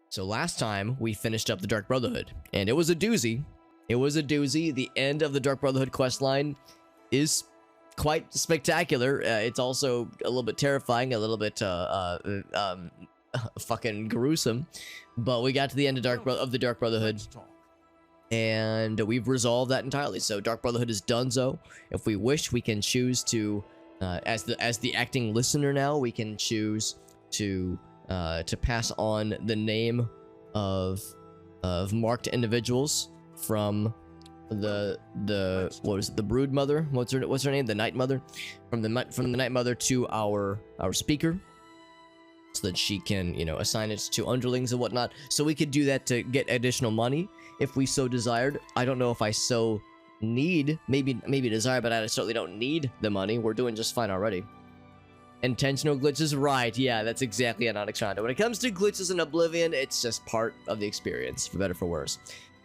So last time we finished up the Dark Brotherhood, and it was a doozy. It was a doozy. The end of the Dark Brotherhood questline is quite spectacular. It's also a little bit terrifying, a little bit fucking gruesome. But we got to the end of the Dark Brotherhood, and we've resolved that entirely. So Dark Brotherhood is donezo. If we wish, we can choose to, as the acting listener now, we can choose to pass on the name of marked individuals from the what was it, the Brood Mother? What's her name? The Night Mother, from the Night Mother to our speaker, so that she can, you know, assign it to underlings and whatnot. So we could do that to get additional money if we so desired. I don't know if I so need, maybe desire, but I certainly don't need the money. We're doing just fine already. Intentional glitches, right? Yeah, that's exactly an Onyx Rondo. When it comes to glitches in Oblivion, it's just part of the experience, for better or for worse.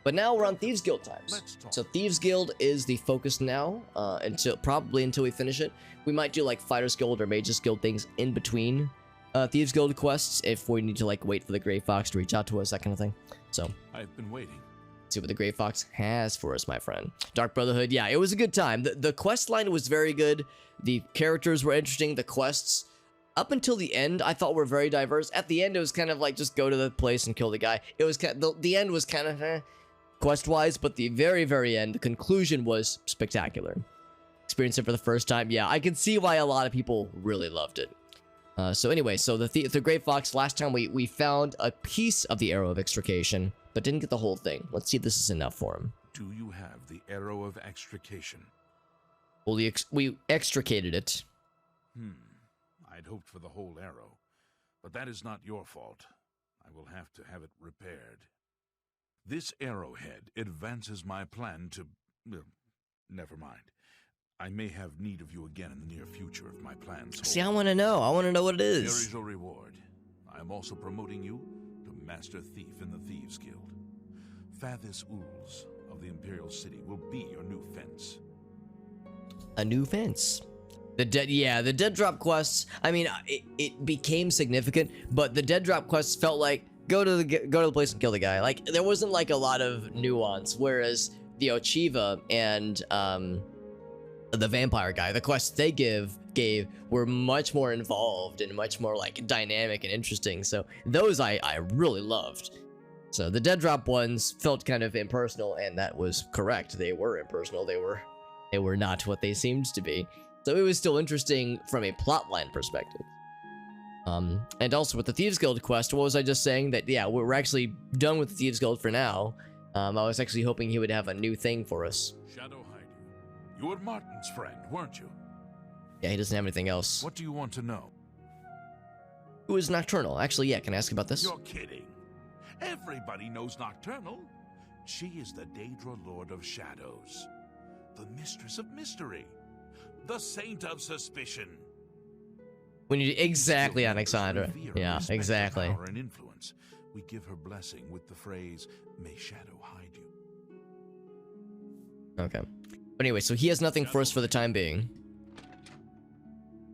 But now we're on Thieves Guild times. So Thieves Guild is the focus now, probably until we finish it. We might do like Fighters Guild or Mages Guild things in between Thieves Guild quests if we need to like wait for the Grey Fox to reach out to us, that kind of thing. So I've been waiting. See what the Grey Fox has for us, my friend. Dark Brotherhood, yeah, it was a good time. The quest line was very good. The characters were interesting. The quests, up until the end, I thought were very diverse. At the end, it was kind of like just go to the place and kill the guy. It was kind of, the end was kind of quest-wise, but the very, very end, the conclusion was spectacular. Experienced it for the first time. Yeah, I can see why a lot of people really loved it. So anyway, so the Grey Fox, last time we found a piece of the Arrow of Extrication, but didn't get the whole thing. Let's see if this is enough for him. Do you have the Arrow of Extrication? Well, we extricated it. I'd hoped for the whole arrow, but that is not your fault. I will have to have it repaired. This arrowhead advances my plan to... never mind. I may have need of you again in the near future if my plans hold. See, I want to know. I want to know what it is. There is your reward. I am also promoting you to Master Thief in the Thieves Guild. Fathis Ools of the Imperial City will be your new fence. A new fence. The dead drop quests. I mean, it became significant, but the dead drop quests felt like go to the place and kill the guy. Like there wasn't like a lot of nuance. Whereas the Ochiva and the vampire guy, the quests they gave were much more involved and much more like dynamic and interesting. So those I really loved. So the dead drop ones felt kind of impersonal, and that was correct. They were impersonal. They were not what they seemed to be. So it was still interesting from a plotline perspective. And also with the Thieves Guild quest, what was I just saying? That, yeah, we're actually done with the Thieves Guild for now. I was actually hoping he would have a new thing for us. Shadow Hyde, you were Martin's friend, weren't you? Yeah, he doesn't have anything else. What do you want to know? Who is Nocturnal? Actually, yeah, can I ask about this? You're kidding. Everybody knows Nocturnal. She is the Daedra Lord of Shadows, the Mistress of Mystery, the Saint of Suspicion. When you exactly, Alexandra. Yeah, exactly. Power and influence. We give her blessing with the phrase, "May Shadow hide you." Okay. But anyway, so he has nothing for us for the time being.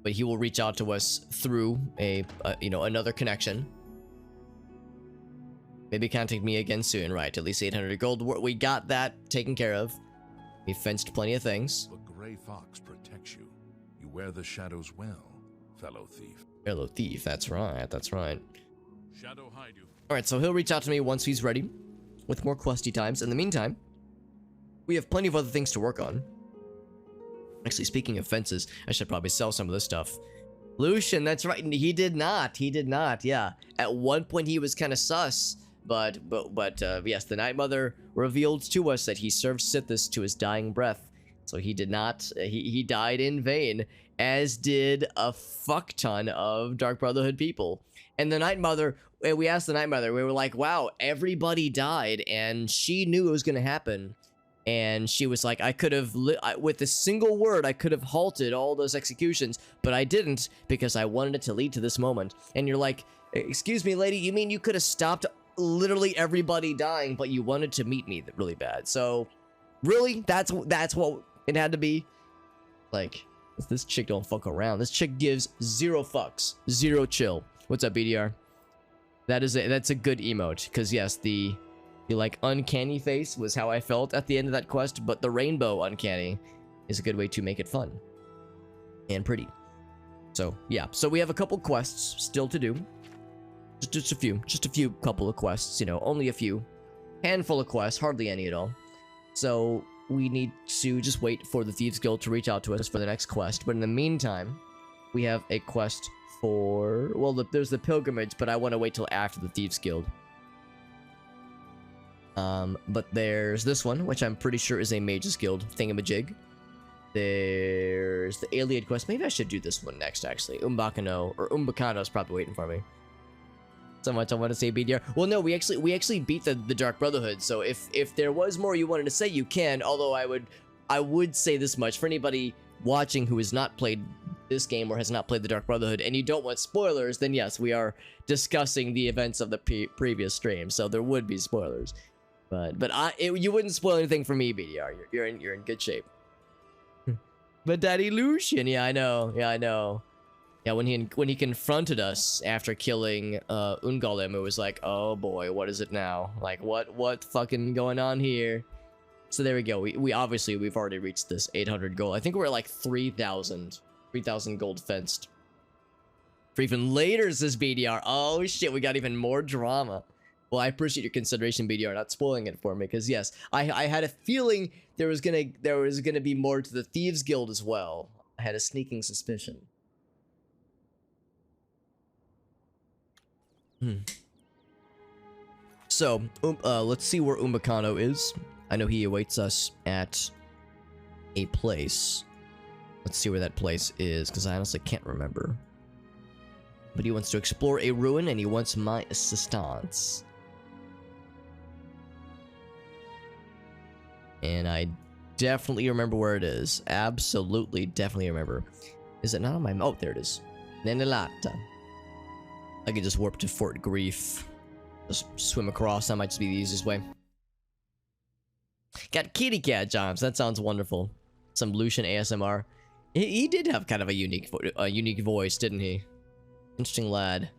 But he will reach out to us through another connection. Maybe contact me again soon, right? At least 800 gold. We got that taken care of. We fenced plenty of things. The Grey Fox protects you. You wear the shadows well, fellow thief. Fellow thief, that's right, that's right. Shadow hide you. Alright, so he'll reach out to me once he's ready with more questy times. In the meantime, we have plenty of other things to work on. Actually, speaking of fences, I should probably sell some of this stuff. Lucian, that's right. He did not, yeah. At one point he was kind of sus. But yes, the Night Mother revealed to us that he served Sithis to his dying breath. So he did not, he died in vain, as did a fuck ton of Dark Brotherhood people. And the Night Mother, we asked the Night Mother, we were like, wow, everybody died, and she knew it was going to happen. And she was like, I could have, with a single word, I could have halted all those executions, but I didn't because I wanted it to lead to this moment. And you're like, excuse me, lady, you mean you could have stopped literally everybody dying, but you wanted to meet me really bad? So really, that's what it had to be. Like, this chick don't fuck around. This chick gives zero fucks, zero chill. What's up, BDR? That's a good emote, because yes, the like uncanny face was how I felt at the end of that quest, but the rainbow uncanny is a good way to make it fun and pretty. So yeah, so we have a couple quests still to do. Just a few couple of quests, you know, only a few. Handful of quests, hardly any at all. So we need to just wait for the Thieves Guild to reach out to us for the next quest. But in the meantime, we have a quest for, well, there's the pilgrimage, but I want to wait till after the Thieves Guild. But there's this one, which I'm pretty sure is a Mage's Guild thingamajig. There's the Alien quest. Maybe I should do this one next, actually. Umbacano, or Umbacano is probably waiting for me. So much I want to say BDR. Well, no, we actually beat the Dark Brotherhood. So if there was more you wanted to say, you can. Although I would say this much for anybody watching who has not played this game or has not played the Dark Brotherhood, and you don't want spoilers, then yes, we are discussing the events of the previous stream, so there would be spoilers. But you wouldn't spoil anything for me, BDR. You're in good shape. But Daddy Lucian, yeah, I know. Yeah, when he confronted us after killing Ungolem, it was like, oh boy, what is it now? Like, what fucking going on here? So there we go. We obviously we've already reached this 800 goal. I think we're at like 3,000 gold fenced. For even later, says BDR. Oh shit, we got even more drama. Well, I appreciate your consideration, BDR, not spoiling it for me, because yes, I had a feeling there was gonna be more to the Thieves Guild as well. I had a sneaking suspicion. So, let's see where Umbacano is. I know he awaits us at a place. Let's see where that place is, because I honestly can't remember. But he wants to explore a ruin, and he wants my assistance. And I definitely remember where it is. Absolutely, definitely remember. Is it not on my... Oh, there it is. Nenalata. I could just warp to Fort Grief. Just swim across. That might just be the easiest way. Got kitty cat jobs. That sounds wonderful. Some Lucian ASMR. He did have kind of a unique voice, didn't he? Interesting lad.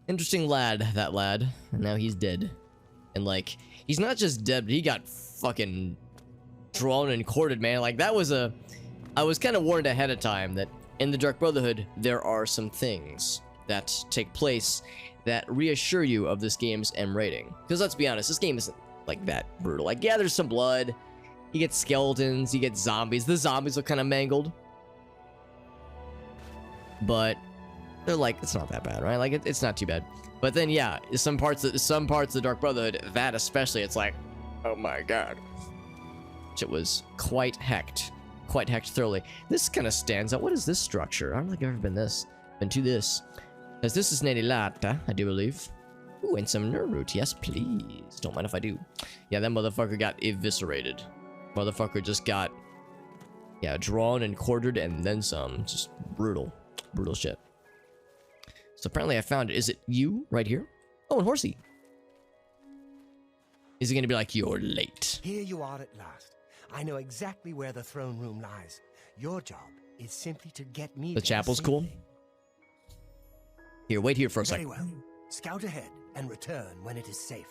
Interesting lad, that lad. And now he's dead. And like, he's not just dead, but he got fucking drawn and quartered, man. Like, that was a... I was kind of warned ahead of time that in the Dark Brotherhood, there are some things that take place that reassure you of this game's M rating. Because let's be honest, this game isn't like that brutal. Like, yeah, there's some blood. You get skeletons, you get zombies. The zombies look kind of mangled. But they're like, it's not that bad, right? Like, it's not too bad. But then, yeah, some parts of the Dark Brotherhood, that especially, it's like, oh my god. It was quite hecked thoroughly. This kind of stands out. What is this structure? I don't think I've ever been to this. Because this is Nenalata, I do believe. Ooh, and some Nerroot. Yes, please. Don't mind if I do. Yeah, that motherfucker got eviscerated. Motherfucker just got, yeah, drawn and quartered and then some. Just brutal. Brutal shit. So apparently I found it. Is it you right here? Oh, and Horsey. Is he going to be like, you're late? Here you are at last. I know exactly where the throne room lies. Your job is simply to get me the chapel's cool. Here, wait here for a second. Very well. Scout ahead and return when it is safe.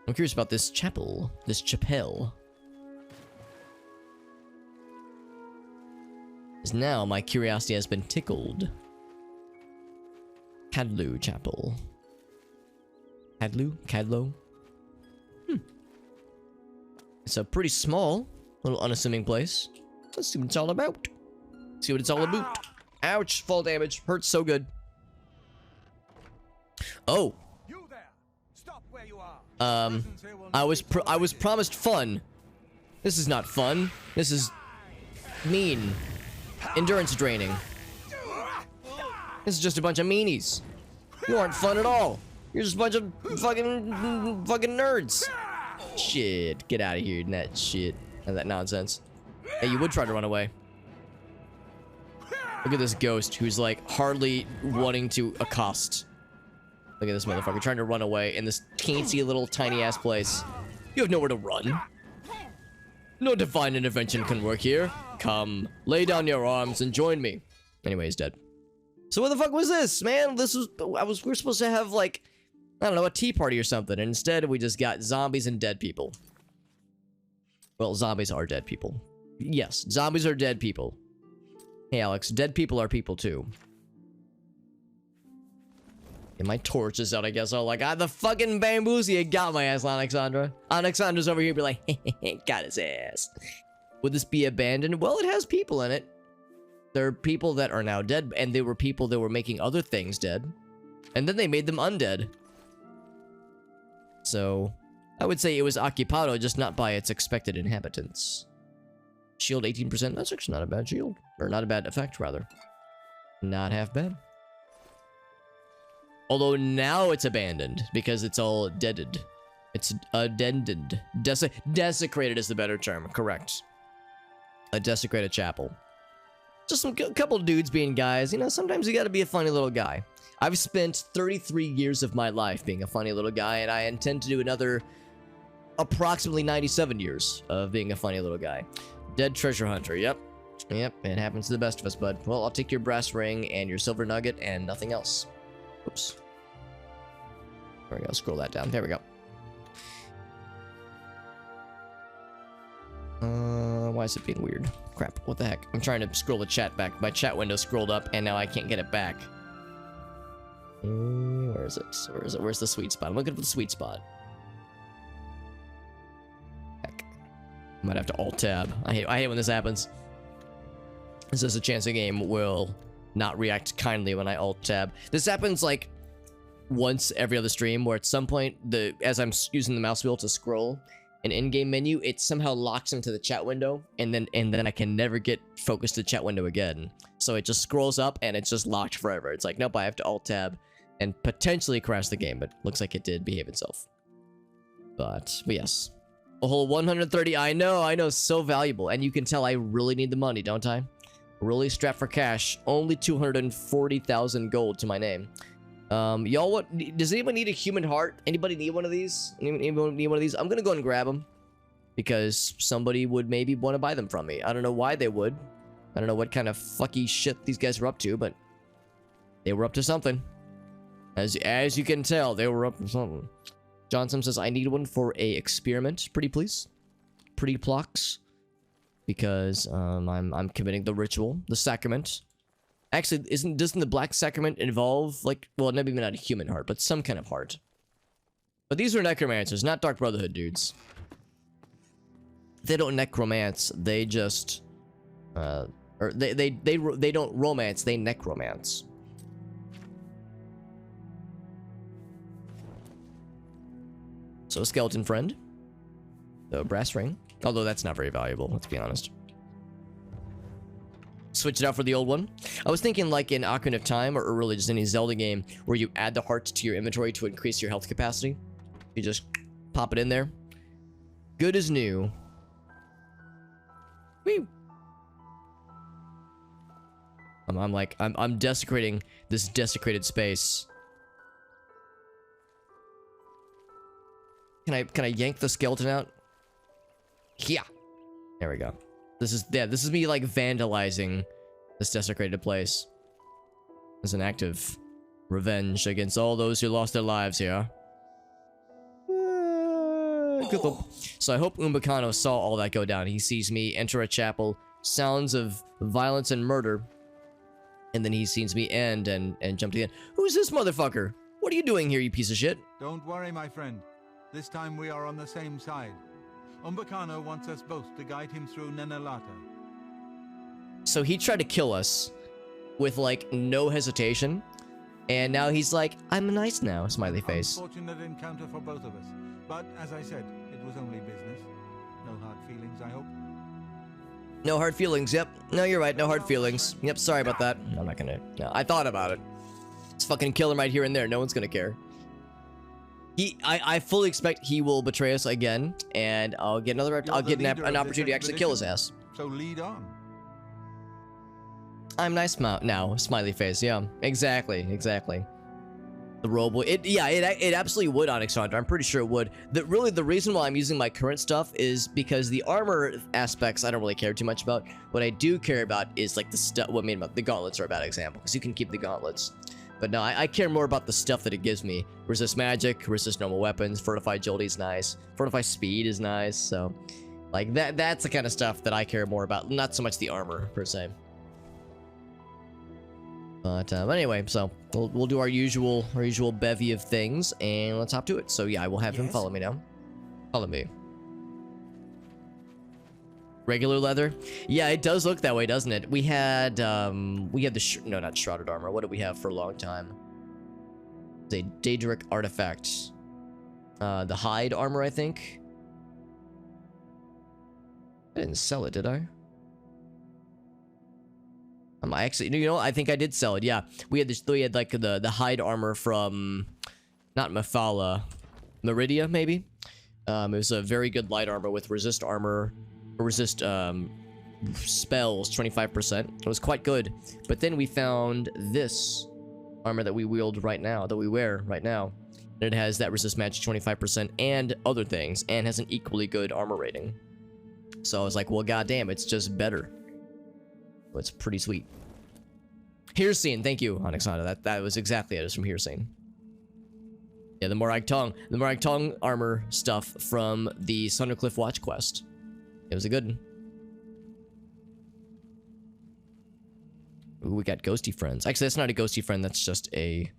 I'm curious about this chapel. This chapel. Because now my curiosity has been tickled. Cadlu Chapel. Cadlo? It's a pretty small, little unassuming place. Let's see what it's all about. See what it's all about. Ouch, fall damage. Hurts so good. Oh. You there. Stop where you are. I was promised fun. This is not fun. This is mean. Endurance draining. This is just a bunch of meanies. You aren't fun at all. You're just a bunch of fucking nerds. Shit, get out of here, that shit and that nonsense. Hey, you would try to run away. Look at this ghost who's like hardly wanting to accost. Look at this motherfucker trying to run away in this teensy little tiny ass place. You have nowhere to run. No divine intervention can work here. Come, lay down your arms and join me. Anyway, he's dead. So what the fuck was this, man? We were supposed to have, like, I don't know, a tea party or something. And instead, we just got zombies and dead people. Well, zombies are dead people. Yes, zombies are dead people. Hey, Alex, dead people are people, too. And my torch is out, I guess. Oh, like, the fucking bamboozia got my ass, Alexandra. Alexandra's over here be like, got his ass. Would this be abandoned? Well, it has people in it. There are people that are now dead, and they were people that were making other things dead. And then they made them undead. So, I would say it was occupado, just not by its expected inhabitants. Shield 18%, that's actually not a bad shield. Or not a bad effect, rather. Not half bad. Although now it's abandoned, because it's all deaded. It's addended. Desecrated is the better term, correct. A desecrated chapel. Just a couple dudes being guys. You know, sometimes you gotta be a funny little guy. I've spent 33 years of my life being a funny little guy, and I intend to do another approximately 97 years of being a funny little guy. Dead treasure hunter, yep. Yep, it happens to the best of us, bud. Well, I'll take your brass ring and your silver nugget and nothing else. Oops. There we go, scroll that down. There we go. Why is it being weird? Crap, what the heck? I'm trying to scroll the chat back. My chat window scrolled up, and now I can't get it back. Where is it? Where is it? Where's the sweet spot? I'm looking for the sweet spot. Heck. I might have to alt-tab. I hate when this happens. This is a chance a game will not react kindly when I alt-tab. This happens, like, once every other stream, where at some point, as I'm using the mouse wheel to scroll, an in-game menu, it somehow locks into the chat window, and then I can never get focused to the chat window again. So it just scrolls up, and it's just locked forever. It's like, nope, I have to alt-tab and potentially crash the game, but looks like it did behave itself. But yes. A whole 130, I know, so valuable. And you can tell I really need the money, don't I? Really strapped for cash. Only 240,000 gold to my name. Y'all, does anyone need a human heart? Anybody need one of these? Anyone need one of these? I'm gonna go and grab them, because somebody would maybe want to buy them from me. I don't know why they would. I don't know what kind of fucky shit these guys were up to, but they were up to something. As you can tell, they were up to something. Johnson says, I need one for a experiment. Pretty please. Pretty plucks. Because, I'm committing the ritual, the sacrament. Actually, doesn't the black sacrament involve, like, well, maybe not a human heart, but some kind of heart. But these are necromancers, not Dark Brotherhood dudes. They don't necromance, they just, or they don't romance, they necromance. So a skeleton friend. The brass ring. Although that's not very valuable, let's be honest. Switch it out for the old one. I was thinking like in Ocarina of Time, or really just any Zelda game, where you add the hearts to your inventory to increase your health capacity. You just pop it in there. Good as new. Woo! I'm desecrating this desecrated space. Can I yank the skeleton out? Yeah. There we go. This is me like vandalizing this desecrated place. As an act of revenge against all those who lost their lives here. So I hope Umbacano saw all that go down. He sees me enter a chapel, sounds of violence and murder, and then he sees me end and jump to the end. Who's this motherfucker? What are you doing here, you piece of shit? Don't worry, my friend. This time we are on the same side. Umbacano wants us both to guide him through Nenalata. So he tried to kill us with, like, no hesitation. And now he's like, I'm nice now, smiley face. Unfortunate encounter for both of us. But, as I said, it was only business. No hard feelings, I hope. No hard feelings, yep. No, you're right, no hard feelings. Yep, sorry about that. I'm not gonna... No, I thought about it. Let's fucking kill him right here and there. No one's gonna care. I fully expect he will betray us again, and I'll get an opportunity to actually kill his ass. So lead on. I'm nice now, smiley face, yeah. Exactly. The robe, it absolutely would, Onyxandra. I'm pretty sure it would. Really, the reason why I'm using my current stuff is because the armor aspects I don't really care too much about. What I do care about is like the stuff. What made the gauntlets are a bad example because you can keep the gauntlets. But no, I care more about the stuff that it gives me. Resist magic, resist normal weapons, fortified agility is nice, fortified speed is nice. So, like that's the kind of stuff that I care more about. Not so much the armor per se. But anyway, so we'll do our usual bevy of things, and let's hop to it. So yeah, I will have him follow me now. Follow me. Regular leather? Yeah, it does look that way, doesn't it? We had the no, not shrouded armor. What did we have for a long time? It's a Daedric artifact. The hide armor, I think. I didn't sell it, did I? I actually, you know, I think I did sell it. Yeah, we had this. We had like the hide armor from, not Mephala, Meridia maybe. It was a very good light armor with resist armor, resist spells 25%. It was quite good. But then we found this armor that we wield right now, that we wear right now, and it has that resist magic 25% and other things, and has an equally good armor rating. So I was like, well, goddamn, it's just better. It's pretty sweet. Hearseen, thank you, Onyxana. That was exactly it. It was from Hearseen. Yeah, the Morag Tongue armor stuff from the Sundercliff Watch quest. It was a good one. Ooh, we got ghosty friends. Actually, that's not a ghosty friend. That's just a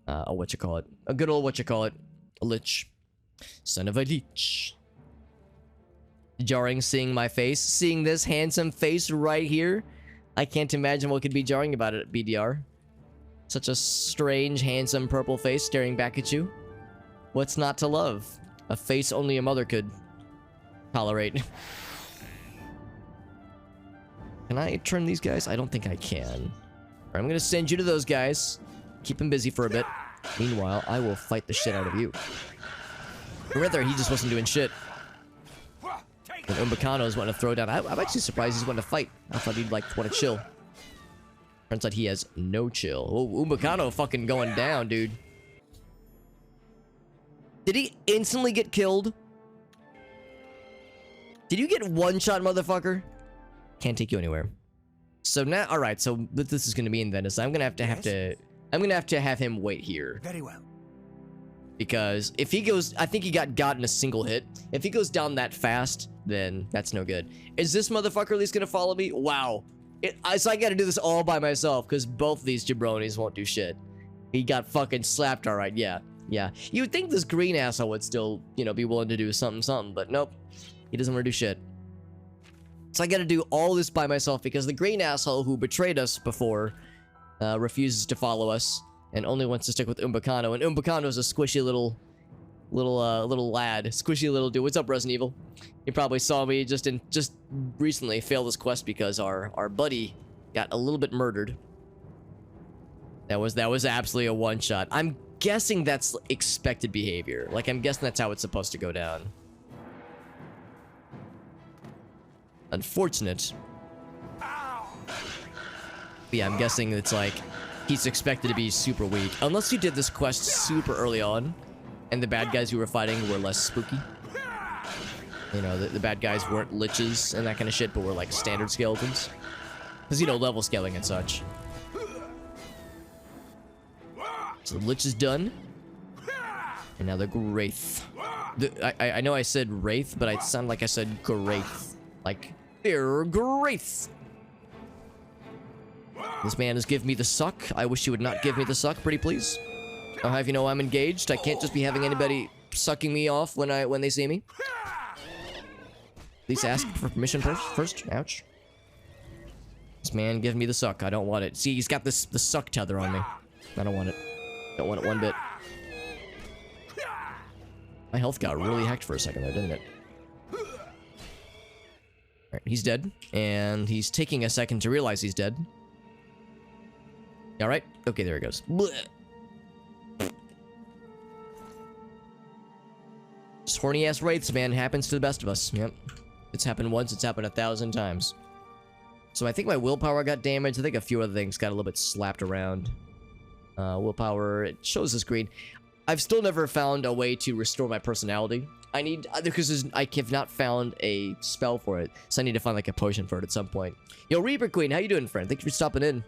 whatchamacallit. A good old whatchamacallit. A lich. Son of a lich. Jarring seeing my face. Seeing this handsome face right here. I can't imagine what could be jarring about it, BDR. Such a strange, handsome purple face staring back at you. What's not to love? A face only a mother could tolerate. Can I turn these guys? I don't think I can. Alright, I'm gonna send you to those guys. Keep them busy for a bit. Meanwhile, I will fight the shit out of you. Or rather, he just wasn't doing shit. And Umbacano's wanting to throw down. I'm actually surprised he's wanting to fight. I thought he'd like want to chill. Turns out he has no chill. Oh, Umbacano fucking going down, dude. Did he instantly get killed? Did you get one shot, motherfucker? Can't take you anywhere. So now, all right. So what this is going to mean then is I'm gonna have to have him wait here. Very well. Because if he goes, I think he got in a single hit. If he goes down that fast, then that's no good. Is this motherfucker at least gonna follow me? Wow. So I gotta do this all by myself because both these jabronis won't do shit. He got fucking slapped, all right. Yeah. You would think this green asshole would still, you know, be willing to do something, but nope. He doesn't want to do shit. So I gotta do all this by myself because the green asshole who betrayed us before refuses to follow us. And only wants to stick with Umbacano. And Umbacano's a squishy little lad. Squishy little dude. What's up, Resident Evil? You probably saw me just recently fail this quest because our buddy got a little bit murdered. That was absolutely a one-shot. I'm guessing that's expected behavior. Like, I'm guessing that's how it's supposed to go down. Unfortunate. Yeah, I'm guessing it's like he's expected to be super weak. Unless you did this quest super early on, and the bad guys you were fighting were less spooky. You know, the bad guys weren't liches and that kind of shit, but were like standard skeletons. Because, you know, level scaling and such. So the lich is done. And now the Graith. I know I said Wraith, but it sounded like I said Graith. Like, they're Graith. This man has given me the suck. I wish you would not give me the suck, pretty please. I'll have you know I'm engaged. I can't just be having anybody sucking me off when they see me. Please ask for permission first. Ouch. This man giving me the suck. I don't want it. See, he's got the suck tether on me. I don't want it. Don't want it one bit. My health got really hacked for a second there, didn't it? Alright, he's dead. And he's taking a second to realize he's dead. Alright? Okay, there he goes. This horny-ass wraiths, man, happens to the best of us. Yep. It's happened once, it's happened 1,000 times. So I think my willpower got damaged. I think a few other things got a little bit slapped around. Willpower, it shows as green. I've still never found a way to restore my personality. I need, because I have not found a spell for it, so I need to find like a potion for it at some point. Yo, Reaper Queen, how you doing, friend? Thank you for stopping in.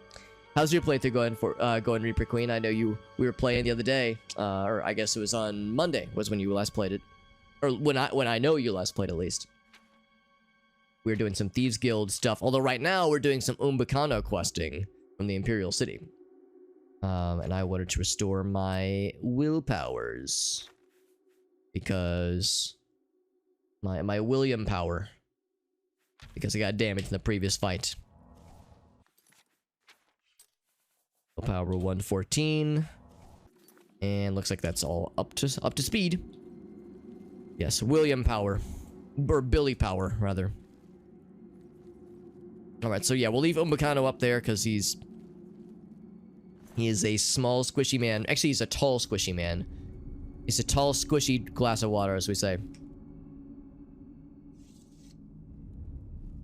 How's your playthrough going, Reaper Queen? I know we were playing the other day, or I guess it was on Monday was when you last played it, or when I know you last played at least. We were doing some Thieves Guild stuff, although right now we're doing some Umbacano questing from the Imperial City. And I wanted to restore my willpowers. Because... My William power. Because I got damaged in the previous fight. Willpower 114. And looks like that's all up to speed. Yes, William power. Or Billy power, rather. Alright, so yeah, we'll leave Umbacano up there because he is a small, squishy man. Actually, he's a tall, squishy man. He's a tall, squishy glass of water, as we say. And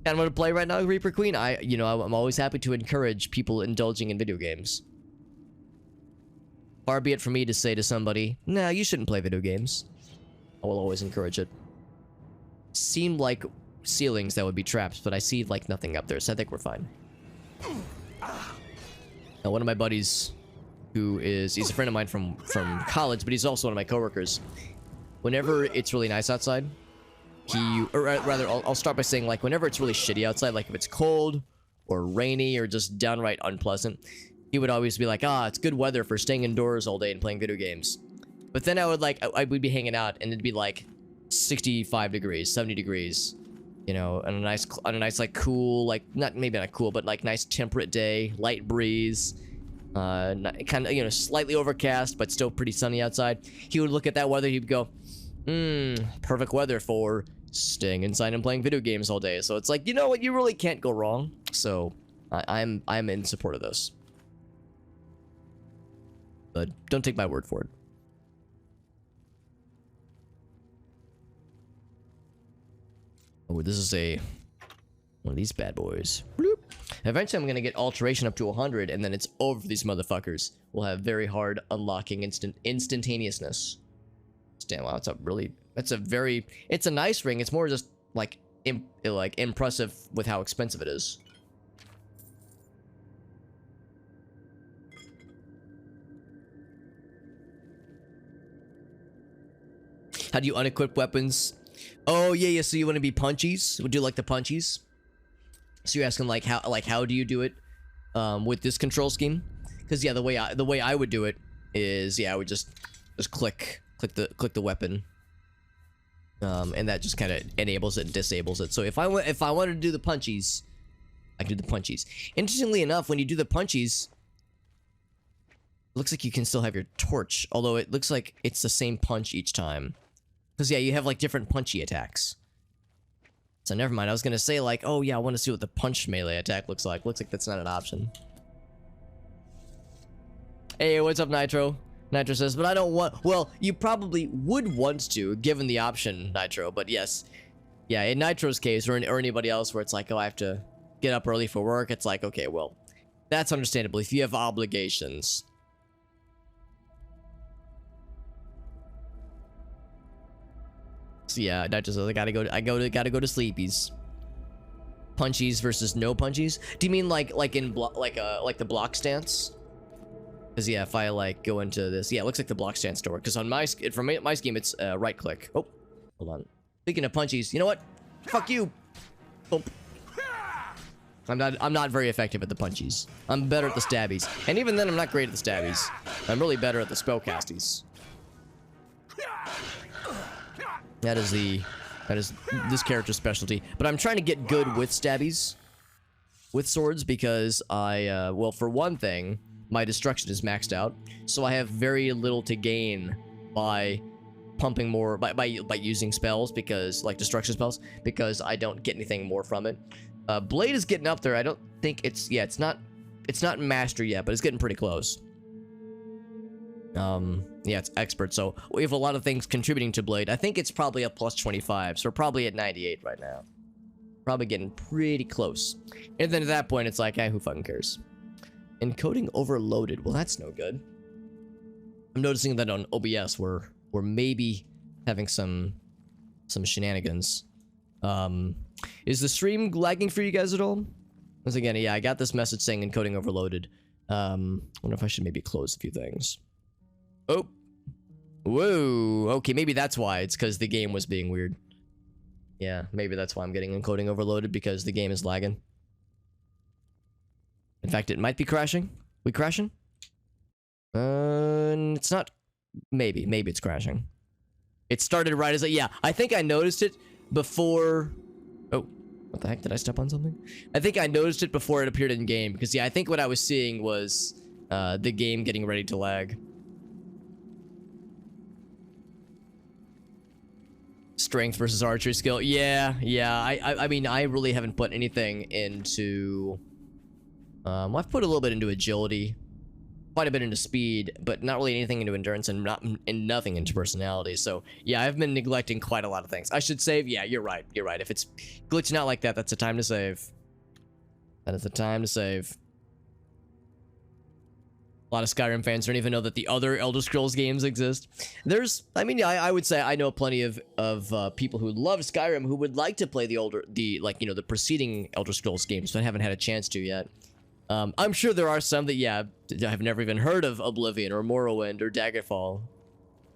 I'm gonna play right now, Reaper Queen. I'm always happy to encourage people indulging in video games. Far be it from me to say to somebody, nah, you shouldn't play video games. I will always encourage it. Seem like ceilings that would be traps, but I see like nothing up there, so I think we're fine. Now, one of my buddies, he's a friend of mine from college, but he's also one of my coworkers. Whenever it's really nice outside, I'll start by saying, like, whenever it's really shitty outside, like if it's cold or rainy or just downright unpleasant, he would always be like, it's good weather for staying indoors all day and playing video games. But then I would be hanging out and it'd be like 65 degrees, 70 degrees, you know, on a nice like cool, like maybe not cool, but like nice temperate day, light breeze, kind of, you know, slightly overcast, but still pretty sunny outside. He would look at that weather, he'd go, perfect weather for staying inside and playing video games all day. So it's like, you know what, you really can't go wrong. So I'm in support of this. But don't take my word for it. Oh, this is one of these bad boys. Bloop. Eventually, I'm gonna get alteration up to 100, and then it's over for these motherfuckers. We'll have very hard unlocking instantaneousness. Damn, wow, it's a nice ring. It's more just like impressive with how expensive it is. How do you unequip weapons? Oh yeah, so you want to be punchies? Would you like the punchies? So you're asking like how do you do it with this control scheme? Because yeah, the way I would do it is, yeah, I would just click the weapon, and that just kind of enables it and disables it. So if I wanted to do the punchies, I can do the punchies. Interestingly enough, when you do the punchies, it looks like you can still have your torch, although it looks like it's the same punch each time. Because, yeah, you have, like, different punchy attacks. So, never mind. I was gonna say, like, oh, yeah, I want to see what the punch melee attack looks like. Looks like that's not an option. Hey, what's up, Nitro? Nitro says, but I don't want... Well, you probably would want to, given the option, Nitro. But, yes. Yeah, in Nitro's case, or anybody else where it's like, oh, I have to get up early for work, it's like, okay, well, that's understandable. If you have obligations... So yeah, that just I gotta go to sleepies. Punchies versus no punchies. Do you mean like the block stance? Because yeah, if I like go into this, yeah, it looks like the block stance door. Because on my scheme, it's right click. Oh, hold on. Speaking of punchies, you know what? Fuck you. Oh. I'm not very effective at the punchies. I'm better at the stabbies, and even then, I'm not great at the stabbies. I'm really better at the spellcasties. That is this character's specialty. But I'm trying to get good with stabbies, with swords, because well, for one thing, my destruction is maxed out, so I have very little to gain by pumping more, by using spells, because, like, destruction spells, because I don't get anything more from it. Blade is getting up there. I don't think it's not master yet, but it's getting pretty close. Yeah, it's expert, so we have a lot of things contributing to Blade. I think it's probably a plus 25, so we're probably at 98 right now. Probably getting pretty close. And then at that point, it's like, who fucking cares? Encoding overloaded. Well, that's no good. I'm noticing that on OBS we're maybe having some shenanigans. Is the stream lagging for you guys at all? Once again, yeah, I got this message saying encoding overloaded. Wonder if I should maybe close a few things. Oh. Whoa. Okay, maybe that's why. It's because the game was being weird. Yeah, maybe that's why I'm getting encoding overloaded, because the game is lagging. In fact, it might be crashing. We crashing? It's not. Maybe it's crashing. It started right as yeah, I think I noticed it before. Oh, what the heck? Did I step on something? I think I noticed it before it appeared in game, because yeah, I think what I was seeing was the game getting ready to lag. Strength versus archery skill. Yeah. I mean, I really haven't put anything into. I've put a little bit into agility, quite a bit into speed, but not really anything into endurance, and nothing into personality. So yeah, I've been neglecting quite a lot of things. I should save. Yeah, you're right. If it's glitching out like that, that's a time to save. That is the time to save. A lot of Skyrim fans don't even know that the other Elder Scrolls games exist. I mean, I would say I know plenty of people who love Skyrim who would like to play the preceding Elder Scrolls games, but haven't had a chance to yet. I'm sure there are some that, yeah, have never even heard of Oblivion or Morrowind or Daggerfall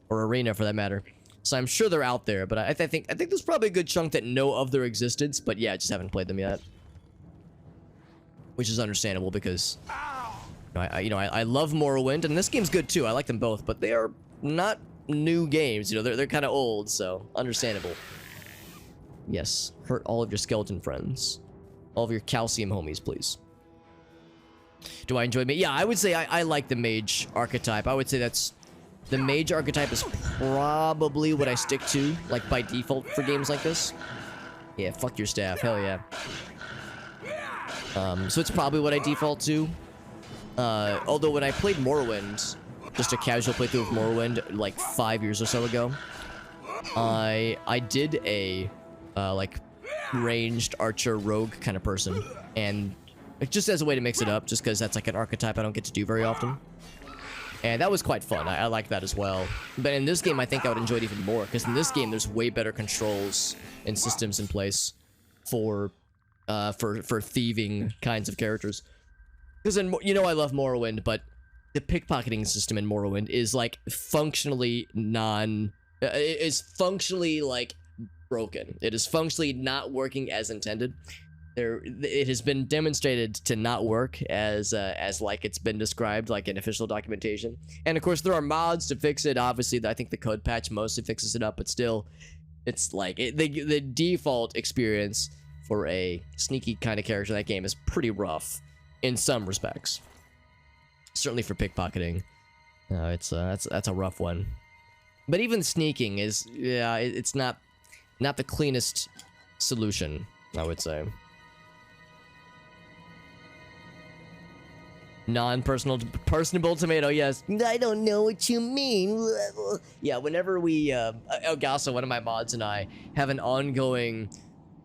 or Arena for that matter. So I'm sure they're out there, but I think there's probably a good chunk that know of their existence, but yeah, just haven't played them yet. Which is understandable because I love Morrowind, and this game's good too. I like them both, but they are not new games. You know, they're kind of old, so understandable. Yes, hurt all of your skeleton friends, all of your calcium homies, please. Do I enjoy mage? Yeah, I would say I like the mage archetype. I would say that's the mage archetype is probably what I stick to, like by default for games like this. Yeah, fuck your staff, hell yeah. So it's probably what I default to. Although when I played Morrowind, just a casual playthrough of Morrowind like 5 years or so ago, I did a like ranged archer rogue kind of person, and just as a way to mix it up, just because that's like an archetype I don't get to do very often. And that was quite fun. I like that as well. But in this game, I think I would enjoy it even more, because in this game, there's way better controls and systems in place for thieving kinds of characters. Because I love Morrowind, but the pickpocketing system in Morrowind is like functionally like broken. It is functionally not working as intended. It has been demonstrated to not work as like it's been described, like in official documentation. And of course, there are mods to fix it. Obviously, I think the code patch mostly fixes it up, but still, it's like the default experience for a sneaky kind of character in that game is pretty rough in some respects. Certainly for pickpocketing, that's a rough one. But even sneaking is, yeah, it's not the cleanest solution, I would say. Personable tomato, yes. I don't know what you mean. Yeah, whenever we, Elgaso, one of my mods, and I have an ongoing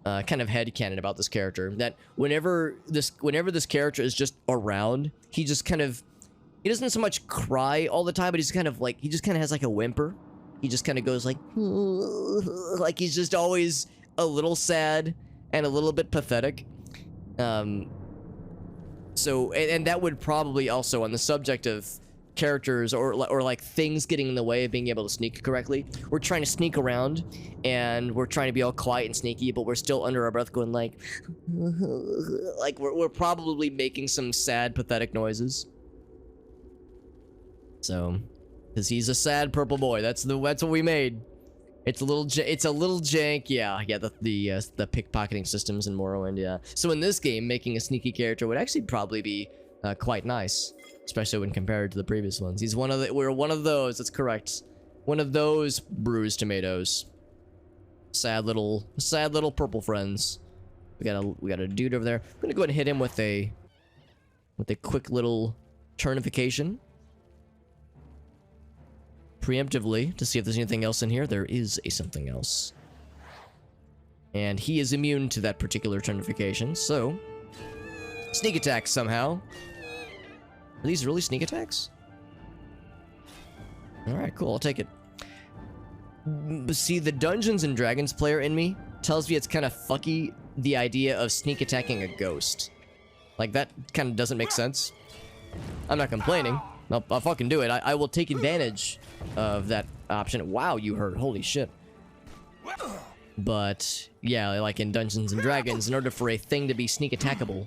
kind of headcanon about this character, that whenever this character is just around, he doesn't so much cry all the time, but he just kind of has like a whimper. He just kind of goes like he's just always a little sad and a little bit pathetic. So, and that would probably also, on the subject of characters or like things getting in the way of being able to sneak correctly, we're trying to sneak around and we're trying to be all quiet and sneaky, but we're still under our breath going like we're probably making some sad, pathetic noises. So, because he's a sad purple boy, that's what we made. It's a little jank, yeah. The pickpocketing systems in Morrowind, yeah. So in this game, making a sneaky character would actually probably be quite nice, especially when compared to the previous ones. We're one of those. That's correct. One of those bruised tomatoes. Sad little purple friends. We got a dude over there. I'm gonna go ahead and hit him with a quick little turnification. Preemptively, to see if there's anything else in here. There is something else. And he is immune to that particular turnification, so... Sneak attack somehow. Are these really sneak attacks? Alright, cool, I'll take it. See, the Dungeons and Dragons player in me tells me it's kind of fucky, the idea of sneak attacking a ghost. Like, that kind of doesn't make sense. I'm not complaining. I'll fucking do it. I will take advantage of that option. Wow, you hurt. Holy shit. But, yeah, like in Dungeons and Dragons, in order for a thing to be sneak attackable...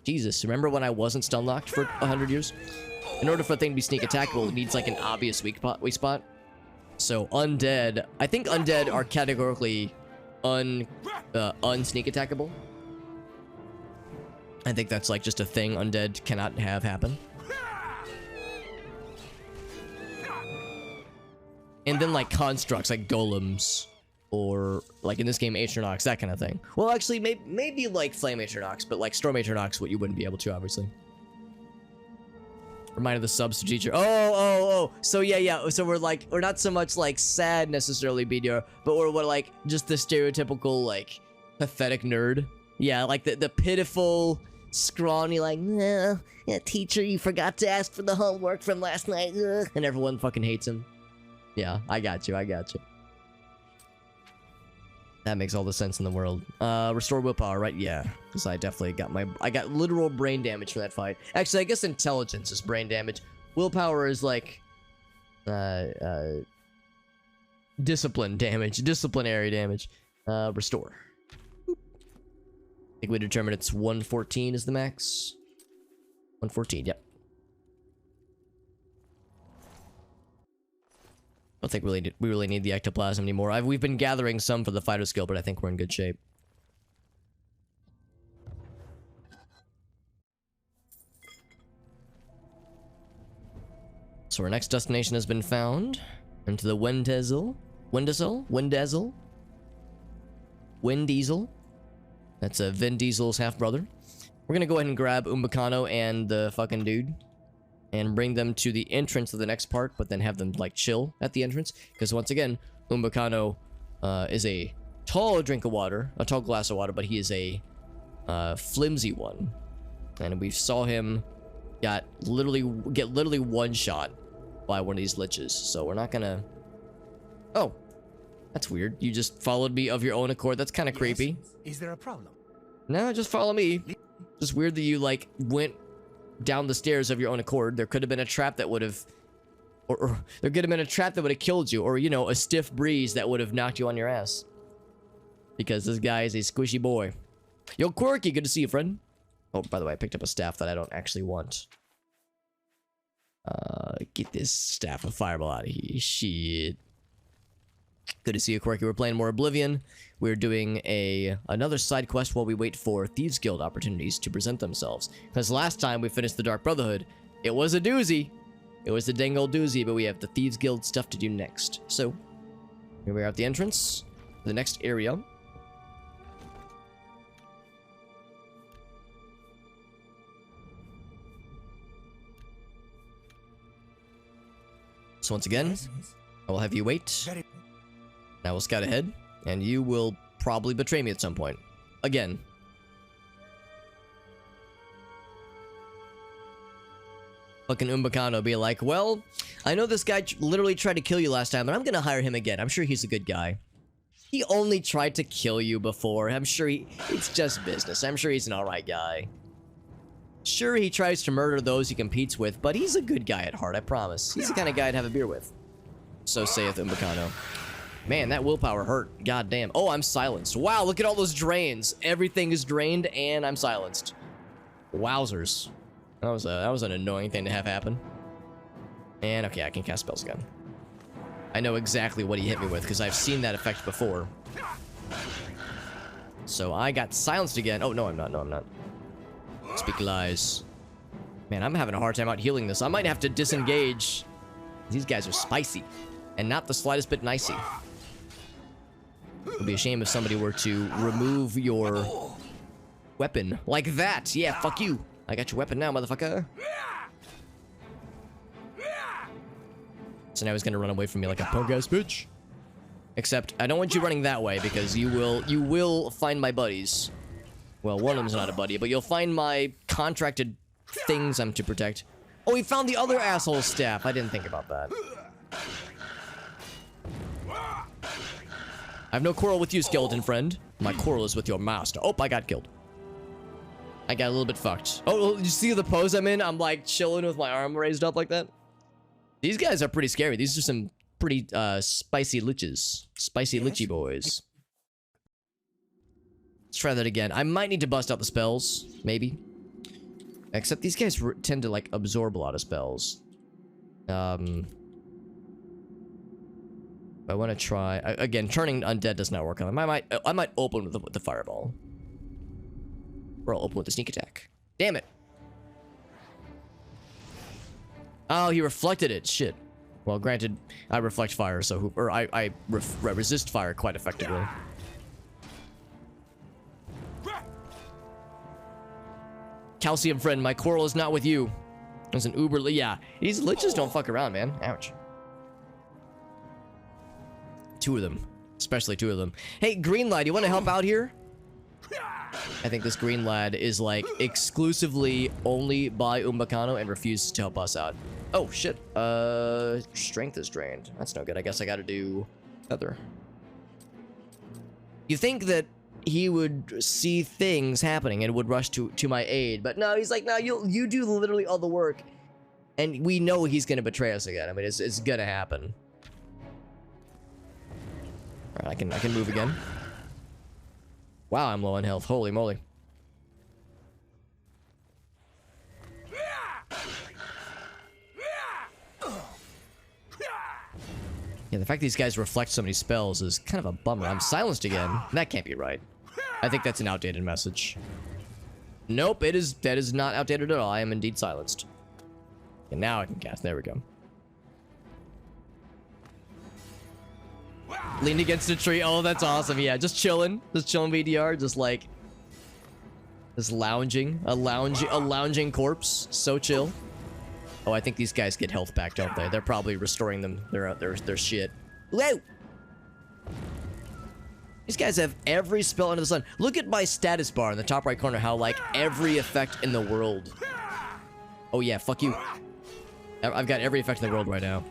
Jesus, remember when I wasn't stun locked for 100 years? In order for a thing to be sneak attackable, it needs like an obvious weak spot. So undead, I think undead are categorically unsneak attackable. I think that's like just a thing undead cannot have happen. And then like constructs like golems, or like in this game Atronox, that kind of thing. Well, actually, maybe like Flame Atronox, but like Storm Atronox, what you wouldn't be able to, obviously. Reminded the subs teacher. Oh. So yeah. So we're not so much like sad necessarily, BDR, but we're like just the stereotypical like pathetic nerd. Yeah, like the pitiful, scrawny like, yeah, teacher, you forgot to ask for the homework from last night, and everyone fucking hates him. Yeah, I got you. That makes all the sense in the world. Restore willpower, right? Yeah, because I definitely got literal brain damage from that fight. Actually, I guess intelligence is brain damage. Willpower is like, discipline damage, disciplinary damage. Restore. Boop. I think we determined it's 114 is the max. 114, yep. I don't think we really need the ectoplasm anymore. We've been gathering some for the fighter skill, but I think we're in good shape. So our next destination has been found. Into the Wendiesel. That's Vin Diesel's half-brother. We're gonna go ahead and grab Umbacano and the fucking dude. And bring them to the entrance of the next part, but then have them, like, chill at the entrance. Because, once again, Umbacano is a tall drink of water, a tall glass of water, but he is a flimsy one. And we saw him get literally one shot by one of these liches. So we're not gonna... Oh, that's weird. You just followed me of your own accord. That's kind of creepy. Is there a problem? No, just follow me. Just weird that you, like, went down the stairs of your own accord. There could have been a trap that would have... Or there could have been a trap that would have killed you. Or, you know, a stiff breeze that would have knocked you on your ass. Because this guy is a squishy boy. Yo, Quirky, good to see you, friend. Oh, by the way, I picked up a staff that I don't actually want. Get this staff of fireball out of here. Shit. Good to see you, Quirky. We're playing more Oblivion. We're doing another side quest while we wait for Thieves Guild opportunities to present themselves. Because last time we finished the Dark Brotherhood, it was a doozy. It was a dang old doozy, but we have the Thieves Guild stuff to do next. So, here we are at the entrance. The next area. So once again, I will have you wait. I will scout ahead, and you will probably betray me at some point. Again. Fucking Umbacano be like, well, I know this guy literally tried to kill you last time, but I'm gonna hire him again. I'm sure he's a good guy. He only tried to kill you before. I'm sure it's just business. I'm sure he's an alright guy. Sure, he tries to murder those he competes with, but he's a good guy at heart, I promise. He's the kind of guy I'd have a beer with. So saith Umbacano. Man, that willpower hurt. God damn. Oh, I'm silenced. Wow, look at all those drains. Everything is drained, and I'm silenced. Wowzers. That was an annoying thing to have happen. And, okay, I can cast spells again. I know exactly what he hit me with, because I've seen that effect before. So I got silenced again. Oh, no, I'm not. No, I'm not. Speak lies. Man, I'm having a hard time out healing this. I might have to disengage. These guys are spicy. And not the slightest bit nicey. It would be a shame if somebody were to remove your weapon like that. Yeah, fuck you. I got your weapon now, motherfucker. So now he's gonna run away from me like a punk ass bitch. Except I don't want you running that way because you will find my buddies. Well, one of them's not a buddy, but you'll find my contracted things I'm to protect. Oh, he found the other asshole staff. I didn't think about that. I have no quarrel with you, skeleton friend. My quarrel is with your master. Oh, I got killed. I got a little bit fucked. Oh, you see the pose I'm in? I'm like chilling with my arm raised up like that. These guys are pretty scary. These are some pretty spicy liches. Spicy lichy boys. Let's try that again. I might need to bust out the spells. Maybe. Except these guys tend to like absorb a lot of spells. I want to try again. Turning undead does not work on them. I might open with the fireball. Or I'll open with the sneak attack. Damn it. Oh, he reflected it. Shit. Well, granted, I reflect fire, so I resist fire quite effectively. Calcium friend, my quarrel is not with you. There's an uber. Yeah, these liches don't fuck around, man. Ouch. Two of them, especially two of them. Hey, green lad, you want to help out here? I think this green lad is like exclusively only by Umbacano and refuses to help us out. Oh shit. Strength is drained. That's no good. I guess I gotta do feather. You think that he would see things happening and would rush to my aid, but no, he's like, no, you do literally all the work, and we know he's gonna betray us again. I mean, it's gonna happen. All right, I can move again. Wow, I'm low on health. Holy moly. Yeah, the fact these guys reflect so many spells is kind of a bummer. I'm silenced again. That can't be right. I think that's an outdated message. Nope, that is not outdated at all. I am indeed silenced. And now I can cast. There we go. Leaned against a tree. Oh, that's awesome. Yeah, just chilling. Just chilling VDR. Just like... Just lounging. A lounging corpse. So chill. Oh, I think these guys get health back, don't they? They're probably restoring them. Their shit. Whoa! These guys have every spell under the sun. Look at my status bar in the top right corner. How, like, every effect in the world. Oh, yeah. Fuck you. I've got every effect in the world right now.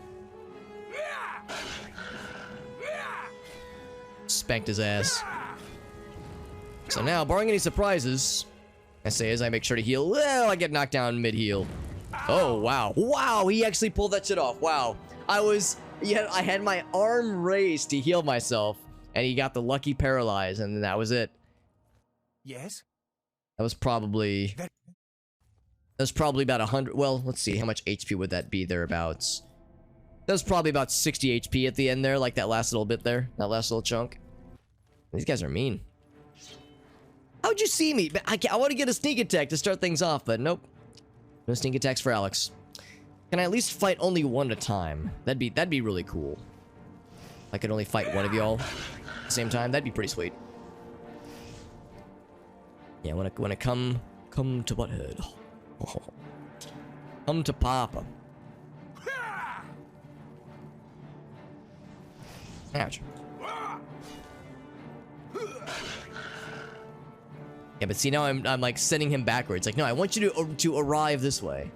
Spanked his ass. So now, barring any surprises, I say as I make sure to heal. Well, I get knocked down mid-heal. Oh, wow. Wow, he actually pulled that shit off. Wow. I had my arm raised to heal myself, and he got the lucky paralyze, and then that was it. Yes? That was probably about 100. Well, let's see. How much HP would that be thereabouts? That was probably about 60 HP at the end there, like that last little bit there. That last little chunk. These guys are mean. How'd you see me? I want to get a sneak attack to start things off, but nope. No sneak attacks for Alex. Can I at least fight only one at a time? That'd be really cool. I could only fight one of y'all at the same time. That'd be pretty sweet. Yeah, when I come to butthead. Oh. Come to Papa. Ouch. Yeah, but see now I'm like sending him backwards. Like, no, I want you to arrive this way.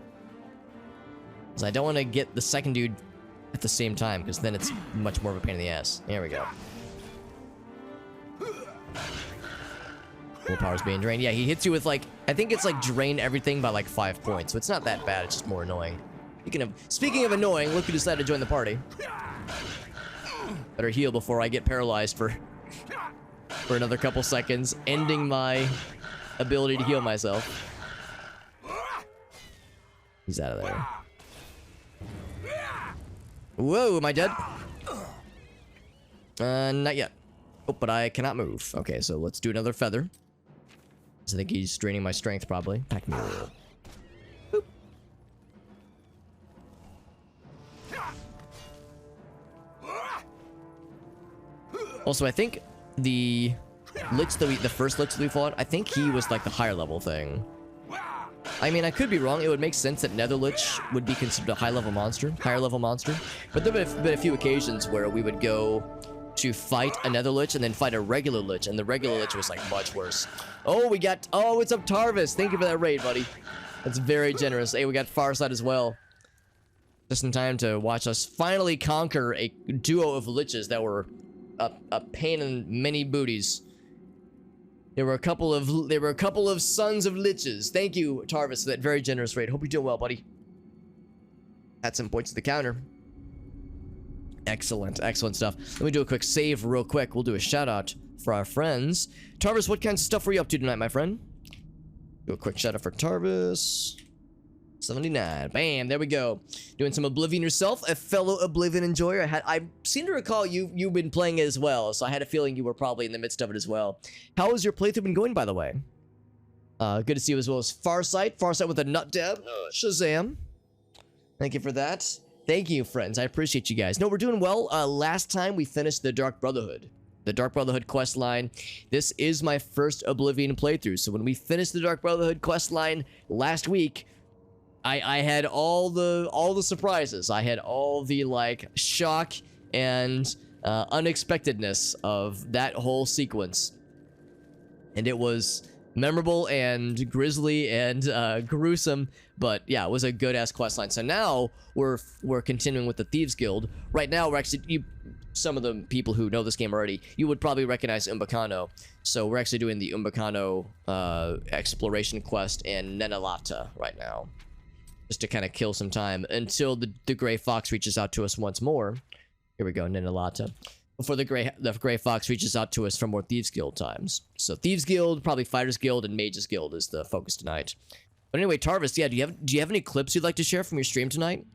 Because I don't want to get the second dude at the same time, because then it's much more of a pain in the ass. There we go. Willpower's being drained. Yeah, he hits you with like, I think it's like drain everything by like 5 points. So it's not that bad, it's just more annoying. Speaking of annoying, look who decided to join the party. Better heal before I get paralyzed for another couple seconds, ending my ability to heal myself. He's out of there. Whoa, am I dead? Not yet. Oh, but I cannot move. Okay, so let's do another feather. I think he's draining my strength, probably. Pack me up. Boop. Also, I think the lich the first lich that we fought, I think he was like the higher level thing. I mean, I could be wrong. It would make sense that Nether Lich would be considered a higher level monster. But there have been a few occasions where we would go to fight a Nether Lich and then fight a regular Lich, and the regular Lich was like much worse. Oh, it's up Tarvis. Thank you for that raid, buddy. That's very generous. Hey, we got Farside as well. Just in time to watch us finally conquer a duo of liches that were a pain in many booties. There were a couple of sons of liches. Thank you, Tarvis, for that very generous raid. Hope you're doing well, buddy. Had some points to the counter. Excellent, excellent stuff. Let me do a quick save real quick. We'll do a shout out for our friends. Tarvis, what kinds of stuff were you up to tonight, my friend? Do a quick shout out for Tarvis. 79. Bam, there we go. Doing some Oblivion yourself, a fellow Oblivion enjoyer. I seem to recall you've been playing it as well, so I had a feeling you were probably in the midst of it as well. How has your playthrough been going, by the way? Good to see you, as well as Farsight. Farsight with a nut dab. Shazam. Thank you for that. Thank you, friends. I appreciate you guys. No, we're doing well. Last time we finished the Dark Brotherhood. The Dark Brotherhood quest line. This is my first Oblivion playthrough, so when we finished the Dark Brotherhood quest line last week, I had all the surprises. I had all the like shock and unexpectedness of that whole sequence, and it was memorable and grisly and gruesome. But yeah, it was a good ass quest line. So now we're continuing with the Thieves Guild. Right now we're actually some of the people who know this game already, you would probably recognize Umbacano. So we're actually doing the Umbacano exploration quest in Nenalata right now, just to kind of kill some time until the Gray Fox reaches out to us once more. Here we go, Nenalata. Before the Gray Fox reaches out to us for more Thieves Guild times. So Thieves Guild, probably Fighters Guild, and Mages Guild is the focus tonight. But anyway, Tarvis, yeah, do you have any clips you'd like to share from your stream tonight?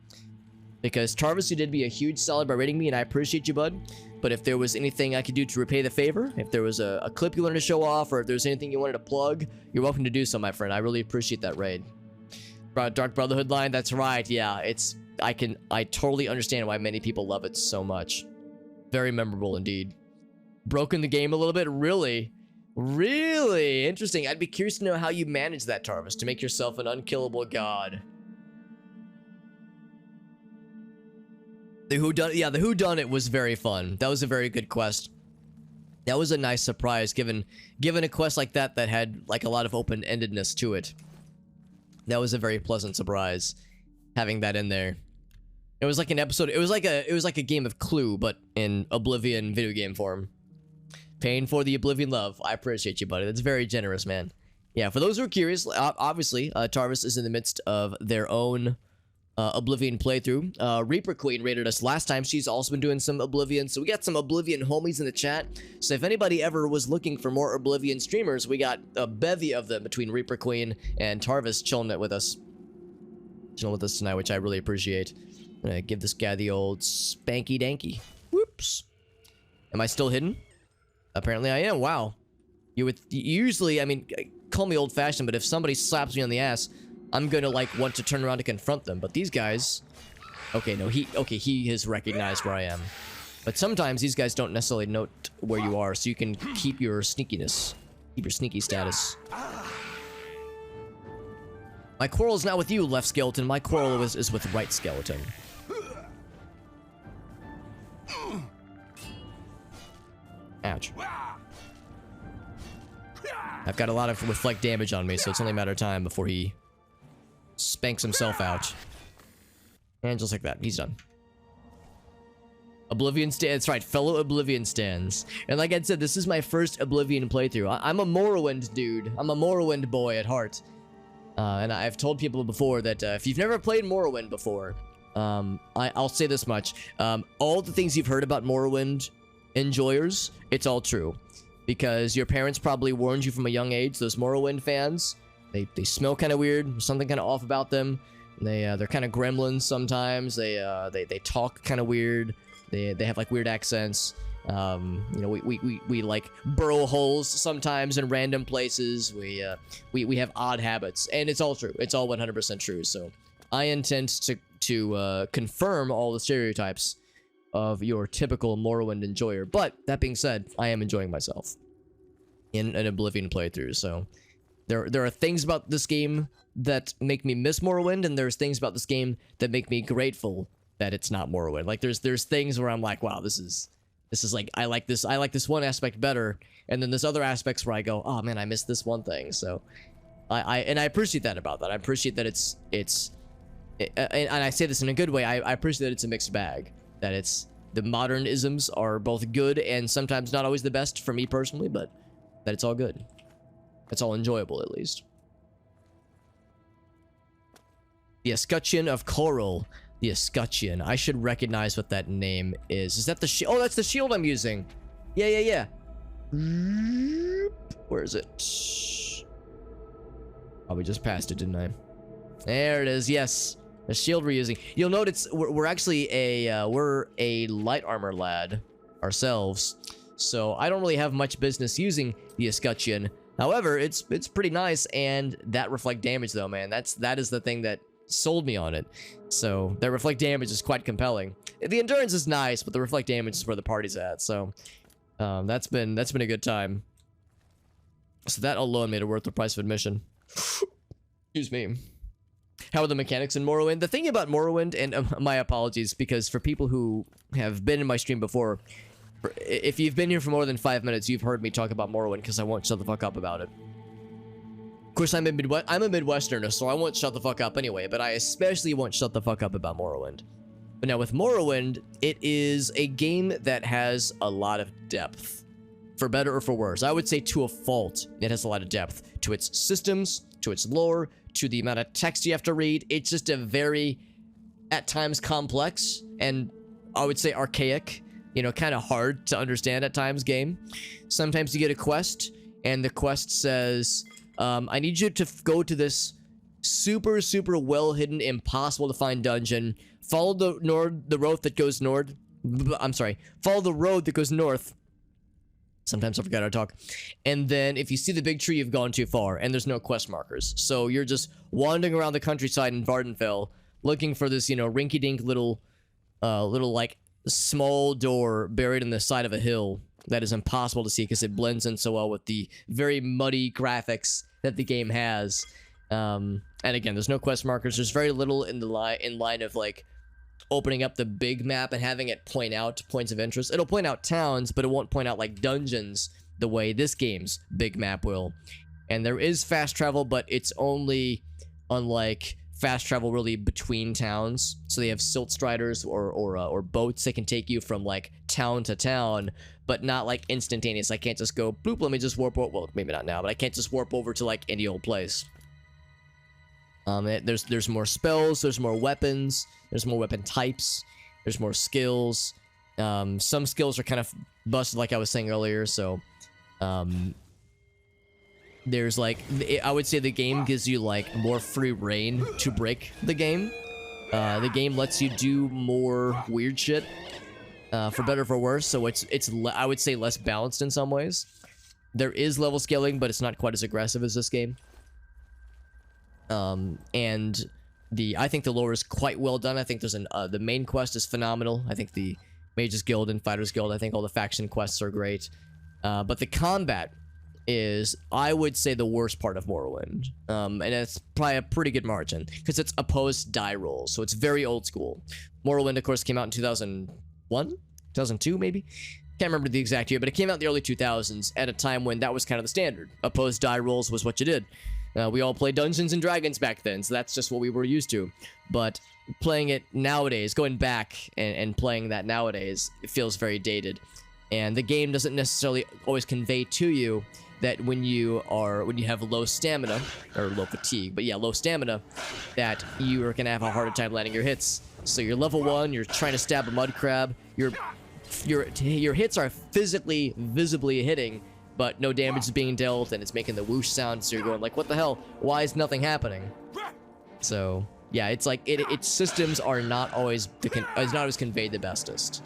Because Tarvis, you did me a huge solid by rating me, and I appreciate you, bud. But if there was anything I could do to repay the favor, if there was a clip you wanted to show off, or if there's anything you wanted to plug, you're welcome to do so, my friend. I really appreciate that raid. Dark Brotherhood line, that's right. Yeah, I totally understand why many people love it so much. Very memorable indeed. Broken the game a little bit, really? Really interesting. I'd be curious to know how you manage that, Tarvis, to make yourself an unkillable god. The whodunit was very fun. That was a very good quest. That was a nice surprise, given a quest like that had like a lot of open-endedness to it. That was a very pleasant surprise, having that in there. It was like an episode. It was like a game of Clue, but in Oblivion video game form. Paying for the Oblivion love. I appreciate you, buddy. That's very generous, man. Yeah, for those who are curious, obviously, Tarvis is in the midst of their own Oblivion playthrough. Reaper Queen rated us last time. She's also been doing some Oblivion, so we got some Oblivion homies in the chat. So if anybody ever was looking for more Oblivion streamers, we got a bevy of them between Reaper Queen and Tarvis chilling with us tonight, which I really appreciate. I'm gonna give this guy the old spanky danky. Whoops. Am I still hidden? Apparently I am. Wow. You would usually, I mean, call me old-fashioned, but if somebody slaps me on the ass, I'm gonna like want to turn around to confront them. But these guys, okay, no, he has recognized where I am. But sometimes these guys don't necessarily note where you are, so you can keep your sneakiness, keep your sneaky status. My quarrel is not with you, left skeleton. My quarrel is with right skeleton. Ouch. I've got a lot of reflect damage on me, so it's only a matter of time before he spanks himself out. And just like that, he's done. Oblivion stands, right, fellow Oblivion stands. And like I said, this is my first Oblivion playthrough. I'm a Morrowind dude. I'm a Morrowind boy at heart. And I've told people before that if you've never played Morrowind before, I'll say this much. All the things you've heard about Morrowind enjoyers, it's all true. Because your parents probably warned you from a young age, those Morrowind fans, they smell kind of weird, there's something kind of off about them. They're kind of gremlins sometimes. They talk kind of weird. They have like weird accents. You know, we like burrow holes sometimes in random places. We have odd habits, and it's all true. It's all 100% true. So I intend to confirm all the stereotypes of your typical Morrowind enjoyer. But that being said, I am enjoying myself in an Oblivion playthrough. So there are things about this game that make me miss Morrowind, and there's things about this game that make me grateful that it's not Morrowind. Like there's things where I'm like, wow, this is like, I like this one aspect better, and then there's other aspects where I go, oh man, I missed this one thing. So I appreciate that about that. I appreciate that it's and I say this in a good way, I appreciate that it's a mixed bag. That it's, the modern isms are both good and sometimes not always the best for me personally, but that it's all good. It's all enjoyable, at least. The Escutcheon of Coral. The Escutcheon. I should recognize what that name is. Is that the shield? Oh, that's the shield I'm using. Yeah. Where is it? Oh, we just passed it, didn't I? There it is. Yes. The shield we're using. You'll notice we're actually we're a light armor lad ourselves. So I don't really have much business using the Escutcheon. However, it's pretty nice, and that reflect damage though, man. That is the thing that sold me on it. So that reflect damage is quite compelling. The endurance is nice, but the reflect damage is where the party's at. So that's been a good time. So that alone made it worth the price of admission. Excuse me. How are the mechanics in Morrowind? The thing about Morrowind, and my apologies, because for people who have been in my stream before, if you've been here for more than 5 minutes, you've heard me talk about Morrowind because I won't shut the fuck up about it. Of course, I'm a Midwesterner, so I won't shut the fuck up anyway, but I especially won't shut the fuck up about Morrowind. But now with Morrowind, it is a game that has a lot of depth. For better or for worse. I would say to a fault, it has a lot of depth. To its systems, to its lore, to the amount of text you have to read. It's just a very, at times, complex and I would say archaic, you know, kind of hard to understand at times game. Sometimes you get a quest and the quest says, I need you to go to this super well hidden, impossible to find dungeon. Follow the road that goes north. Follow the road that goes north. Sometimes I forget how to talk. And then if you see the big tree, you've gone too far, and there's no quest markers. So you're just wandering around the countryside in Vardenfell, looking for this, you know, rinky-dink little like small door buried in the side of a hill that is impossible to see because it blends in so well with the very muddy graphics that the game has. And again, there's no quest markers. There's very little in the line of like opening up the big map and having it point out points of interest. It'll point out towns, but it won't point out like dungeons the way this game's big map will. And there is fast travel, but it's only unlike fast travel really between towns. So they have silt striders or boats that can take you from like town to town, but not like instantaneous. I can't just go bloop, let me just warp over. Well, maybe not now, but I can't just warp over to like any old place. There's more spells, there's more weapons, there's more weapon types, there's more skills. Some skills are kind of busted like I was saying earlier, so there's like, I would say the game gives you like more free reign to break the game. The game lets you do more weird shit, for better or for worse, so I would say less balanced in some ways. There is level scaling, but it's not quite as aggressive as this game. And I think the lore is quite well done. I think there's the main quest is phenomenal. I think the Mages Guild and Fighters Guild, I think all the faction quests are great. But the combat is, I would say, the worst part of Morrowind. And it's probably a pretty good margin, because it's opposed die rolls, so it's very old school. Morrowind, of course, came out in 2001? 2002, maybe? Can't remember the exact year, but it came out in the early 2000s, at a time when that was kind of the standard. Opposed die rolls was what you did. We all played Dungeons and Dragons back then, so that's just what we were used to. But playing it nowadays, going back and playing that nowadays, it feels very dated. And the game doesn't necessarily always convey to you that when you have low stamina, or low fatigue, but yeah, low stamina, that you are gonna have a harder time landing your hits. So you're level 1, you're trying to stab a mud crab, your hits are physically, visibly hitting, but no damage is being dealt, and it's making the whoosh sound, so you're going like, what the hell? Why is nothing happening? So, yeah, it's like, its systems are not always conveyed the bestest.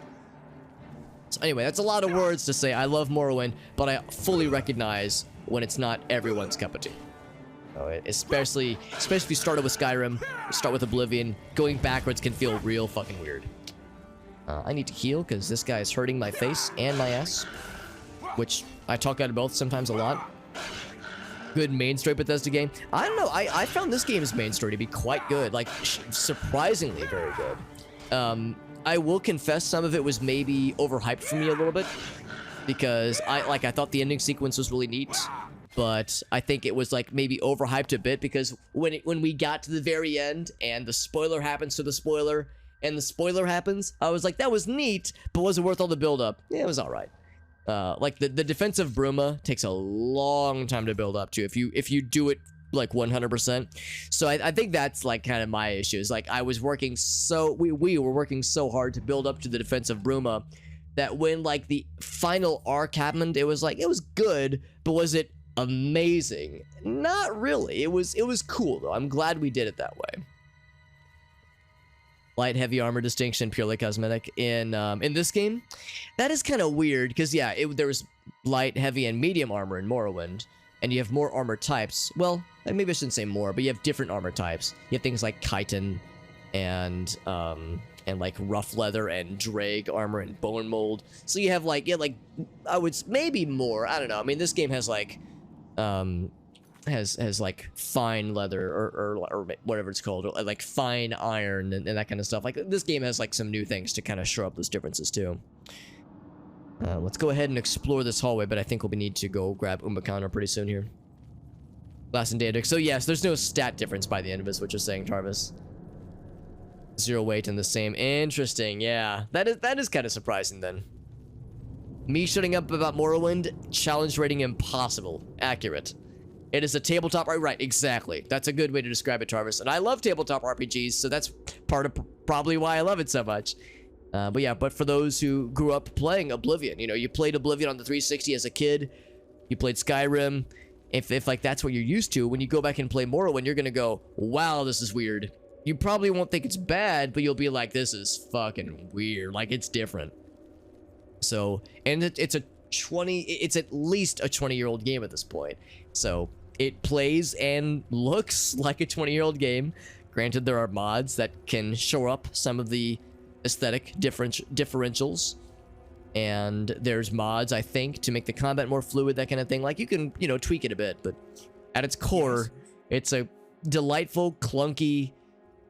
So anyway, that's a lot of words to say. I love Morrowind, but I fully recognize when it's not everyone's cup of tea. Especially if you started with Skyrim, start with Oblivion, going backwards can feel real fucking weird. I need to heal, because this guy is hurting my face and my ass, which I talk out of both sometimes a lot. Good main story Bethesda game. I don't know, I found this game's main story to be quite good, like surprisingly very good. I will confess some of it was maybe overhyped for me a little bit, because I thought the ending sequence was really neat, but I think it was like maybe overhyped a bit because when we got to the very end and the spoiler happens to the spoiler and the spoiler happens, I was like, that was neat, but was it worth all the build up? Yeah, it was all right. Like the defensive Bruma takes a long time to build up to if you do it like 100%. So I think that's like kind of my issue. Is like I was working so we were working so hard to build up to the defensive Bruma that when like the final arc happened, it was like it was good, but was it amazing? Not really. It was cool though. I'm glad we did it that way. Light heavy armor distinction, purely cosmetic in this game. That is kind of weird because yeah, there was light, heavy, and medium armor in Morrowind, and you have more armor types. Well, maybe I shouldn't say more, but you have different armor types. You have things like chitin and like rough leather and drag armor and bone mold. So you have like I would maybe more. I don't know. I mean, this game has like has like fine leather or whatever it's called, or like fine iron and that kind of stuff. Like this game has like some new things to kind of show up those differences too. Let's go ahead and explore this hallway, but I think we'll need to go grab Umbacano pretty soon here. Glass and Daedric. So yes, there's no stat difference by the end of it, is what you're saying, Tarvis. 0 weight and the same. Interesting, yeah. That is kind of surprising then. Me shutting up about Morrowind, challenge rating impossible. Accurate. It is a tabletop, right, exactly. That's a good way to describe it, Tarvis. And I love tabletop RPGs, so that's part of probably why I love it so much. But yeah, but for those who grew up playing Oblivion, you know, you played Oblivion on the 360 as a kid, you played Skyrim, if like that's what you're used to, when you go back and play Morrowind, you're gonna go, wow, this is weird. You probably won't think it's bad, but you'll be like, this is fucking weird, like it's different. So, and it's at least a 20-year-old game at this point. So, it plays and looks like a 20-year-old game. Granted, there are mods that can show up some of the aesthetic differentials, and there's mods, I think, to make the combat more fluid, that kind of thing. Like, you can, you know, tweak it a bit, but at its core, it's a delightful, clunky,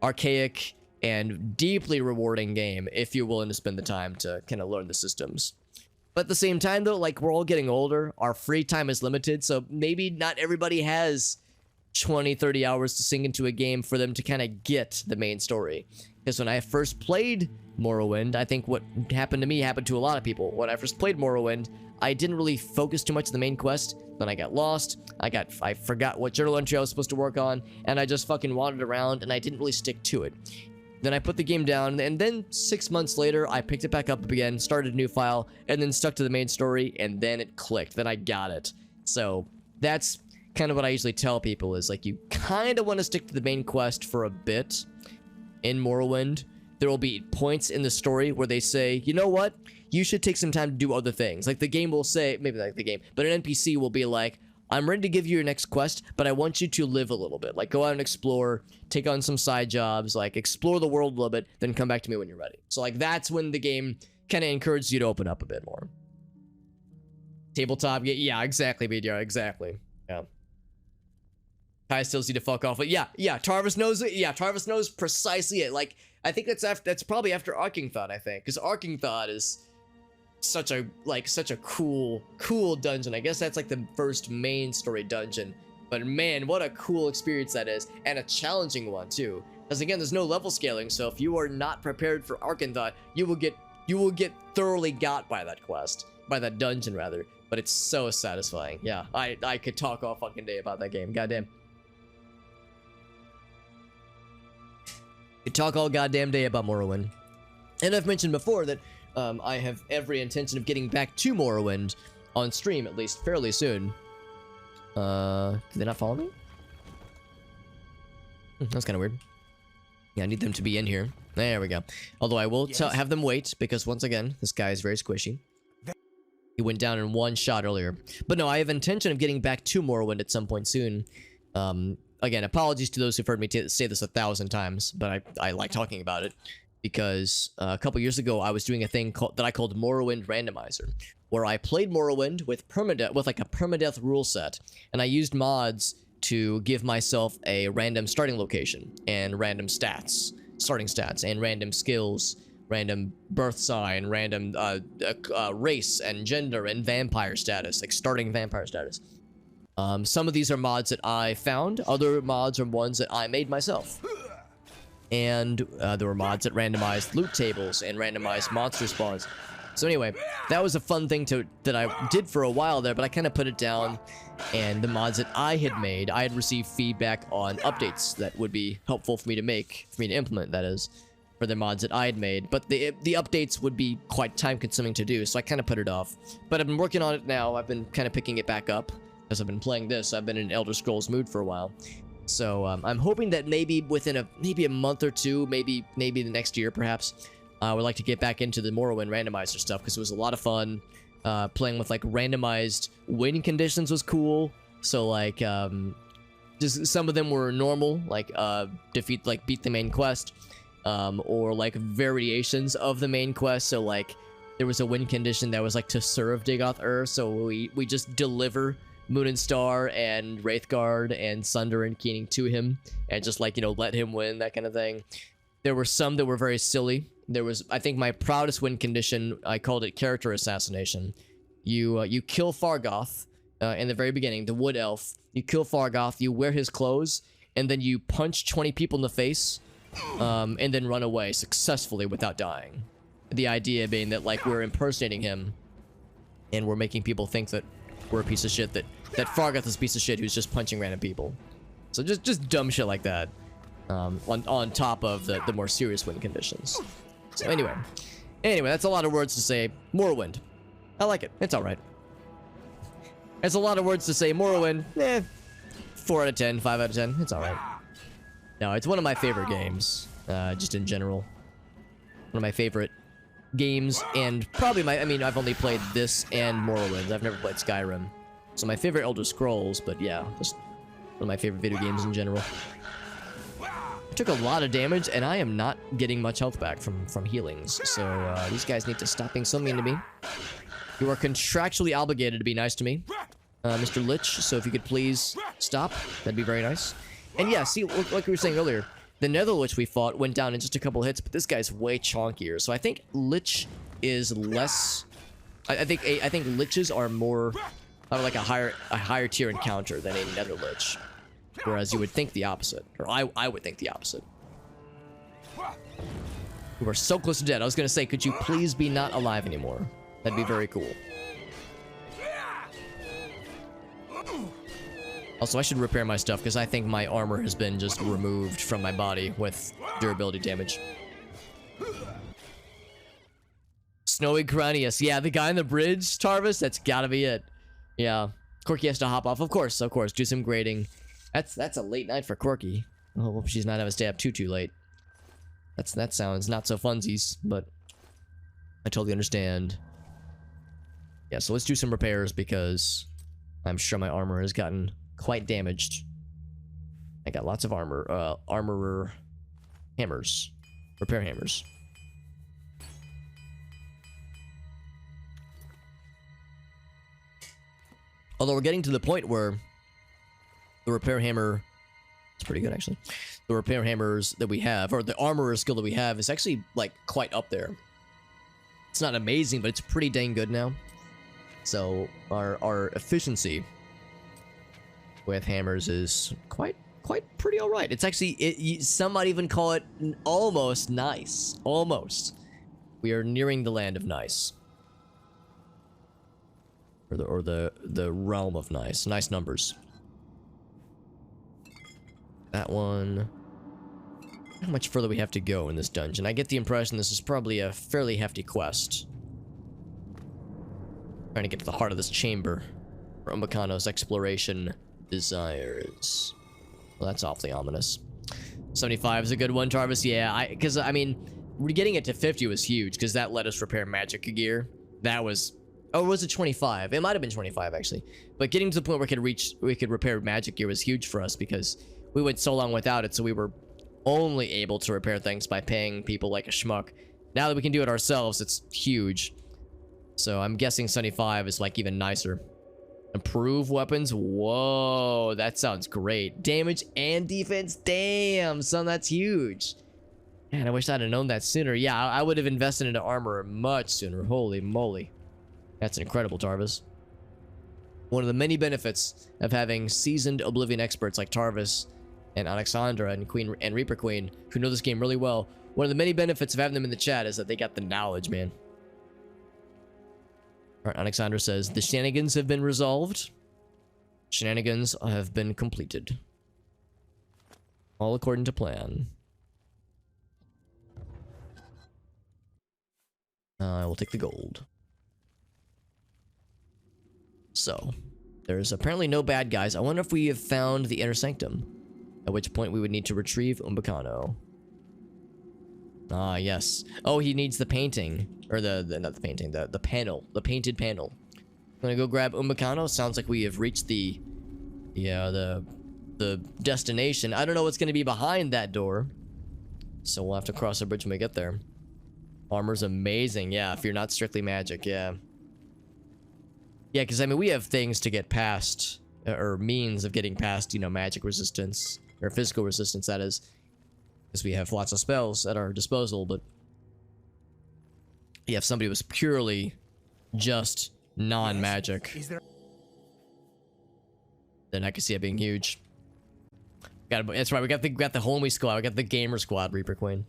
archaic, and deeply rewarding game if you're willing to spend the time to kind of learn the systems. But at the same time, though, like, we're all getting older, our free time is limited, so maybe not everybody has 20, 30 hours to sink into a game for them to kind of get the main story. Because when I first played Morrowind, I think what happened to me happened to a lot of people. When I first played Morrowind, I didn't really focus too much on the main quest. Then I got lost, I forgot what journal entry I was supposed to work on, and I just fucking wandered around, and I didn't really stick to it. Then I put the game down, and then 6 months later, I picked it back up again, started a new file, and then stuck to the main story, and then it clicked. Then I got it. So that's kind of what I usually tell people, is like, you kind of want to stick to the main quest for a bit. In Morrowind, there will be points in the story where they say, you know what, you should take some time to do other things. Like the game will say, maybe not the game, but an NPC will be like, I'm ready to give you your next quest, but I want you to live a little bit. Like, go out and explore, take on some side jobs, like, explore the world a little bit, then come back to me when you're ready. So, like, that's when the game kind of encourages you to open up a bit more. Tabletop, yeah, exactly, BDR, exactly. Yeah. Kai still need to fuck off. But yeah, Tarvis knows it. Yeah, Tarvis knows precisely it. Like, I think that's probably after Arcing Thought, I think. Because Arcing Thought is such a cool dungeon. I guess that's like the first main story dungeon, but man, what a cool experience that is, and a challenging one too, because again, there's no level scaling, so if you are not prepared for Arcing Thought, you will get thoroughly got by that quest, by that dungeon rather. But it's so satisfying. Yeah, I could talk all fucking day about that game. Goddamn, could talk all goddamn day about Morrowind. And I've mentioned before that I have every intention of getting back to Morrowind on stream, at least fairly soon. Do they not follow me? That's kind of weird. Yeah, I need them to be in here. There we go. Although I will have them wait, because once again, this guy is very squishy. He went down in one shot earlier. But no, I have intention of getting back to Morrowind at some point soon. Again, apologies to those who've heard me say this 1,000 times, but I like talking about it. Because a couple years ago, I was doing a thing that I called Morrowind Randomizer, where I played Morrowind with like a permadeath rule set, and I used mods to give myself a random starting location and random stats, starting stats, and random skills, random birth sign, random race and gender and vampire status, like starting vampire status. Some of these are mods that I found. Other mods are ones that I made myself. And there were mods that randomized loot tables and randomized monster spawns. So anyway, that was a fun thing that I did for a while there, but I kind of put it down. And the mods that I had made, I had received feedback on updates that would be helpful for me to implement, that is, for the mods that I had made. But the updates would be quite time-consuming to do, so I kind of put it off. But I've been working on it now. I've been kind of picking it back up as I've been playing this. I've been in Elder Scrolls mood for a while. So I'm hoping that maybe within a month or two, maybe the next year perhaps, I would like to get back into the Morrowind randomizer stuff, because it was a lot of fun. Playing with like randomized win conditions was cool. So like just some of them were normal, like beat the main quest, or like variations of the main quest. So like there was a win condition that was like to serve Digoth Ur, so we just deliver Moon and Star and Wraithguard and Sunder and Keening to him and just like, you know, let him win, that kind of thing. There were some that were very silly. There was, I think, my proudest win condition, I called it character assassination. You kill Fargoth in the very beginning, the wood elf. You kill Fargoth, you wear his clothes, and then you punch 20 people in the face, and then run away successfully without dying. The idea being that, like, we're impersonating him, and we're making people think that we're a piece of shit, that Fargoth is a piece of shit who's just punching random people. So just dumb shit like that, on top of the more serious win conditions. So anyway, that's a lot of words to say. Morrowind. I like it. It's alright. It's a lot of words to say. Morrowind, 4 out of 10, 5 out of 10. It's alright. No, it's one of my favorite games, just in general. One of my favorite games, and probably I've only played this and Morrowind. I've never played Skyrim. So my favorite Elder Scrolls, but yeah, just one of my favorite video games in general. I took a lot of damage, and I am not getting much health back from healings, so these guys need to stop being so mean to me. You are contractually obligated to be nice to me, Mr. Lich, so if you could please stop, that'd be very nice. And yeah, see, like we were saying earlier, the Nether Lich we fought went down in just a couple hits, but this guy's way chonkier, so I think Lich is less... I think Liches are more... like a higher tier encounter than a Nether Lich. Whereas you would think the opposite. Or I would think the opposite. We were so close to dead. I was going to say, could you please be not alive anymore? That'd be very cool. Also, I should repair my stuff, because I think my armor has been just removed from my body with durability damage. Snowy Cranius. Yeah, the guy on the bridge, Tarvis, that's gotta be it. Yeah. Corky has to hop off. Of course. Do some grading. That's a late night for Corky. I hope she's not having to stay up too late. That sounds not so funsies, but I totally understand. Yeah, so let's do some repairs, because I'm sure my armor has gotten quite damaged. I got lots of armorer hammers. Repair hammers. Although we're getting to the point where the repair hammer, it's pretty good actually. The repair hammers that we have, or the armorer skill that we have, is actually like quite up there. It's not amazing, but it's pretty dang good now. So our efficiency with hammers is quite pretty all right. It's actually some might even call it almost nice. Almost. We are nearing the land of nice. Or the realm of nice. Nice numbers. That one. How much further we have to go in this dungeon? I get the impression this is probably a fairly hefty quest. Trying to get to the heart of this chamber, where Umbacano's exploration desires. Well, that's awfully ominous. 75 is a good one, Tarvis. Yeah, because I mean, getting it to 50 was huge, because that let us repair magic gear. That was... Oh, was it 25? It might have been 25, actually. But getting to the point where we could repair magic gear was huge for us, because we went so long without it, so we were only able to repair things by paying people like a schmuck. Now that we can do it ourselves, it's huge. So I'm guessing 75 is like even nicer. Improve weapons? Whoa, that sounds great. Damage and defense? Damn, son, that's huge. Man, I wish I'd have known that sooner. Yeah, I would have invested into armor much sooner. Holy moly. That's incredible, Tarvis. One of the many benefits of having seasoned Oblivion experts like Tarvis and Alexandra and Queen and Reaper Queen, who know this game really well. One of the many benefits of having them in the chat is that they got the knowledge, man. Alright, Alexandra says, the shenanigans have been resolved. Shenanigans have been completed. All according to plan. I will take the gold. So, there's apparently no bad guys. I wonder if we have found the Inner Sanctum. At which point we would need to retrieve Umbacano. Ah, yes. Oh, he needs the painting. Or not the painting, the panel. The painted panel. I'm gonna go grab Umbacano. Sounds like we have reached the destination. I don't know what's gonna be behind that door. So we'll have to cross the bridge when we get there. Armor's amazing. Yeah, if you're not strictly magic, yeah. Yeah, because, I mean, we have things to get past, or means of getting past, you know, magic resistance, or physical resistance, that is. Because we have lots of spells at our disposal, but... yeah, if somebody was purely just non-magic, then I could see it being huge. That's right, we got the homie squad, we got the gamer squad, Reaper Queen.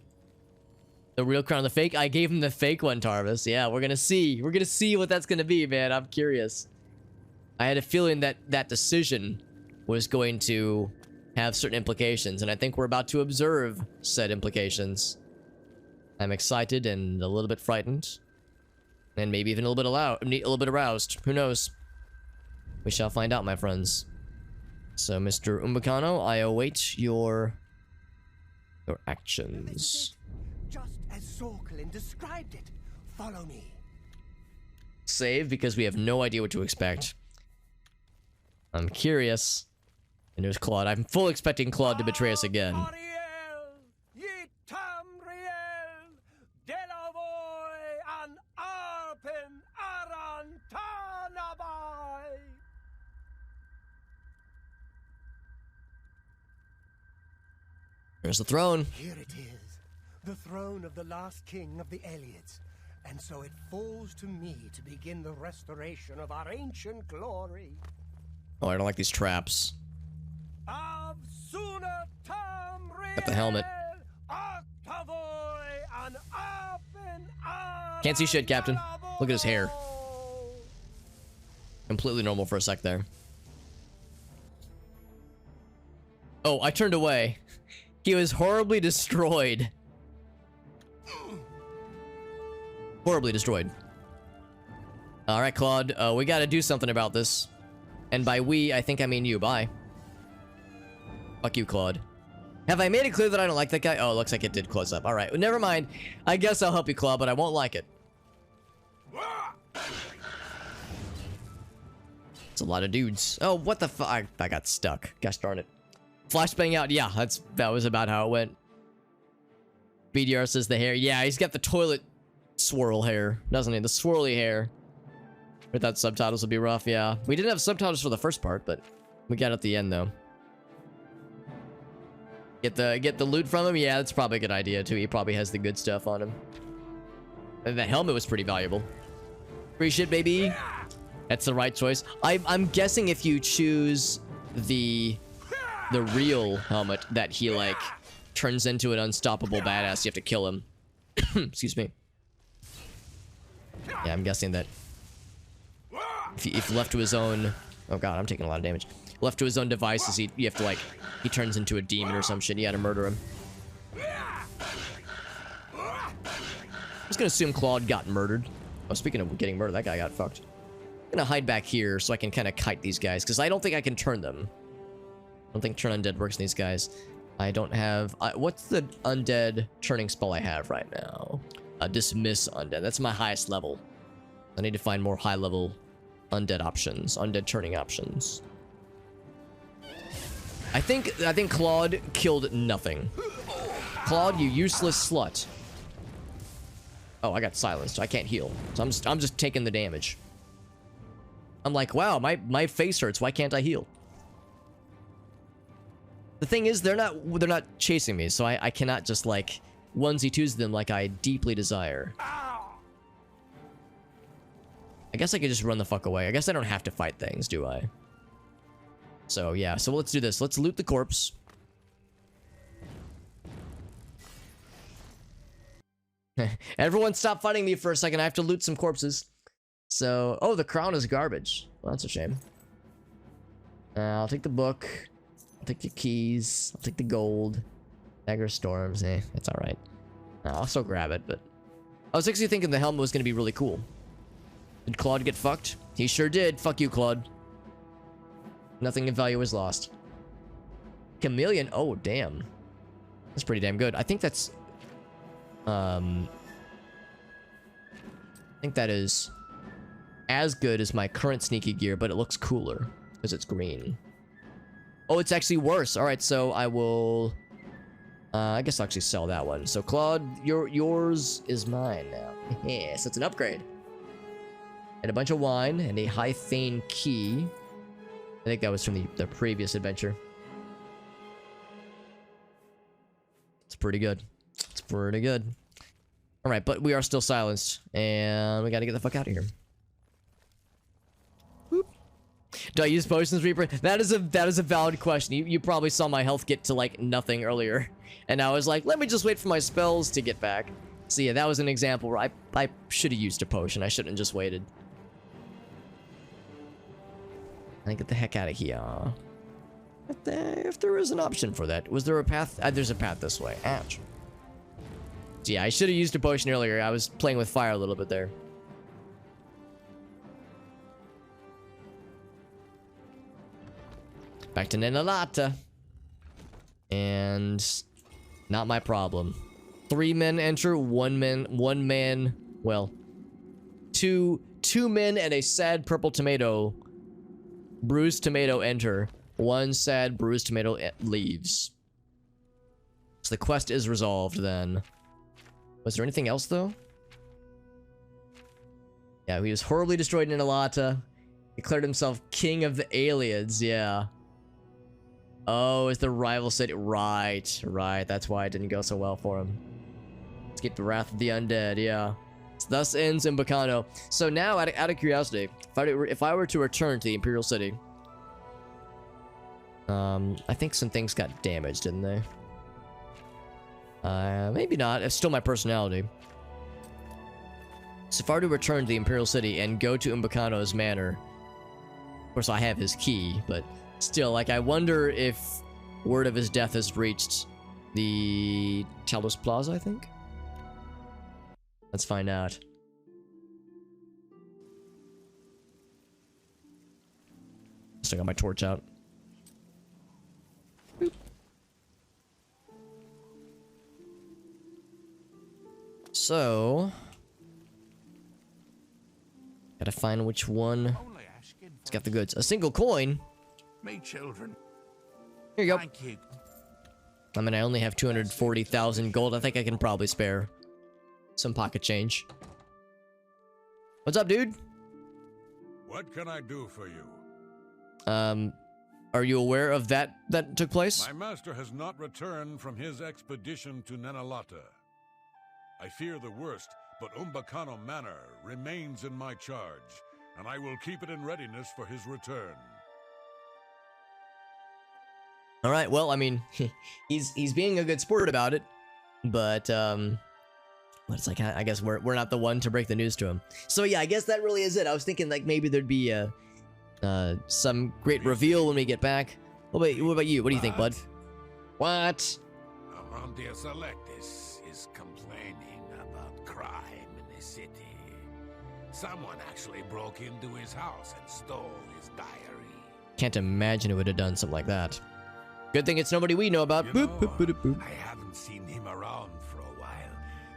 The real crown, the fake? I gave him the fake one, Tarvis. Yeah, we're gonna see. We're gonna see what that's gonna be, man. I'm curious. I had a feeling that that decision was going to have certain implications, and I think we're about to observe said implications. I'm excited and a little bit frightened. And maybe even a little bit aroused. Who knows? We shall find out, my friends. So, Mr. Umbacano, I await your actions. Just as Sorkelin described it. Follow me. Save, because we have no idea what to expect. I'm curious. And there's Claude. I'm full expecting Claude to betray us again. There's the throne. Here it is, the throne of the last king of the Eliads. And so it falls to me to begin the restoration of our ancient glory. Oh, I don't like these traps. Got the helmet. Can't see shit, Captain. Look at his hair. Completely normal for a sec there. Oh, I turned away. He was horribly destroyed. Horribly destroyed. Alright, Claude. We gotta do something about this. And by we, I think I mean you. Bye. Fuck you, Claude. Have I made it clear that I don't like that guy? Oh, it looks like it did close up. Alright, well, never mind. I guess I'll help you, Claude, but I won't like it. It's a lot of dudes. Oh, what the fuck? I got stuck. Gosh darn it. Flashbang out. Yeah, that was about how it went. BDR says the hair. Yeah, he's got the toilet swirl hair, doesn't he? The swirly hair. Without subtitles would be rough, yeah. We didn't have subtitles for the first part, but we got it at the end, though. Get the loot from him? Yeah, that's probably a good idea, too. He probably has the good stuff on him. And the helmet was pretty valuable. Free shit, baby. That's the right choice. I'm guessing if you choose the real helmet that he, like, turns into an unstoppable badass, you have to kill him. Excuse me. Yeah, I'm guessing that if left to his own... Oh god, I'm taking a lot of damage. Left to his own devices, you have to, like... He turns into a demon or some shit. You gotta murder him. I'm just gonna assume Claude got murdered. Oh, speaking of getting murdered, that guy got fucked. I'm gonna hide back here so I can kind of kite these guys, because I don't think I can turn them. I don't think turn undead works in these guys. I don't have... what's the undead turning spell I have right now? Dismiss undead. That's my highest level. I need to find more high-level undead options. Undead turning options. I think Claude killed nothing. Claude, you useless slut. Oh, I got silenced. I can't heal. So I'm just taking the damage. I'm like, wow, my face hurts. Why can't I heal? The thing is, they're not chasing me, so I cannot just, like, onesie-twosie them like I deeply desire. I guess I could just run the fuck away. I guess I don't have to fight things, do I? So, yeah. So, let's do this. Let's loot the corpse. Everyone stop fighting me for a second. I have to loot some corpses. So, oh, the crown is garbage. Well, that's a shame. I'll take the book. I'll take the keys. I'll take the gold. Dagger Storms. It's alright. I'll still grab it, but... I was actually thinking the helmet was going to be really cool. Did Claude get fucked? He sure did. Fuck you, Claude. Nothing of value is lost. Chameleon? Oh, damn. That's pretty damn good. I think that's... I think that is as good as my current sneaky gear, but it looks cooler because it's green. Oh, it's actually worse. All right, so I will... I guess I'll actually sell that one. So, Claude, yours is mine now. Yes, it's an upgrade. And a bunch of wine and a High Thane key. I think that was from the previous adventure. It's pretty good. It's pretty good. Alright, but we are still silenced. And we gotta get the fuck out of here. Boop. Do I use potions, Reaper? That is a valid question. You probably saw my health get to like nothing earlier. And I was like, let me just wait for my spells to get back. So yeah, that was an example where I should have used a potion. I shouldn't have just waited. I get the heck out of here. If there is an option for that. Was there a path? There's a path this way. Ouch. So yeah, I should have used a potion earlier. I was playing with fire a little bit there. Back to Nenalata. And not my problem. 3 men enter, 1 man, well, two men and a sad purple tomato, bruised tomato enter. 1 sad bruised tomato leaves. So the quest is resolved then. Was there anything else though? Yeah, he was horribly destroyed in Nenalata. Declared himself king of the aliens, yeah. Oh, it's the rival city. Right. That's why it didn't go so well for him. Escape the wrath of the undead, yeah. So thus ends Umbacano. So now, out of curiosity, if I were to return to the Imperial City, I think some things got damaged, didn't they? Maybe not. It's still my personality. So if I were to return to the Imperial City and go to Umbacano's manor, of course I have his key, but still, like, I wonder if word of his death has reached the Talos Plaza, I think? Let's find out. Still got my torch out. Boop. So... gotta find which one... it's got the goods. A single coin? My children. Here you go. Thank you. I mean, I only have 240,000 gold. I think I can probably spare some pocket change. What's up, dude? What can I do for you? Are you aware of that took place? My master has not returned from his expedition to Nenalata. I fear the worst, but Umbacano Manor remains in my charge, and I will keep it in readiness for his return. All right. Well, I mean, he's being a good sport about it, but it's like, I guess we're not the one to break the news to him. So yeah, I guess that really is it. I was thinking like maybe there'd be some great reveal when we get back. What about you? What do you think, bud? What? Amandius Electus is complaining about crime in the city. Someone actually broke into his house and stole his diary. Can't imagine it would have done something like that. Good thing it's nobody we know about. You Boop, know, boop, boop, boop. I haven't seen him around for a while,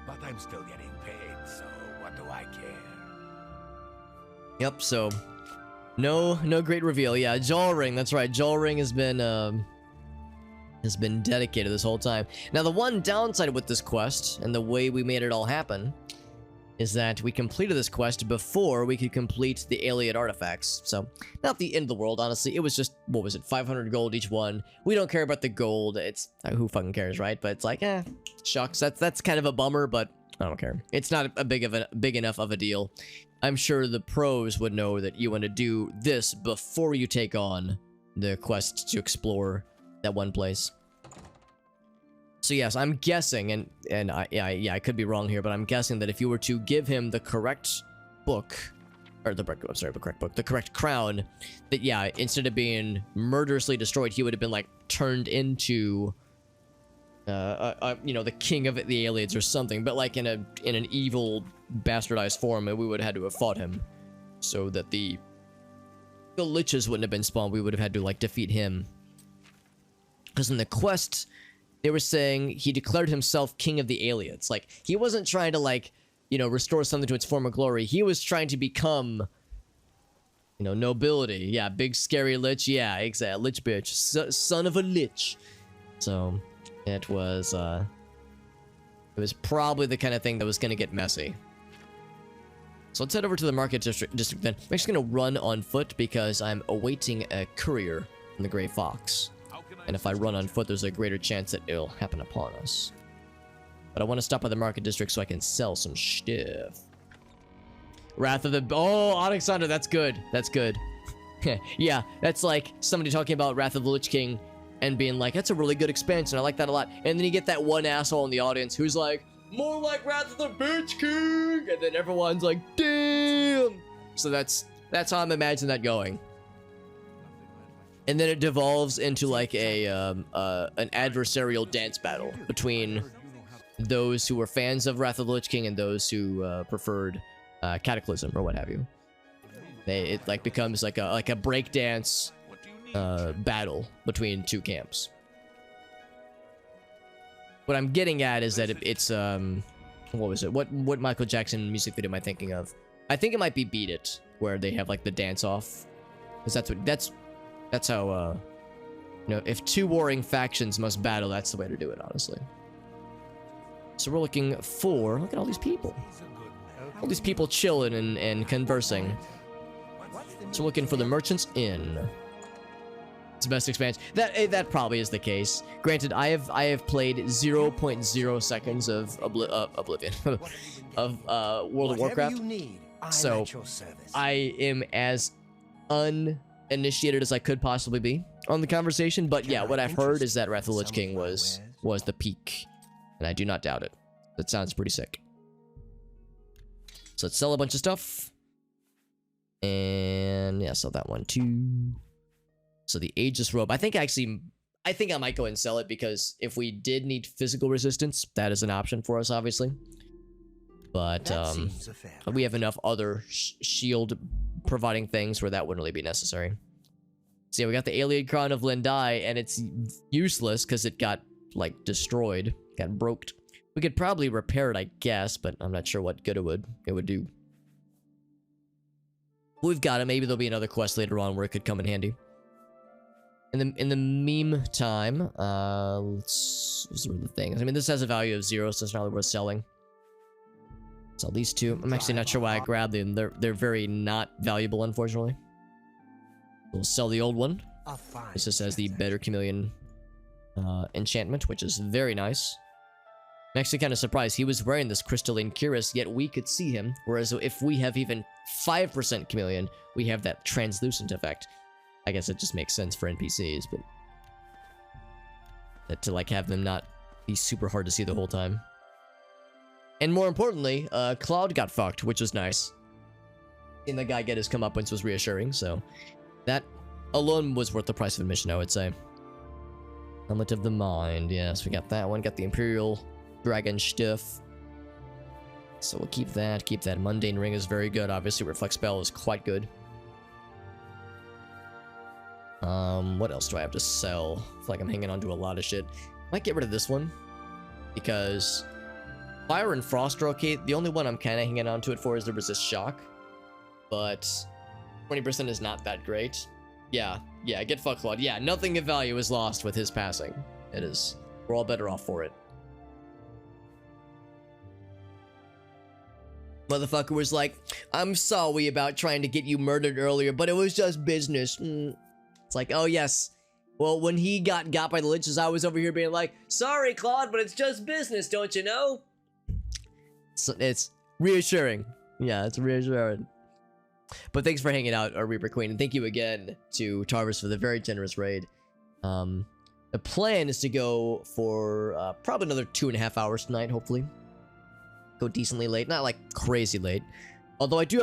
but I'm still getting paid, so what do I care? Yep. So, no great reveal. Yeah, Jolring. That's right. Jolring has been dedicated this whole time. Now, the one downside with this quest and the way we made it all happen is that we completed this quest before we could complete the alien artifacts. So, not the end of the world, honestly. It was just, what was it, 500 gold each one. We don't care about the gold. It's, who fucking cares, right? But it's like, shucks. That's kind of a bummer, but I don't care. It's not a big enough of a deal. I'm sure the pros would know that you want to do this before you take on the quest to explore that one place. So yes, I'm guessing, and I could be wrong here, but I'm guessing that if you were to give him the correct book, or the correct book, the correct crown, that yeah, instead of being murderously destroyed, he would have been like turned into, you know, the king of the aliens or something, but like in an evil, bastardized form, and we would have had to have fought him, so that the liches wouldn't have been spawned. We would have had to like defeat him, because in the quest, they were saying he declared himself king of the aliens. Like, he wasn't trying to, like, you know, restore something to its former glory. He was trying to become, you know, nobility. Yeah, big scary lich. Yeah, exactly. Lich bitch. Son of a lich. So, it was probably the kind of thing that was going to get messy. So let's head over to the market district then. I'm just going to run on foot because I'm awaiting a courier from the Grey Fox. And if I run on foot, there's a greater chance that it'll happen upon us. But I want to stop by the market district so I can sell some stuff. Wrath of the... Oh, Alexander, that's good. That's good. Yeah, that's like somebody talking about Wrath of the Lich King and being like, that's a really good expansion. I like that a lot. And then you get that one asshole in the audience who's like, more like Wrath of the Bitch King. And then everyone's like, damn. So that's how I'm imagining that going. And then it devolves into like an adversarial dance battle between those who were fans of Wrath of the Lich King and those who preferred Cataclysm or what have you. It like becomes like a breakdance battle between two camps. What I'm getting at is that it's what was it? What Michael Jackson music video am I thinking of? I think it might be Beat It, where they have like the dance off, because that's how, you know, if two warring factions must battle, that's the way to do it, honestly. So we're looking for... Look at all these people. All these people chilling and conversing. So we're looking for the Merchant's Inn. It's the best expansion. That probably is the case. Granted, I have played 0.0 seconds of Oblivion. of World of Warcraft. So I am as uninitiated as I could possibly be on the conversation, but yeah, what I've heard is that Wrath of the Lich King was the peak, and I do not doubt it. That sounds pretty sick. So let's sell a bunch of stuff, and yeah, sell that one too. So the Aegis robe, I think I might go ahead and sell it, because if we did need physical resistance, that is an option for us, obviously. But we have enough other shield providing things where that wouldn't really be necessary. So yeah, we got the Alien Crown of Lendai, and it's useless because it got, like, destroyed. Got broked. We could probably repair it, I guess, but I'm not sure what good it would do. We've got it. Maybe there'll be another quest later on where it could come in handy. In the meantime, let's read the things. I mean, this has a value of 0, so it's not really worth selling. Sell these two. I'm actually not sure why I grabbed them. They're very not valuable, unfortunately. We'll sell the old one. This just has the Better Chameleon enchantment, which is very nice. I'm actually kind of surprised he was wearing this crystalline cuirass, yet we could see him. Whereas if we have even 5% chameleon, we have that translucent effect. I guess it just makes sense for NPCs, but to like have them not be super hard to see the whole time. And more importantly, Cloud got fucked, which was nice. Seeing the guy get his comeuppance was reassuring, so that alone was worth the price of admission, I would say. Helmet of the Mind, yes, we got that one. Got the Imperial Dragon Stiff. So we'll keep that. Keep that. Mundane Ring is very good. Obviously, Reflect Spell is quite good. What else do I have to sell? I feel like I'm hanging on to a lot of shit. Might get rid of this one, because Fire and Frost are okay. The only one I'm kind of hanging on to it for is the Resist Shock, but 20% is not that great. Yeah, get fucked, Claude. Yeah, nothing of value is lost with his passing. It is. We're all better off for it. Motherfucker was like, I'm sorry about trying to get you murdered earlier, but it was just business. It's like, oh yes. Well, when he got by the liches, I was over here being like, sorry, Claude, but it's just business, don't you know? It's reassuring. Yeah, it's reassuring. But thanks for hanging out, our Reaper Queen, and thank you again to Tarvis for the very generous raid. The plan is to go for probably another 2.5 hours tonight, hopefully. Go decently late, not like crazy late. Although I do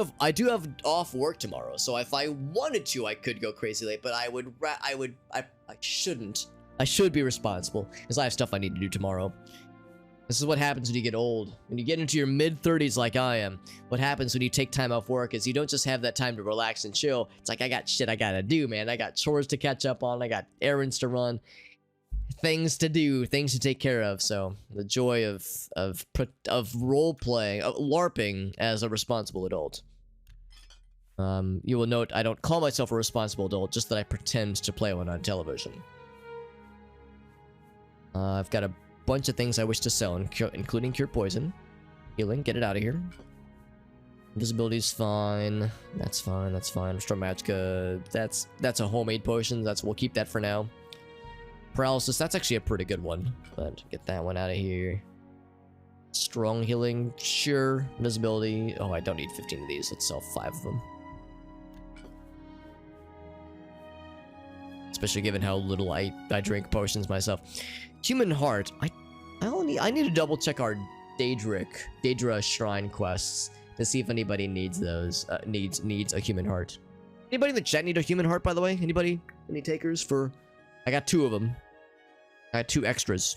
have off work tomorrow, so if I wanted to, I could go crazy late. But I shouldn't. I should be responsible because I have stuff I need to do tomorrow. This is what happens when you get old. When you get into your mid-30s like I am, what happens when you take time off work is you don't just have that time to relax and chill. It's like, I got shit I gotta do, man. I got chores to catch up on. I got errands to run. Things to do, things to take care of. So the joy of role-playing, LARPing as a responsible adult. You will note I don't call myself a responsible adult, just that I pretend to play one on television. I've got a bunch of things I wish to sell, including Cure Poison. Healing, get it out of here. Invisibility's fine. That's fine, that's fine. Restore Magicka, that's a homemade potion. We'll keep that for now. Paralysis, that's actually a pretty good one. But get that one out of here. Strong healing, sure. Invisibility. Oh, I don't need 15 of these. Let's sell 5 of them. Especially given how little I drink potions myself. Human Heart. I need to double check our Daedra Shrine quests to see if anybody needs those. Needs a Human Heart. Anybody in the chat need a Human Heart, by the way? Anybody? Any takers for? I got 2 of them. I got 2 extras.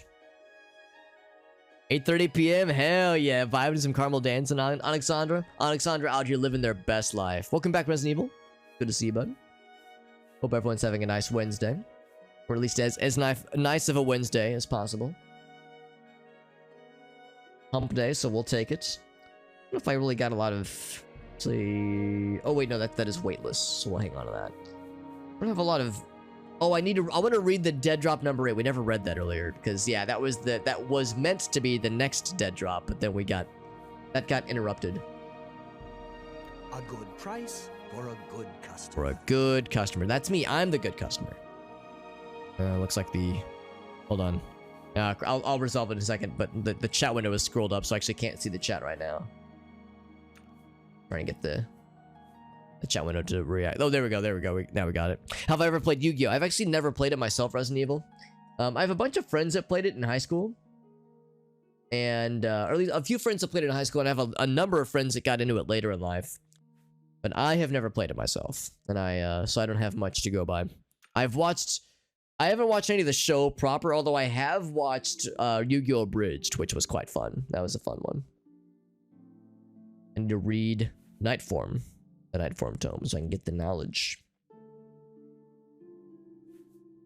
8:30 p.m. Hell yeah! Vibing some caramel dancing on Alexandra. Alexandra out here living their best life. Welcome back, Resident Evil. Good to see you, bud. Hope everyone's having a nice Wednesday. Or at least as nice of a Wednesday as possible. Hump day, so we'll take it. I don't know if I really got a lot of... See... Oh wait, no, that is weightless, so we'll hang on to that. I don't have a lot of... Oh, I want to read the dead drop number 8. We never read that earlier, because yeah, that was meant to be the next dead drop, but then that got interrupted. A good price for a good customer. For a good customer. That's me. I'm the good customer. Looks like the... Hold on. I'll resolve it in a second, but the chat window is scrolled up, so I actually can't see the chat right now. Trying to get the chat window to react. Oh, there we go. Now we got it. Have I ever played Yu-Gi-Oh? I've actually never played it myself, Resident Evil. I have a bunch of friends that played it in high school. And, or at least a few friends that played it in high school, and I have a number of friends that got into it later in life. But I have never played it myself. And so I don't have much to go by. I haven't watched any of the show proper, although I have watched Yu-Gi-Oh! Abridged, which was quite fun. That was a fun one. I need to read Nightform. The Nightform tome, so I can get the knowledge.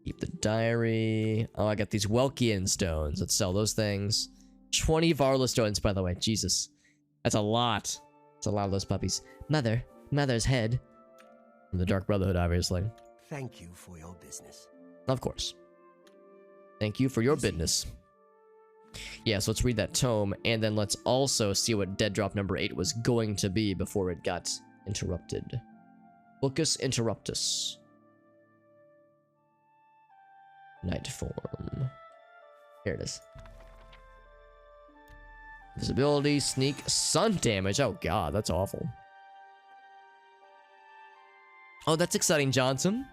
Keep the diary. Oh, I got these Welkian stones. Let's sell those things. 20 Varla stones, by the way. Jesus. That's a lot. That's a lot of those puppies. Mother's head. From the Dark Brotherhood, obviously. Thank you for your business. Of course. Thank you for your business. Yeah, so let's read that tome, and then let's also see what dead drop number 8 was going to be before it got interrupted. Lucus Interruptus. Nightform. Here it is. Visibility, sneak, sun damage. Oh god, that's awful. Oh, that's exciting, Johnson.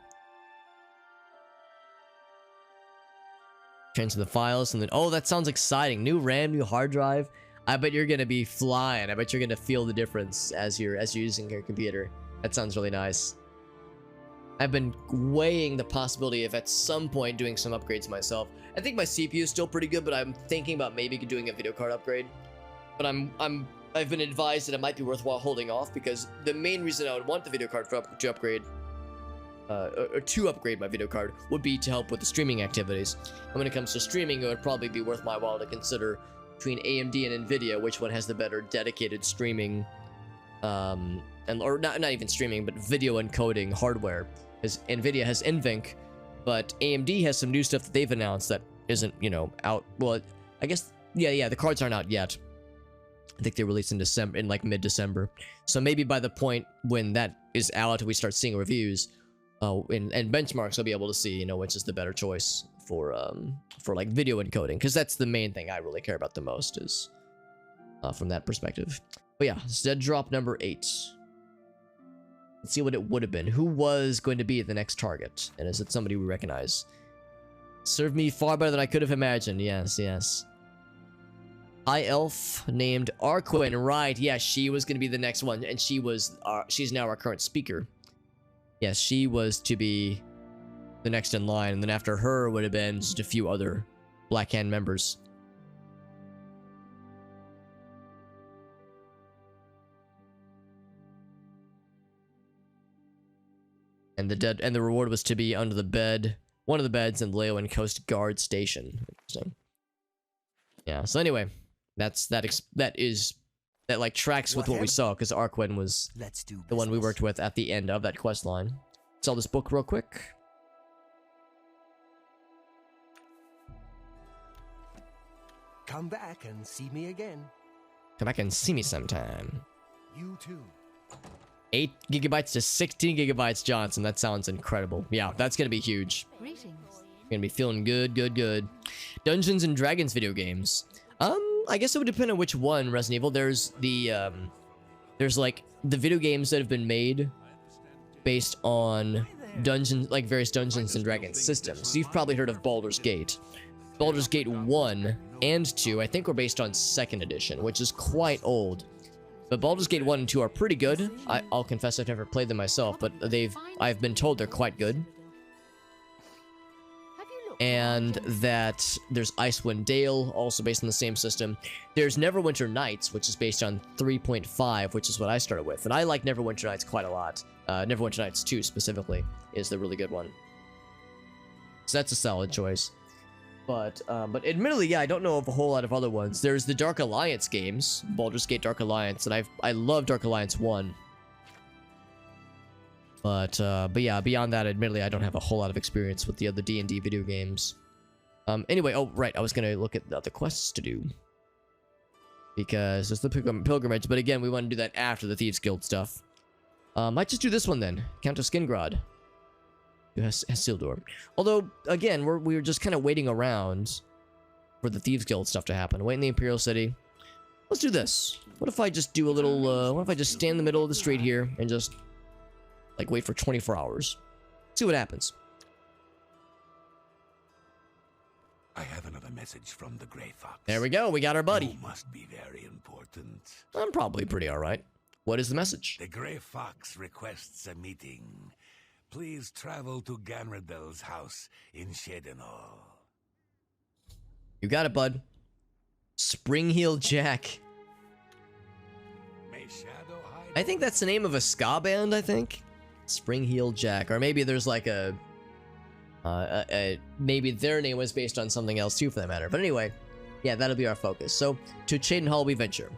Transfer the files and then... Oh, that sounds exciting. New RAM, new hard drive. I bet you're gonna be flying. I bet you're gonna feel the difference as you're using your computer. That sounds really nice. I've been weighing the possibility of at some point doing some upgrades myself. I think my CPU is still pretty good, but I'm thinking about maybe doing a video card upgrade. But I've been advised that it might be worthwhile holding off because the main reason I would want the video card to upgrade my video card would be to help with the streaming activities. And when it comes to streaming, it would probably be worth my while to consider between AMD and Nvidia which one has the better dedicated streaming or not even streaming but video encoding hardware, because Nvidia has NVENC, but AMD has some new stuff that they've announced that isn't, you know, out. Well, I guess yeah, the cards aren't out yet. I think they released in December, in like mid-December. So maybe by the point when that is out, we start seeing reviews and benchmarks, I'll be able to see, you know, which is the better choice for like video encoding, because that's the main thing I really care about the most is from that perspective. But yeah, dead drop number 8. Let's see what it would have been. Who was going to be the next target? And is it somebody we recognize? Served me far better than I could have imagined. Yes, yes. High elf named Arquin. Right, yeah, she was going to be the next one. And she's now our current speaker. Yes, she was to be the next in line. And then after her would have been just a few other Black Hand members. And the reward was to be under the bed, one of the beds in Leowen Coast Guard Station. So, yeah. So anyway, that like tracks with what we saw, because Arquin was the one we worked with at the end of that quest line. Sell this book real quick. Come back and see me again. Come back and see me sometime. You too. 8 gigabytes to 16 gigabytes, Johnson. That sounds incredible. Yeah, that's gonna be huge. Greetings. Gonna be feeling good, good, good. Dungeons and Dragons video games. I guess it would depend on which one. Resident Evil. There's the there's like the video games that have been made based on dungeons, like various Dungeons and Dragons systems. So you've probably heard of Baldur's Gate. Baldur's Gate 1 and 2, I think, were based on 2nd edition, which is quite old. But Baldur's Gate 1 and 2 are pretty good. I'll confess I've never played them myself, but I've been told they're quite good. And that there's Icewind Dale, also based on the same system. There's Neverwinter Nights, which is based on 3.5, which is what I started with. And I like Neverwinter Nights quite a lot. Neverwinter Nights 2 specifically is the really good one. So that's a solid choice. But admittedly, yeah, I don't know of a whole lot of other ones. There's the Dark Alliance games, Baldur's Gate Dark Alliance, and I love Dark Alliance 1. But yeah, beyond that, admittedly, I don't have a whole lot of experience with the other D&D video games. Anyway, oh, right, I was gonna look at the other quests to do. Because there's the pilgrimage, but again, we want to do that after the Thieves Guild stuff. Might just do this one then, Count of Skingrad. Hasildor. Although, again, we were just kind of waiting around for the Thieves Guild stuff to happen. Wait in the Imperial City. Let's do this. What if I just do a little, what if I just stand in the middle of the street here and just, like, wait for 24 hours? See what happens. I have another message from the Grey Fox. There we go. We got our buddy. You must be very important. I'm probably pretty alright. What is the message? The Grey Fox requests a meeting. Please travel to Ganradel's house in Shedenhall. You got it, bud. Springheel Jack. May Shadow hide. I think that's the name of a ska band, I think. Springheel Jack. Or maybe there's like maybe their name was based on something else too, for that matter. But anyway, yeah, that'll be our focus. So, to Chedenhall we venture.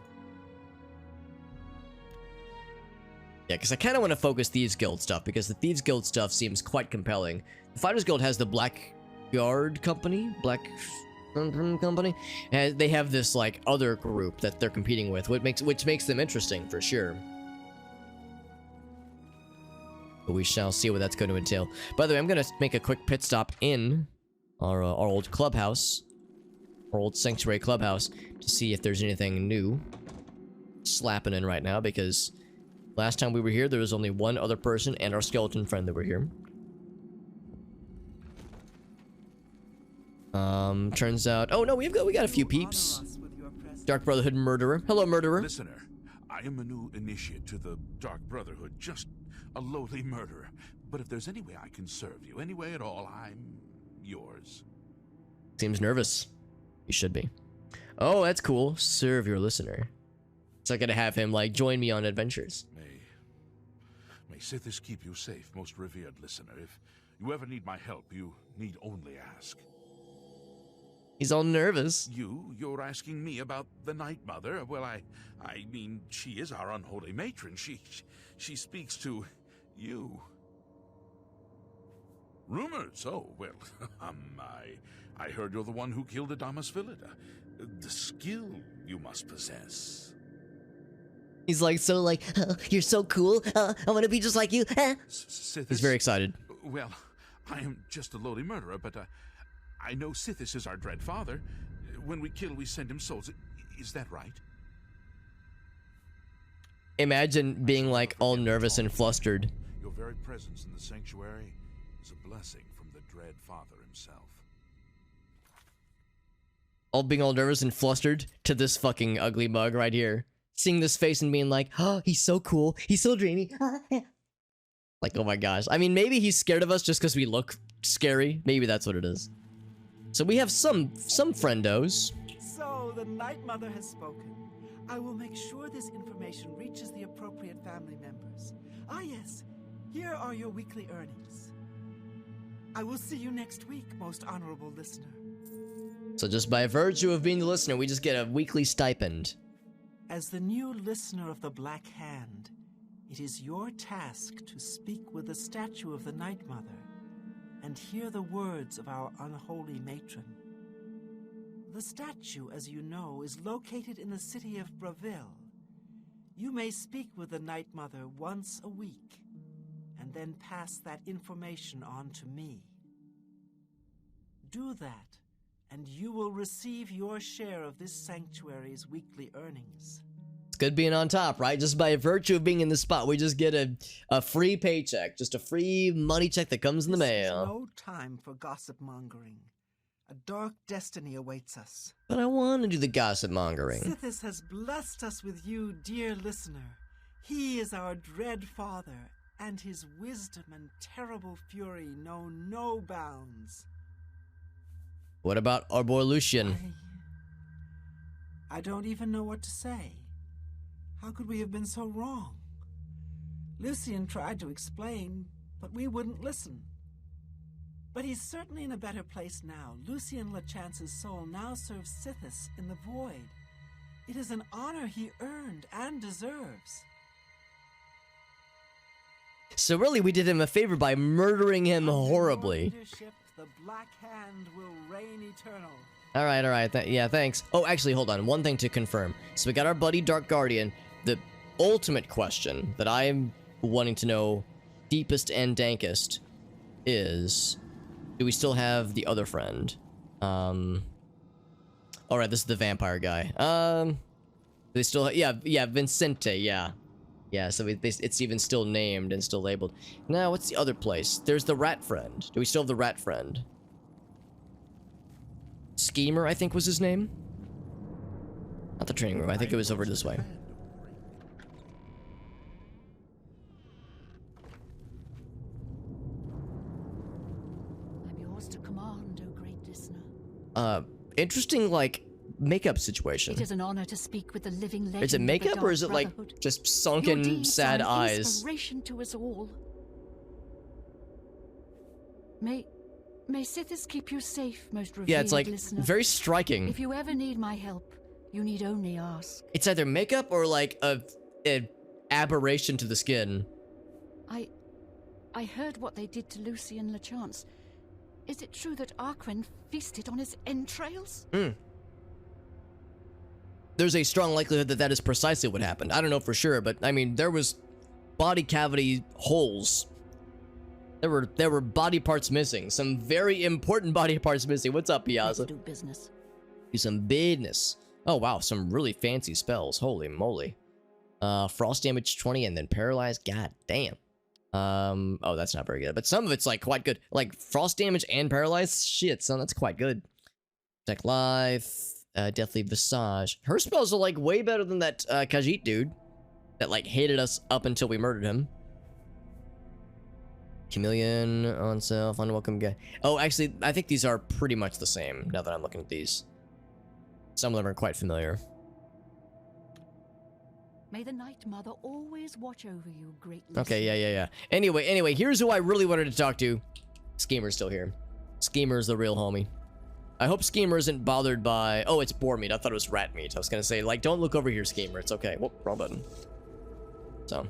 Yeah, because I kind of want to focus Thieves Guild stuff, because the Thieves Guild stuff seems quite compelling. The Fighters Guild has the Black Guard Company, and they have this like other group that they're competing with, which makes them interesting for sure. But we shall see what that's going to entail. By the way, I'm going to make a quick pit stop in our old clubhouse, our old Sanctuary clubhouse, to see if there's anything new slapping in right now, because last time we were here, there was only one other person and our skeleton friend that were here. Turns out... Oh, no, we got a few peeps. Dark Brotherhood Murderer. Hello, Murderer. Listener, I am a new initiate to the Dark Brotherhood, just a lowly murderer. But if there's any way I can serve you, any way at all, I'm yours. Seems nervous. You should be. Oh, that's cool. Serve your listener. So I gotta have him, like, join me on adventures. May Sithis keep you safe, most revered listener. If you ever need my help, you need only ask. He's all nervous. You're asking me about the Night Mother? Well, I mean, she is our unholy matron. She speaks to you. Rumors? Oh, well, I heard you're the one who killed Adamas Philida. The skill you must possess. He's like, so like, you're so cool. I want to be just like you. He's very excited. Well, I am just a lowly murderer, but I know Sithis is our dread father. When we kill, we send him souls. Is that right? imagine being like all nervous and flustered. Your very presence in the sanctuary is a blessing from the dread father himself. All being all nervous and flustered to this fucking ugly mug right here. Seeing this face and being like, oh, he's so cool. He's so dreamy. Like, oh my gosh. I mean, maybe he's scared of us just because we look scary. Maybe that's what it is. So we have some friendos. So the Night Mother has spoken. I will make sure this information reaches the appropriate family members. Ah yes, here are your weekly earnings. I will see you next week, most honorable listener. So just by virtue of being the listener, we just get a weekly stipend. As the new listener of the Black Hand, it is your task to speak with the statue of the Night Mother and hear the words of our unholy matron. The statue, as you know, is located in the city of Braville. You may speak with the Night Mother once a week, and then pass that information on to me. Do that, and you will receive your share of this sanctuary's weekly earnings. It's good being on top, right? Just by virtue of being in the spot, we just get a free paycheck. Just a free money check that comes in the mail. No time for gossip mongering. A dark destiny awaits us. But I want to do the gossip mongering. Sithis has blessed us with you, dear listener. He is our dread father, and his wisdom and terrible fury know no bounds. What about our boy Lucian? I don't even know what to say. How could we have been so wrong? Lucian tried to explain, but we wouldn't listen. But he's certainly in a better place now. Lucian Lachance's soul now serves Sithis in the void. It is an honor he earned and deserves. So really, we did him a favor by murdering him horribly. The Black Hand will reign eternal. All right. Yeah, thanks. Oh, actually, hold on. One thing to confirm. So we got our buddy Dark Guardian. The ultimate question that I'm wanting to know, deepest and dankest, is, do we still have the other friend? All right, this is the vampire guy. They still, yeah, Vincente, yeah. Yeah, so it's even still named and still labeled. Now, what's the other place? There's the rat friend. Do we still have the rat friend? Schemer, I think was his name. Not the training room. I think it was over this way. I'm yours to command, O great listener. Interesting, like, makeup situation. It is an honor to speak with the living legend. Is it makeup or is it like just sunken, sad eyes? Inspiration to us all. May Sithis keep you safe, most revered Yeah, it's like listener. very striking. If you ever need my help, you need only ask. It's either makeup or like a aberration to the skin. I heard what they did to Lucian Lachance. Is it true that Arquin feasted on his entrails? There's a strong likelihood that that is precisely what happened. I don't know for sure, but I mean, there was body cavity holes. There were body parts missing. Some very important body parts missing. What's up, Piazza? Let's do business. Do some business. Oh wow, some really fancy spells. Holy moly. Frost damage 20 and then paralyzed. God damn. Oh, that's not very good. But some of it's like quite good. Like frost damage and paralyzed. Shit, son, that's quite good. Protect life. Deathly Visage. Her spells are like way better than that Khajiit dude that like hated us up until we murdered him. Chameleon on self, unwelcome guy. Oh, actually, I think these are pretty much the same now that I'm looking at these. Some of them are quite familiar. May the Night Mother always watch over you, great listener. Okay, yeah. Anyway, here's who I really wanted to talk to. Schemer's still here. Schemer's the real homie. I hope Schemer isn't bothered by... Oh, it's boar meat. I thought it was rat meat. I was gonna say, like, don't look over here, Schemer. It's okay. Whoop, wrong button. So,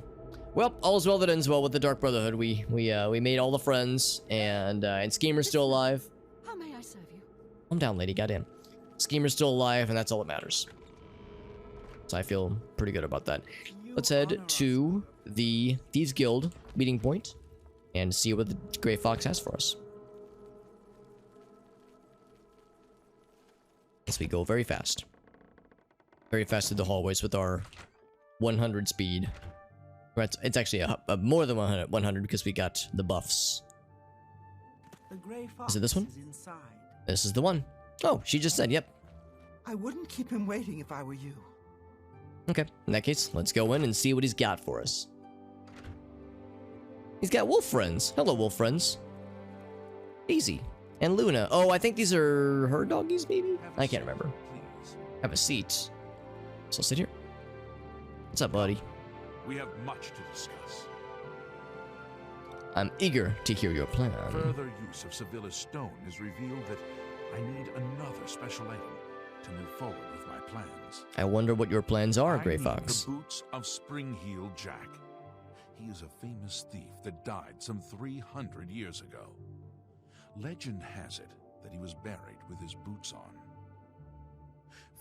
well, all's well that ends well with the Dark Brotherhood. We made all the friends, and Schemer's still alive. How may I serve you? Calm down, lady. Goddamn. Schemer's still alive, and that's all that matters. So I feel pretty good about that. Let's head to the Thieves Guild meeting point and see what the Grey Fox has for us. As we go very fast through the hallways with our 100 speed. It's actually a more than 100 because we got the buffs. The gray fox Is it this one? is inside. This is the one. Oh, she just said, yep. I wouldn't keep him waiting if I were you. Okay, in that case, let's go in and see what he's got for us. He's got wolf friends. Hello, wolf friends. Easy. And Luna. Oh, I think these are her doggies, maybe? I can't remember. Please. Have a seat. So sit here. What's up, buddy? We have much to discuss. I'm eager to hear your plan. Further use of Sevilla's stone has revealed that I need another special item to move forward with my plans. I wonder what your plans are, I Grey need Fox. the boots of Spring-Heel Jack. He is a famous thief that died some 300 years ago. Legend has it that he was buried with his boots on.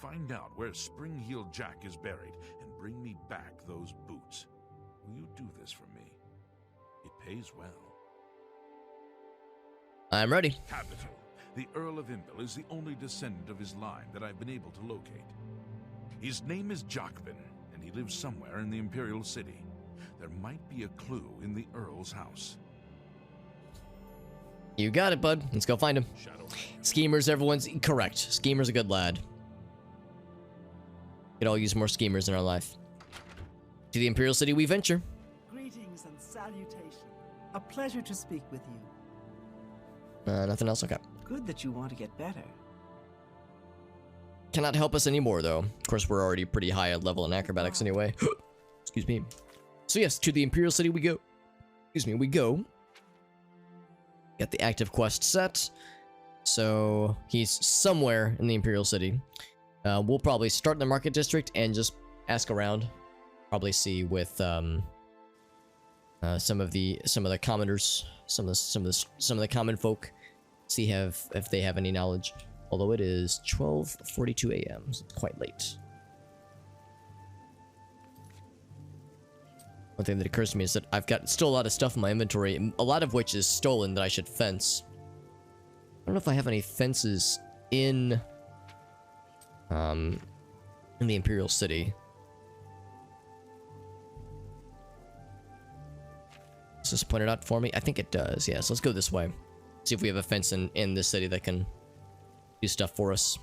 Find out where Spring-Heel Jack is buried and bring me back those boots. Will you do this for me? It pays well. I'm ready. Capital. The Earl of Imbil is the only descendant of his line that I've been able to locate. His name is Jacobin, and he lives somewhere in the Imperial City. There might be a clue in the Earl's house. You got it, bud. Let's go find him. Shadow. Schemers, everyone's correct. Schemer's a good lad. Could all use more schemers in our life. To the Imperial City we venture. Greetings and salutation. A pleasure to speak with you. Nothing else? Okay. Good that you want to get better. Cannot help us anymore, though. Of course, we're already pretty high at level in acrobatics anyway. Excuse me. So yes, to the Imperial City we go. Excuse me, we go. Got the active quest set. So he's somewhere in the Imperial City. We'll probably start in the market district and just ask around. Probably see with some of the commoners, some of the common folk. See if they have any knowledge. Although it is 12:42 a.m., so it's quite late. One thing that occurs to me is that I've got still a lot of stuff in my inventory, a lot of which is stolen that I should fence. I don't know if I have any fences in the Imperial City. Does this point it out for me? I think it does, yeah. So let's go this way. See if we have a fence in this city that can do stuff for us.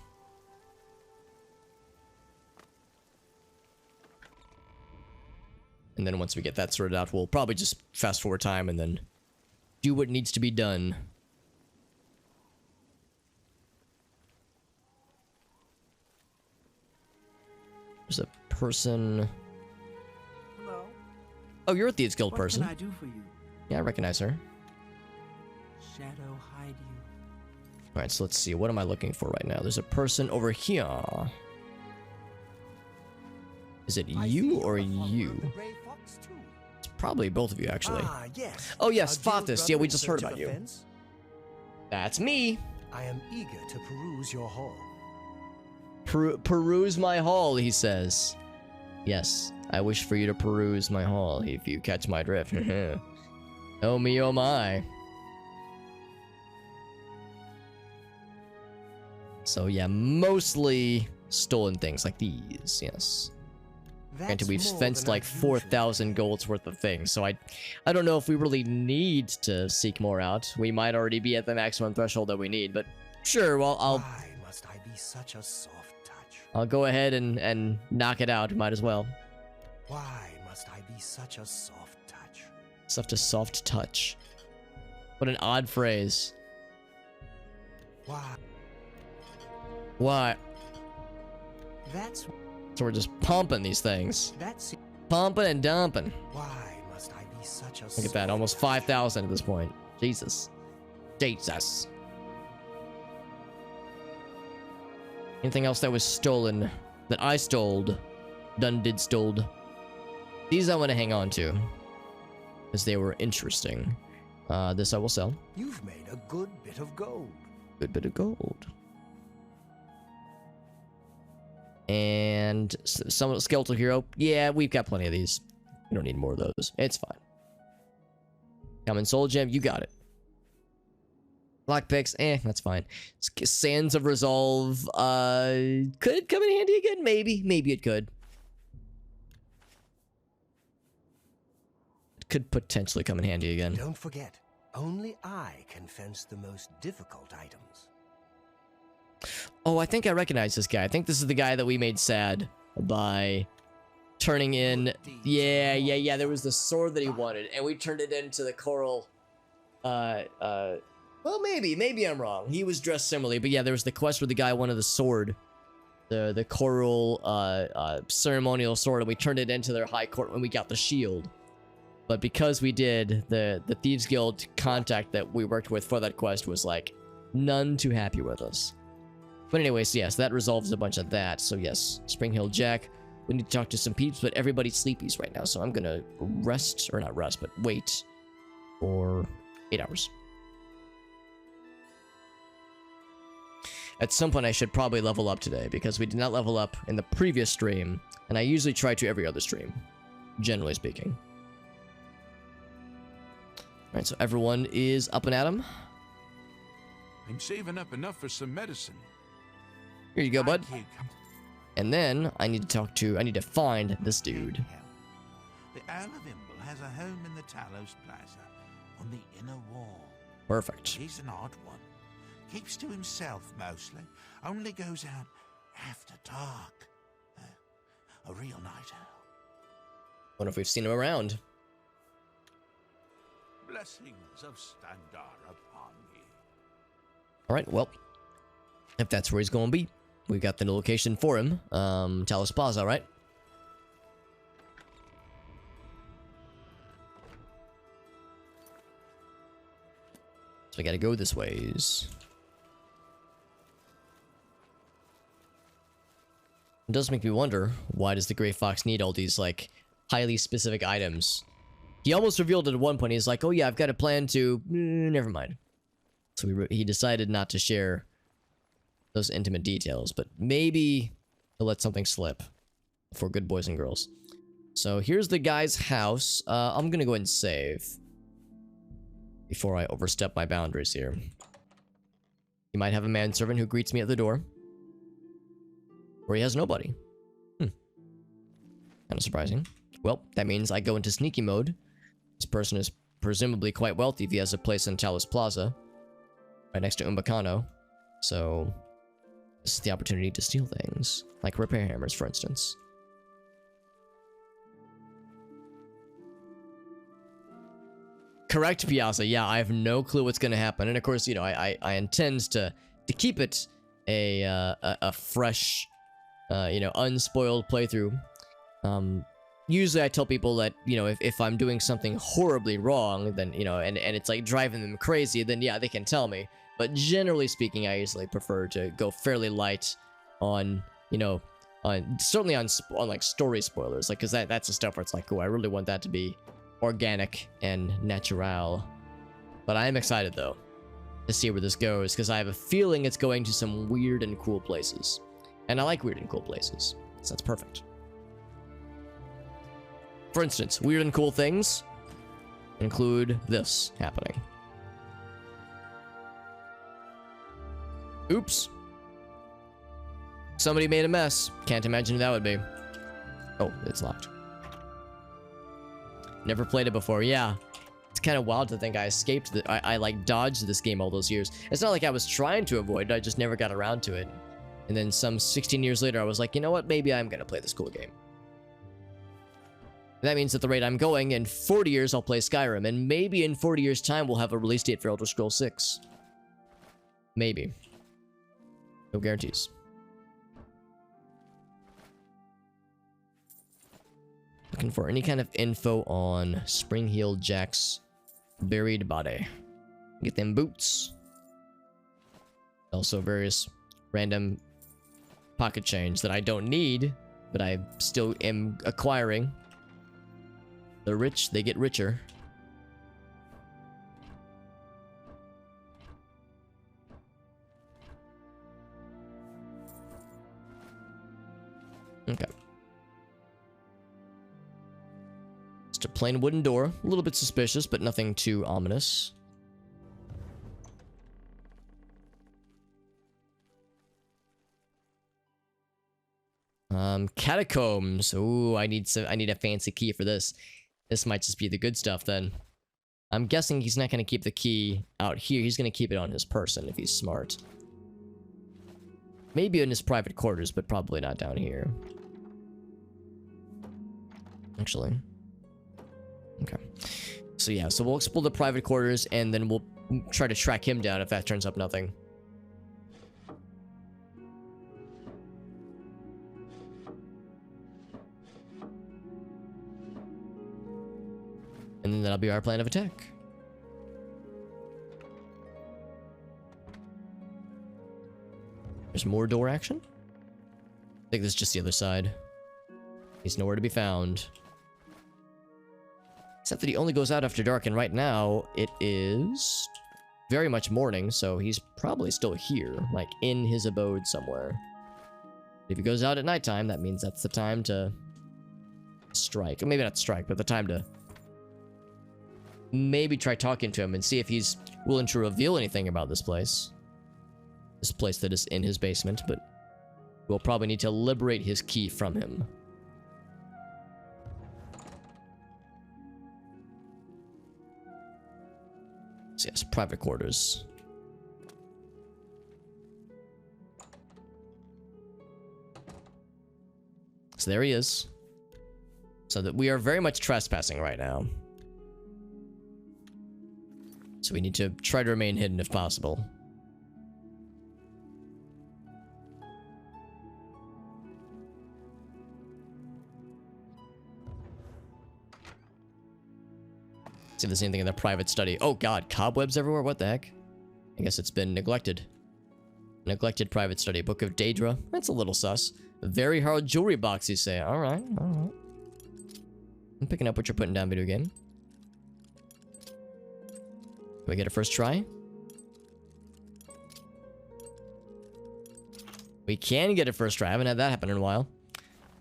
And then once we get that sorted out, we'll probably just fast forward time and then do what needs to be done. There's a person. Hello. Oh, you're a Thieves Guild person. What can I do for you? Yeah, I recognize her. Shadow hide you. Alright, so let's see. What am I looking for right now? There's a person over here. Is it you or you? It's probably both of you, actually. Ah, yes. Oh, yes, Our guild Fathus. Yeah, brother we in just search heard of about a you. fence? That's me. I am eager to peruse your hall. Peruse my hall, he says. Yes, I wish for you to peruse my hall, if you catch my drift. Oh me, oh my. So yeah, mostly stolen things like these, yes. Granted, we've fenced like 4,000 gold's worth of things, so I don't know if we really need to seek more out. We might already be at the maximum threshold that we need, but sure, well, Why must I be such a soft touch? I'll go ahead and knock it out. Might as well. Why must I be such a soft touch? Such a soft touch. What an odd phrase. Why? Why? That's So we're just pumping these things. Pumping and dumping. why must I be such a Look at that, almost 5,000 at this point. Jesus. Jesus. Anything else that was stolen? That I stole? Did stole? These I want to hang on to. Because they were interesting. This I will sell. You've made a good bit of gold. Good bit of gold. And some skeletal hero. Yeah, we've got plenty of these. We don't need more of those. It's fine. Common soul gem, you got it. Lockpicks, that's fine. Sands of Resolve, could come in handy again, maybe. Maybe it could. could potentially come in handy again. Don't forget, only I can fence the most difficult items. Oh, I think I recognize this guy. I think this is the guy that we made sad by turning in... Yeah. There was the sword that he wanted, and we turned it into the coral... Well, maybe I'm wrong. He was dressed similarly, but yeah, there was the quest where the guy wanted the sword. The coral, ceremonial sword, and we turned it into their high court when we got the shield. But because we did, the Thieves Guild contact that we worked with for that quest was, like, none too happy with us. But anyways, yes, that resolves a bunch of that. So yes, Spring Hill Jack. We need to talk to some peeps, but everybody's sleepies right now, so I'm gonna rest, or not rest, but wait for 8 hours. At some point, I should probably level up today, because we did not level up in the previous stream, and I usually try to every other stream, generally speaking. Alright, so everyone is up and at 'em. I'm saving up enough for some medicine. Here you go, bud. And then, I need to find this dude. The Earl of Imble has a home in the Talos Plaza, on the inner wall. Perfect. He's an odd one. Keeps to himself mostly. Only goes out after dark. A real night owl. Wonder if we've seen him around. Blessings of Standar upon me. Alright, well, if that's where he's going to be, we got the location for him. Talos Plaza, right? So we gotta go this ways. It does make me wonder, why does the Grey Fox need all these, like, highly specific items? He almost revealed it at one point. He's like, oh yeah, I've got a plan to... never mind. So he decided not to share those intimate details, but maybe he'll let something slip for good boys and girls. So here's the guy's house. I'm gonna go ahead and save before I overstep my boundaries here. He might have a manservant who greets me at the door. Or he has nobody. Kind of surprising. Well, that means I go into sneaky mode. This person is presumably quite wealthy if he has a place in Talos Plaza. Right next to Umbacano. So, this is the opportunity to steal things. Like repair hammers, for instance. Correct, Piazza. Yeah, I have no clue what's going to happen. And of course, you know, I intend to keep it a fresh... you know, unspoiled playthrough. Usually I tell people that, you know, if I'm doing something horribly wrong, then, you know, and it's like driving them crazy, then yeah, they can tell me. But generally speaking, I usually prefer to go fairly light on, you know, certainly on like story spoilers, like, cause that's the stuff where it's like, oh, I really want that to be organic and natural. But I am excited though to see where this goes, because I have a feeling it's going to some weird and cool places. And I like weird and cool places, so that's perfect. For instance, weird and cool things include this happening. Oops. Somebody made a mess. Can't imagine who that would be. Oh, it's locked. Never played it before. Yeah. It's kind of wild to think I escaped I like dodged this game all those years. It's not like I was trying to avoid it, I just never got around to it. And then some 16 years later, I was like, you know what? Maybe I'm going to play this cool game. That means at the rate I'm going, in 40 years, I'll play Skyrim. And maybe in 40 years' time, we'll have a release date for Elder Scrolls 6. Maybe. No guarantees. Looking for any kind of info on Spring Hill Jack's buried body. Get them boots. Also various random pocket change that I don't need, but I still am acquiring. The rich, they get richer. Okay. Just a plain wooden door. A little bit suspicious, but nothing too ominous. Catacombs. Ooh, I need a fancy key for this. This might just be the good stuff then. I'm guessing he's not going to keep the key out here. He's going to keep it on his person if he's smart. Maybe in his private quarters, but probably not down here. Actually. Okay. So yeah, so we'll explore the private quarters and then we'll try to track him down if that turns up nothing. And then that'll be our plan of attack. There's more door action? I think this is just the other side. He's nowhere to be found. Except that he only goes out after dark, and right now it is very much morning, so he's probably still here, like in his abode somewhere. If he goes out at nighttime, that means that's the time to strike. Or maybe not strike, but the time to maybe try talking to him and see if he's willing to reveal anything about this place. This place that is in his basement, but we'll probably need to liberate his key from him. So yes, private quarters. So there he is. So that we are very much trespassing right now. So we need to try to remain hidden if possible. See if there's anything in the private study. Oh god, cobwebs everywhere? What the heck? I guess it's been neglected. Neglected private study. Book of Daedra. That's a little sus. Very hard jewelry box, you say. Alright, alright. I'm picking up what you're putting down, video game. Do I get a first try? We can get a first try. I haven't had that happen in a while.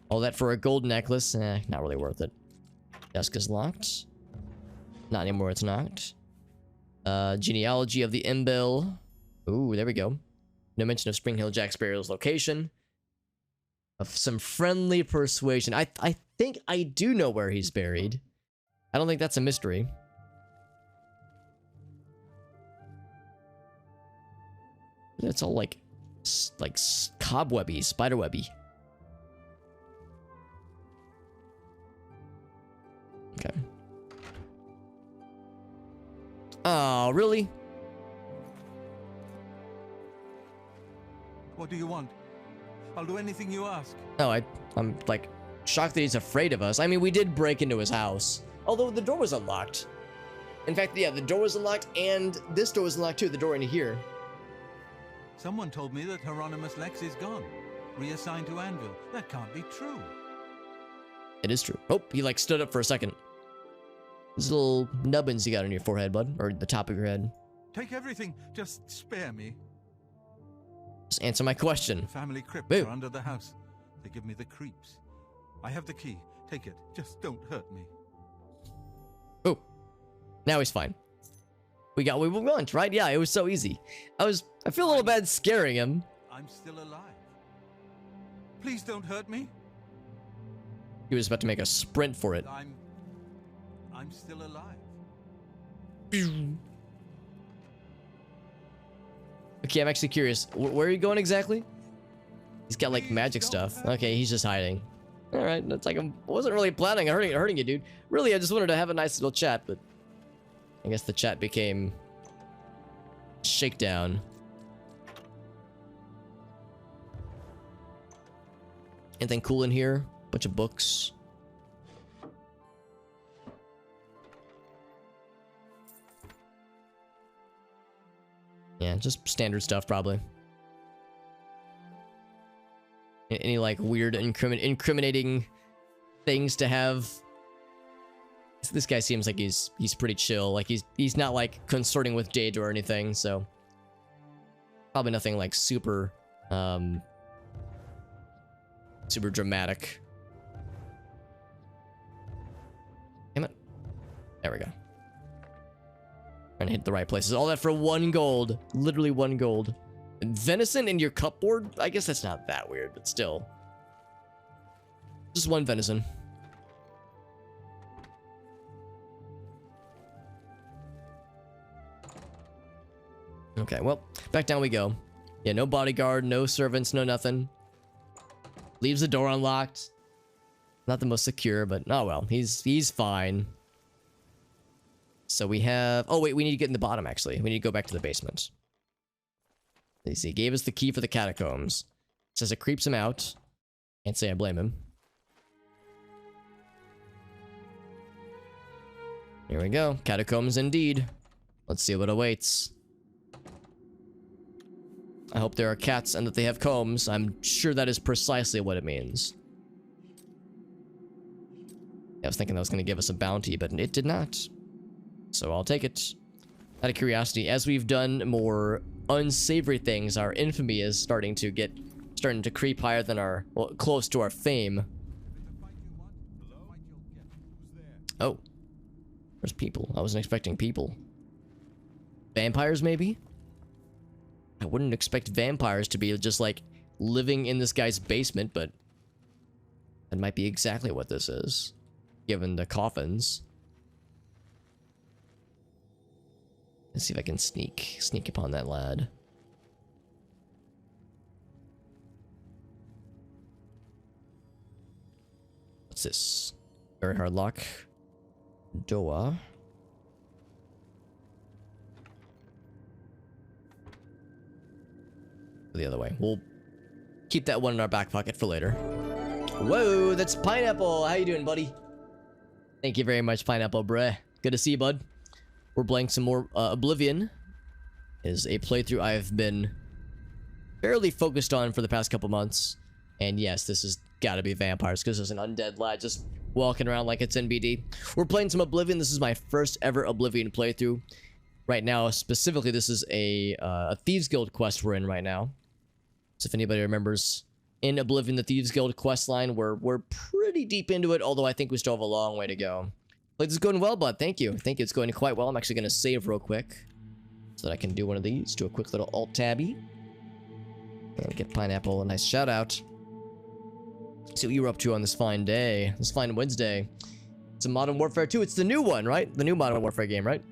All that for a gold necklace? Not really worth it. Desk is locked. Not anymore, it's knocked. Genealogy of the Imbil. Ooh, there we go. No mention of Spring Hill Jack Sparrow's location. Of some friendly persuasion. I think I do know where he's buried. I don't think that's a mystery. It's all like cobwebby, spiderwebby. Okay. Oh, really? What do you want? I'll do anything you ask. No, I'm like shocked that he's afraid of us. I mean, we did break into his house. Although the door was unlocked. In fact, yeah, the door was unlocked and this door was unlocked too, the door into here. Someone told me that Hieronymus Lex is gone. Reassigned to Anvil. That can't be true. It is true. Oh, he like stood up for a second. These little nubbins you got on your forehead, bud. Or the top of your head. Take everything. Just spare me. Just answer my question. The family crypts Boo. are under the house. They give me the creeps. I have the key. Take it. Just don't hurt me. Oh. Now he's fine. We got what we want, right? Yeah, it was so easy. I feel a little bad scaring him. I'm still alive. Please don't hurt me. He was about to make a sprint for it. I'm still alive. Okay, I'm actually curious. Where are you going exactly? He's got like magic stuff. Okay, he's just hiding. All right, that's like I wasn't really planning on hurting you, dude. Really, I just wanted to have a nice little chat, but I guess the chat became shakedown. Anything cool in here? Bunch of books. Yeah, just standard stuff probably. Any like weird incriminating things to have? This guy seems like he's pretty chill. Like he's not like consorting with Daedra or anything, so probably nothing like super super dramatic. Damn it. There we go. Trying to hit the right places. All that for 1 gold. Literally 1 gold. And venison in your cupboard? I guess that's not that weird, but still. Just 1 venison. Okay, well, back down we go. Yeah, no bodyguard, no servants, no nothing. Leaves the door unlocked. Not the most secure, but oh well, he's fine. So we have... Oh wait, we need to get in the bottom actually. We need to go back to the basement. Let's see, he gave us the key for the catacombs. Says it creeps him out. Can't say I blame him. Here we go. Catacombs indeed. Let's see what awaits. I hope there are cats and that they have combs. I'm sure that is precisely what it means. I was thinking that was going to give us a bounty, but it did not. So I'll take it. Out of curiosity, as we've done more unsavory things, our infamy is starting to creep higher than our, well, close to our fame. Oh. There's people. I wasn't expecting people. Vampires, maybe? I wouldn't expect vampires to be just, like, living in this guy's basement, but that might be exactly what this is, given the coffins. Let's see if I can sneak upon that lad. What's this? Very hard lock. Door. The other way. We'll keep that one in our back pocket for later. Whoa, that's Pineapple. How you doing, buddy? Thank you very much, Pineapple, bruh. Good to see you, bud. We're playing some more Oblivion. Is a playthrough I've been fairly focused on for the past couple months. And yes, this has got to be vampires because there's an undead lad just walking around like it's NBD. We're playing some Oblivion. This is my first ever Oblivion playthrough. Right now, specifically, this is a Thieves Guild quest we're in right now. So if anybody remembers, in Oblivion, the Thieves Guild questline, we're pretty deep into it, although I think we still have a long way to go. Like, this is going well, bud. Thank you. Thank you. It's going quite well. I'm actually going to save real quick so that I can do one of these. Do a quick little alt-tabby. And get Pineapple a nice shout-out. See what you were up to on this fine day. This fine Wednesday. It's a Modern Warfare 2. It's the new one, right? The new Modern Warfare game, right?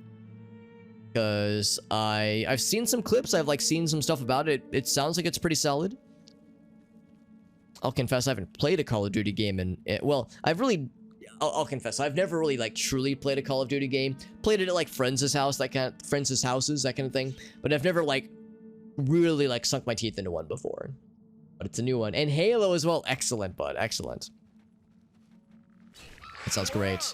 Because I've seen some clips. I've, like, seen some stuff about it. It sounds like it's pretty solid. I'll confess I haven't played a Call of Duty game in... Well, I'll confess, I've never really, like, truly played a Call of Duty game. Played it at, like, friends' houses, that kind of thing. But I've never, like, really, like, sunk my teeth into one before. But it's a new one. And Halo as well. Excellent, bud. Excellent. That sounds great.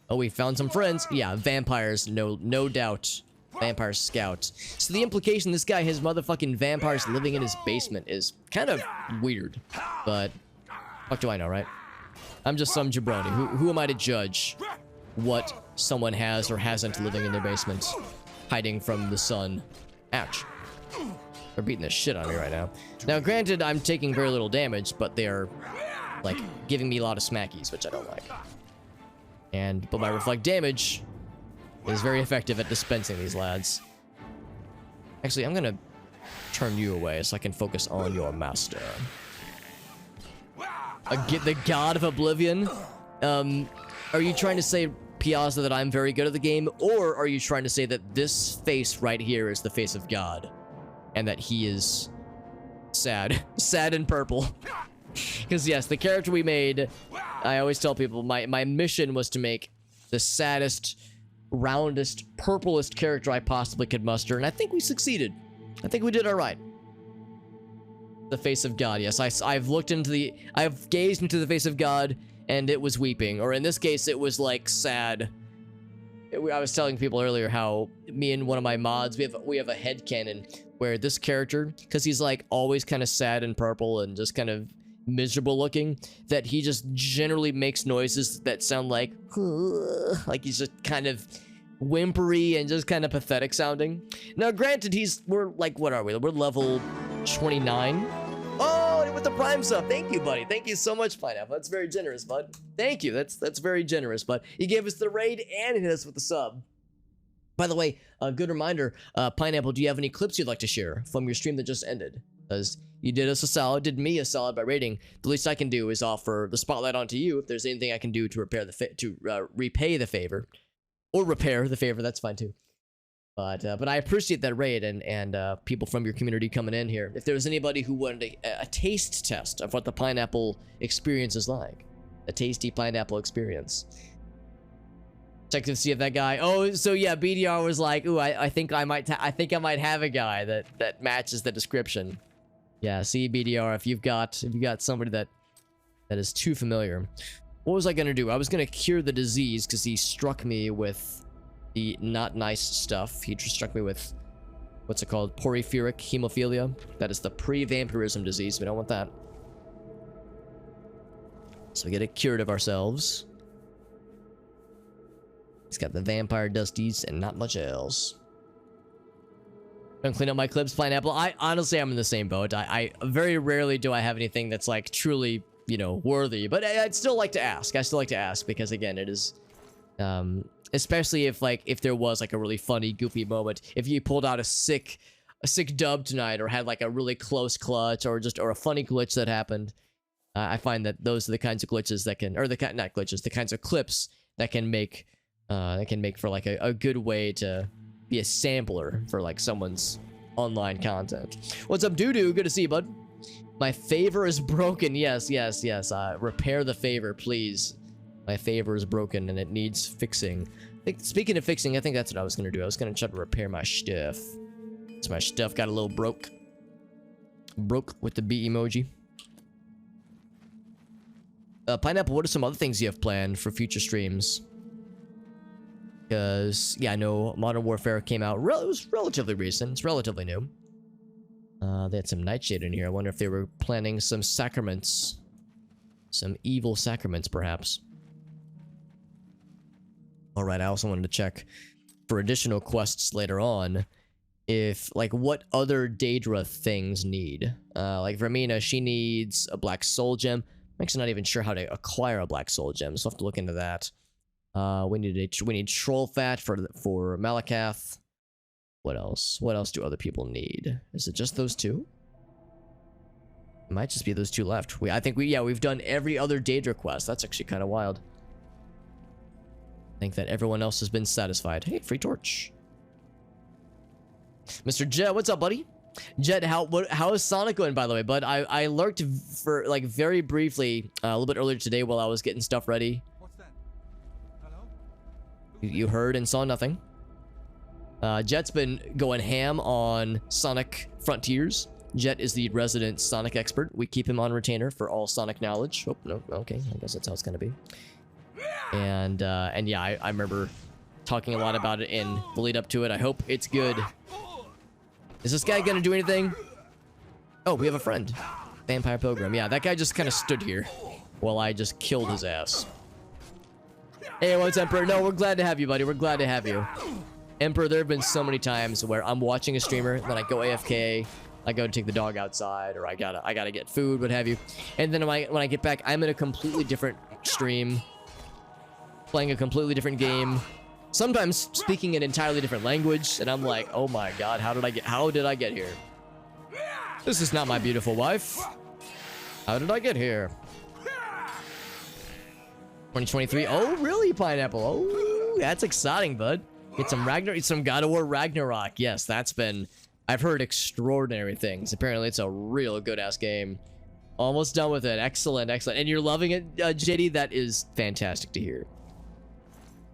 Oh, we found some friends. Yeah, vampires, no doubt. Vampire scout. So the implication this guy has motherfucking vampires living in his basement is kind of weird. But, fuck do I know, right? I'm just some jabroni. Who am I to judge what someone has or hasn't living in their basement, hiding from the sun? Ouch. They're beating the shit out of me right now. Now, granted, I'm taking very little damage, but they're, like, giving me a lot of smackies, which I don't like. But my reflect damage is very effective at dispensing these lads. Actually, I'm gonna turn you away so I can focus on your master. The god of Oblivion? Are you trying to say, Piazza, that I'm very good at the game? Or are you trying to say that this face right here is the face of God? And that he is sad. Sad and purple. Because yes, the character we made, I always tell people, my mission was to make the saddest, roundest, purplest character I possibly could muster, and I think we succeeded. I think we did alright. The face of God, yes. I've gazed into the face of God, and it was weeping. Or in this case, it was, like, sad. I was telling people earlier how me and one of my mods, we have a headcanon where this character, because he's, like, always kind of sad and purple and just kind of miserable looking, that he just generally makes noises that sound like he's just kind of whimpery and just kind of pathetic sounding. Now, granted, we're like, what are we? We're level 29. Oh, with the prime sub. Thank you, buddy. Thank you so much, Pineapple. That's very generous, bud. Thank you. That's very generous, bud. He gave us the raid and hit us with the sub. By the way, a good reminder, Pineapple, do you have any clips you'd like to share from your stream that just ended? Because you did us a solid, did me a solid by rating. The least I can do is offer the spotlight onto you. If there's anything I can do to repay the favor, or repair the favor, that's fine too. But I appreciate that raid and people from your community coming in here. If there was anybody who wanted a taste test of what the pineapple experience is like, a tasty pineapple experience. Check to see if that guy. Oh, so yeah, BDR was like, "Ooh, I think I might have a guy that matches the description." Yeah, see BDR, if you've got somebody that is too familiar. What was I gonna do? I was gonna cure the disease because he struck me with the not nice stuff. He just struck me with, what's it called? Porphyric hemophilia. That is the pre-vampirism disease. We don't want that. So we get it cured of ourselves. He's got the vampire dusties and not much else. Don't clean up my clips, pineapple. Honestly, I'm in the same boat. I very rarely do I have anything that's like truly, you know, worthy. But I'd still like to ask. I still like to ask because again, it is, especially if there was like a really funny, goofy moment. If you pulled out a sick dub tonight, or had like a really close clutch, or a funny glitch that happened. I find that those are the kinds of glitches that can, or the kinds of clips that can make for like a good way to be a sampler for like someone's online content. What's up, Doodoo? Good to see you, bud. My favor is broken. Yes. Repair the favor, please. My favor is broken and it needs fixing. Speaking of fixing, I think that's what I was gonna do. I was gonna try to repair my stuff. So my stuff got a little broke. Broke with the B emoji. Pineapple, what are some other things you have planned for future streams? Because, yeah, I know Modern Warfare came out. It was relatively recent. It's relatively new. They had some Nightshade in here. I wonder if they were planning some sacraments. Some evil sacraments, perhaps. Alright, I also wanted to check for additional quests later on. If, like, what other Daedra things need. Like, Vermina, she needs a Black Soul Gem. I'm actually not even sure how to acquire a Black Soul Gem, so I'll have to look into that. We need troll fat for Malakath. What else? What else do other people need? Is it just those two? It might just be those two left. I think we've done every other Daedra quest. That's actually kind of wild. I think that everyone else has been satisfied. Hey, free torch. Mr. Jet, what's up, buddy? Jet, how is Sonic going, by the way, bud? I lurked for like very briefly a little bit earlier today while I was getting stuff ready. What's that? Hello? You heard and saw nothing. Jet's been going ham on Sonic Frontiers. Jet is the resident Sonic expert. We keep him on retainer for all Sonic knowledge. Oh, no, okay, I guess that's how it's gonna be. And yeah, I remember talking a lot about it in the lead up to it. I hope it's good. Is this guy gonna do anything? Oh, we have a friend. Vampire Pilgrim. Yeah, that guy just kind of stood here while I just killed his ass. Hey, what's Emperor? No, we're glad to have you, buddy. We're glad to have you. Emperor, there have been so many times where I'm watching a streamer, then I go AFK, I go to take the dog outside, or I gotta get food, what have you. And then when I get back, I'm in a completely different stream, playing a completely different game. Sometimes speaking an entirely different language, and I'm like, oh my god, how did I get here? This is not my beautiful wife. How did I get here? 2023. Oh, really, Pineapple? Oh, that's exciting, bud. Get some God of War Ragnarok. Yes, that's been, I've heard extraordinary things. Apparently, it's a real good-ass game. Almost done with it. Excellent, excellent. And you're loving it, JD? That is fantastic to hear.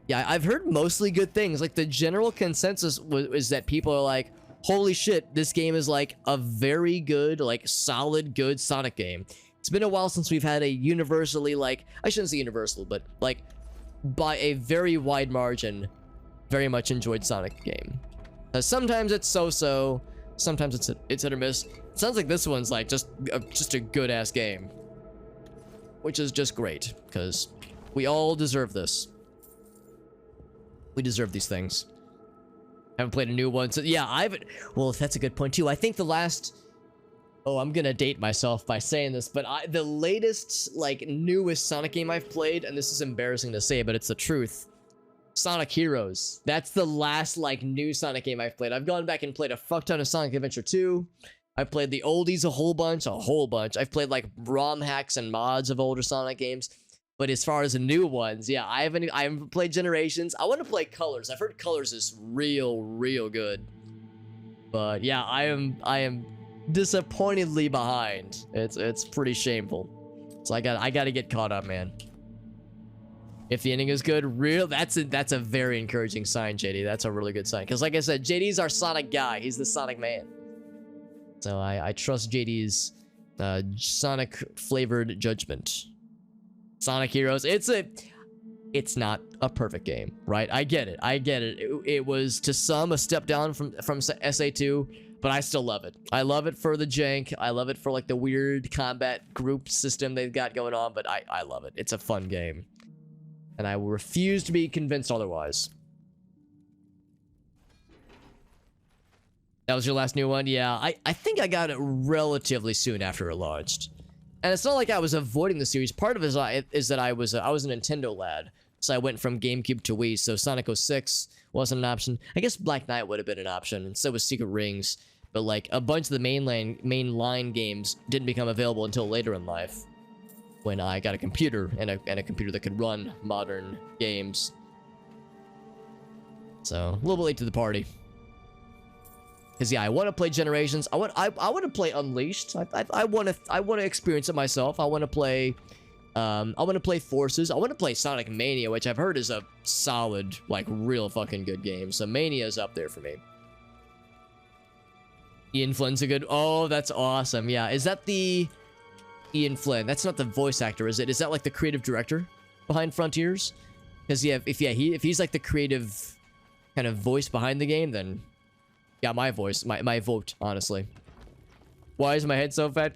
Yeah, I've heard mostly good things. Like, the general consensus is that people are like, holy shit, this game is like a very good, like solid, good Sonic game. It's been a while since we've had a universally, like, I shouldn't say universal, but like by a very wide margin, very much enjoyed Sonic game. Sometimes it's so-so, sometimes it's hit or miss. It sounds like this one's like just a good-ass game, which is just great, because we all deserve this. We deserve these things. Haven't played a new one, so yeah, well, that's a good point too. I think the last, oh, I'm gonna date myself by saying this, but the latest, like, newest Sonic game I've played, and this is embarrassing to say, but it's the truth, Sonic Heroes. That's the last, like, new Sonic game I've played. I've gone back and played a fuck ton of Sonic Adventure 2. I've played the oldies a whole bunch. I've played, like, ROM hacks and mods of older Sonic games. But as far as the new ones, yeah, I haven't played Generations. I want to play Colors. I've heard Colors is real good. But yeah, I am disappointedly behind. It's pretty shameful. So I got to get caught up, man. If the ending is good, that's a very encouraging sign, JD. That's a really good sign. Because like I said, JD's our Sonic guy. He's the Sonic man. So I trust JD's Sonic flavored judgment. Sonic Heroes. It's not a perfect game, right? I get it. It was to some a step down from SA2, but I still love it. I love it for the jank. I love it for like the weird combat group system they've got going on, but I love it. It's a fun game. And I will refuse to be convinced otherwise. That was your last new one? Yeah, I think I got it relatively soon after it launched. And it's not like I was avoiding the series. Part of it is that I was a Nintendo lad. So I went from GameCube to Wii. So Sonic 06 wasn't an option. I guess Black Knight would have been an option. And so was Secret Rings. But like a bunch of the mainline games didn't become available until later in life. When I got a computer and a computer that could run modern games. So a little bit late to the party. Because yeah, I want to play Generations. I want to play Unleashed. I want to experience it myself. I want to play Forces. I want to play Sonic Mania, which I've heard is a solid, like, real fucking good game. So Mania is up there for me. Ian Flynn's a good. Oh, that's awesome. Yeah, is that the Ian Flynn? That's not the voice actor, is it? Is that like the creative director behind Frontiers? Because yeah, if he's like the creative kind of voice behind the game, then. Yeah, my voice, my vote, honestly. Why is my head so fat?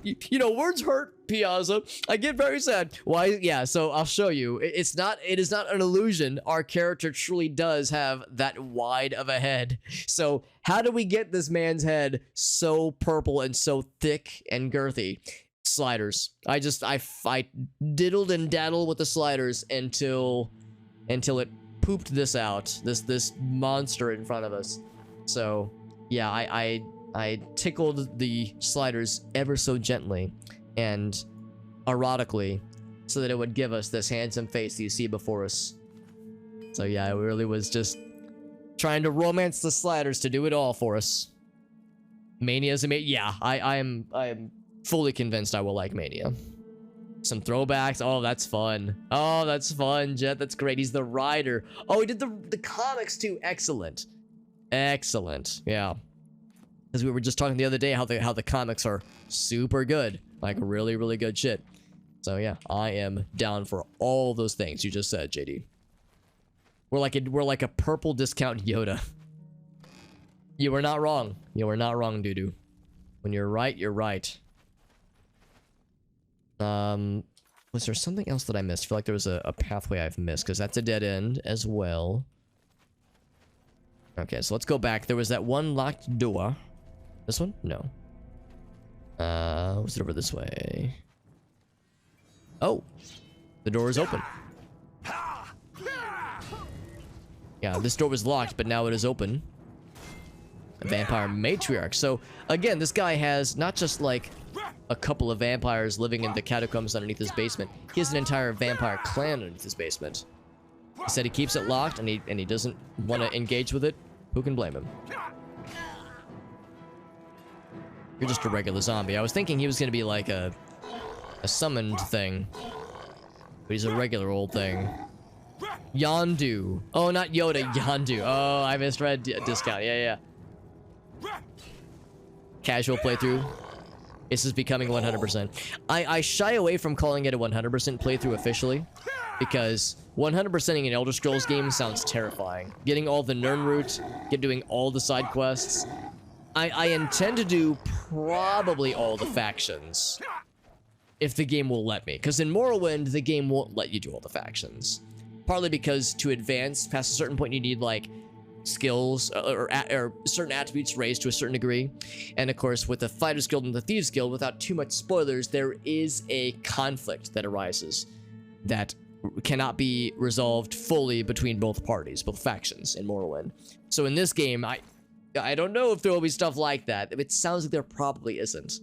You know, words hurt, Piazza. I get very sad. Why? Yeah, so I'll show you. It is not an illusion. Our character truly does have that wide of a head. So how do we get this man's head so purple and so thick and girthy? Sliders. I diddled and daddled with the sliders until it pooped this out. This monster in front of us. So, yeah, I tickled the sliders ever so gently and erotically so that it would give us this handsome face that you see before us. So, yeah, I really was just trying to romance the sliders to do it all for us. Mania's amazing. Yeah, I am fully convinced I will like Mania. Some throwbacks. Oh, that's fun. Oh, that's fun, Jet. That's great. He's the rider. Oh, he did the comics too. Excellent. Excellent. Yeah. Because we were just talking the other day how the comics are super good. Like really good shit. So yeah, I am down for all those things you just said, JD. We're like a purple discount Yoda. You were not wrong. You were not wrong, Doodoo. When you're right, you're right. Was there something else that I missed? I feel like there was a pathway I've missed, because that's a dead end as well. Okay, so let's go back. There was that one locked door. This one? No. Was it over this way? Oh! The door is open. Yeah, this door was locked, but now it is open. A vampire matriarch. So, again, this guy has not just, like, a couple of vampires living in the catacombs underneath his basement. He has an entire vampire clan underneath his basement. He said he keeps it locked, and he doesn't want to engage with it. Who can blame him? You're just a regular zombie. I was thinking he was going to be like a summoned thing. But he's a regular old thing. Yondu. Oh, not Yoda. Yondu. Oh, I misread discount. Yeah. Casual playthrough. This is becoming 100%. I shy away from calling it a 100% playthrough officially. Because 100%ing an Elder Scrolls game sounds terrifying. Getting all the Nirn route, doing all the side quests. I intend to do probably all the factions. If the game will let me. Because in Morrowind, the game won't let you do all the factions. Partly because to advance past a certain point, you need, like, skills or certain attributes raised to a certain degree. And, of course, with the Fighters Guild and the Thieves Guild, without too much spoilers, there is a conflict that arises that cannot be resolved fully between both parties, both factions in Morrowind. So in this game, I don't know if there will be stuff like that. It sounds like there probably isn't.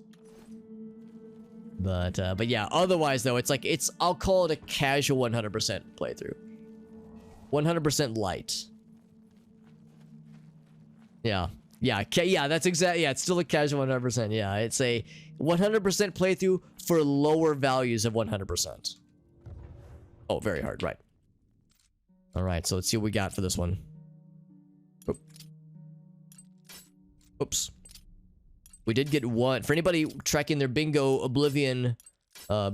But yeah, otherwise though, it's like, I'll call it a casual 100% playthrough. 100% light. Yeah. Yeah, yeah, that's exactly, yeah, it's still a casual 100%. Yeah, it's a 100% playthrough for lower values of 100%. Oh, very hard, right. Alright, so let's see what we got for this one. Oop. Oops. We did get one. For anybody tracking their bingo Oblivion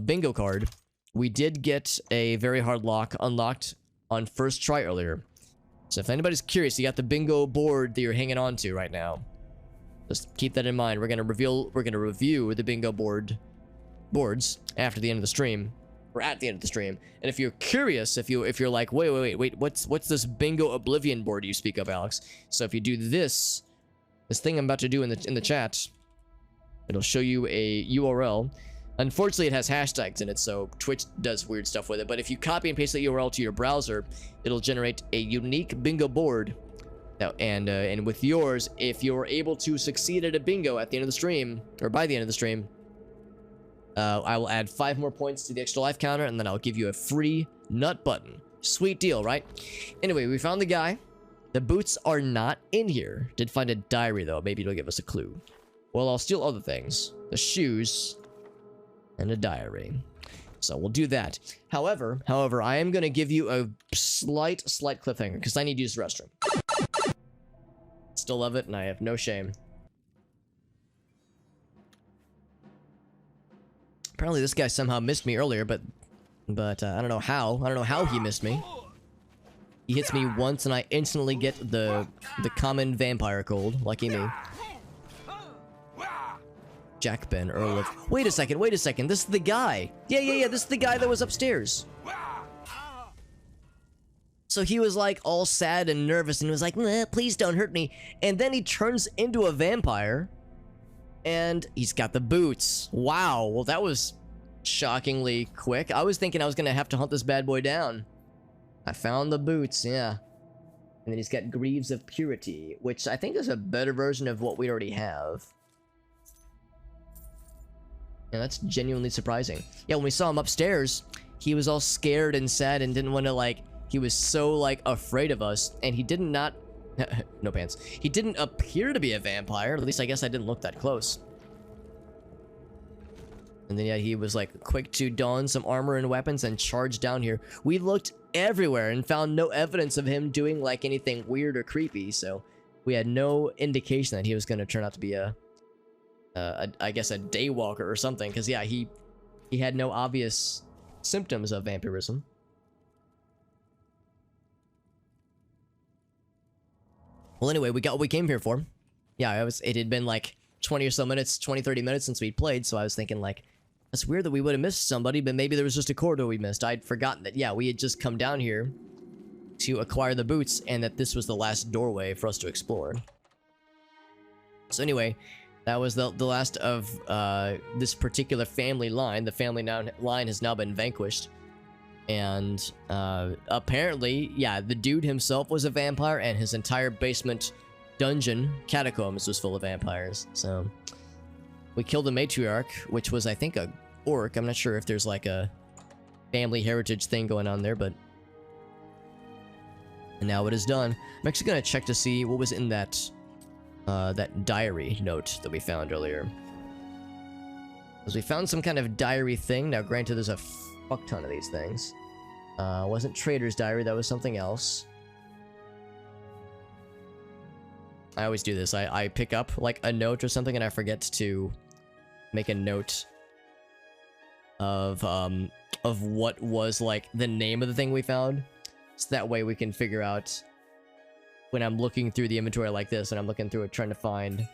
bingo card, we did get a very hard lock unlocked on first try earlier. So if anybody's curious, you got the bingo board that you're hanging on to right now. Just keep that in mind. We're gonna review the bingo boards after the end of the stream. Or at the end of the stream. And if you're curious, if you're like, wait, what's this bingo Oblivion board you speak of, Alex? So if you do this thing I'm about to do in the chat, it'll show you a URL. Unfortunately, it has hashtags in it, so Twitch does weird stuff with it. But if you copy and paste the URL to your browser, it'll generate a unique bingo board. Now, and with yours, if you're able to succeed at a bingo at the end of the stream, or by the end of the stream, I will add 5 more points to the extra life counter, and then I'll give you a free nut button. Sweet deal, right? Anyway, we found the guy. The boots are not in here. Did find a diary, though. Maybe it'll give us a clue. Well, I'll steal other things. The shoes and a diary. So we'll do that. However, I am going to give you a slight cliffhanger, because I need to use the restroom. Still love it, and I have no shame. Apparently this guy somehow missed me earlier, but I don't know how. I don't know how he missed me. He hits me once and I instantly get the common vampire cold. Lucky me. Jack Ben, Earl of... Wait a second. This is the guy. Yeah. This is the guy that was upstairs. So he was like all sad and nervous and was like, nah, please don't hurt me. And then he turns into a vampire. And he's got the boots. Wow. Well, that was shockingly quick. I was thinking I was going to have to hunt this bad boy down. I found the boots, yeah. And then he's got Greaves of Purity, which I think is a better version of what we already have. Yeah, that's genuinely surprising. Yeah, when we saw him upstairs, he was all scared and sad and didn't want to, like... He was so, like, afraid of us. And he did not... no pants. He didn't appear to be a vampire. At least I guess I didn't look that close. And then yeah, he was like quick to don some armor and weapons and charge down here. We looked everywhere and found no evidence of him doing like anything weird or creepy. So we had no indication that he was going to turn out to be I guess a daywalker or something. Because yeah, he had no obvious symptoms of vampirism. Well, anyway, we got what we came here for. Yeah, it had been like 20 or so minutes, 30 minutes since we'd played, so I was thinking like, that's weird that we would have missed somebody, but maybe there was just a corridor we missed. I'd forgotten that, yeah, we had just come down here to acquire the boots, and that this was the last doorway for us to explore. So anyway, that was the last of this particular family line. The family line has now been vanquished. And apparently, yeah, the dude himself was a vampire, and his entire basement dungeon, catacombs, was full of vampires. So we killed the matriarch, which was, I think, a orc. I'm not sure if there's like a family heritage thing going on there, but... And now it is done. I'm actually going to check to see what was in that diary note that we found earlier. Because we found some kind of diary thing. Now, granted, there's a fuck ton of these things. Wasn't Trader's Diary, that was something else. I always do this. I pick up like a note or something and I forget to make a note of what was like the name of the thing we found. So that way we can figure out when I'm looking through the inventory like this and I'm looking through it trying to find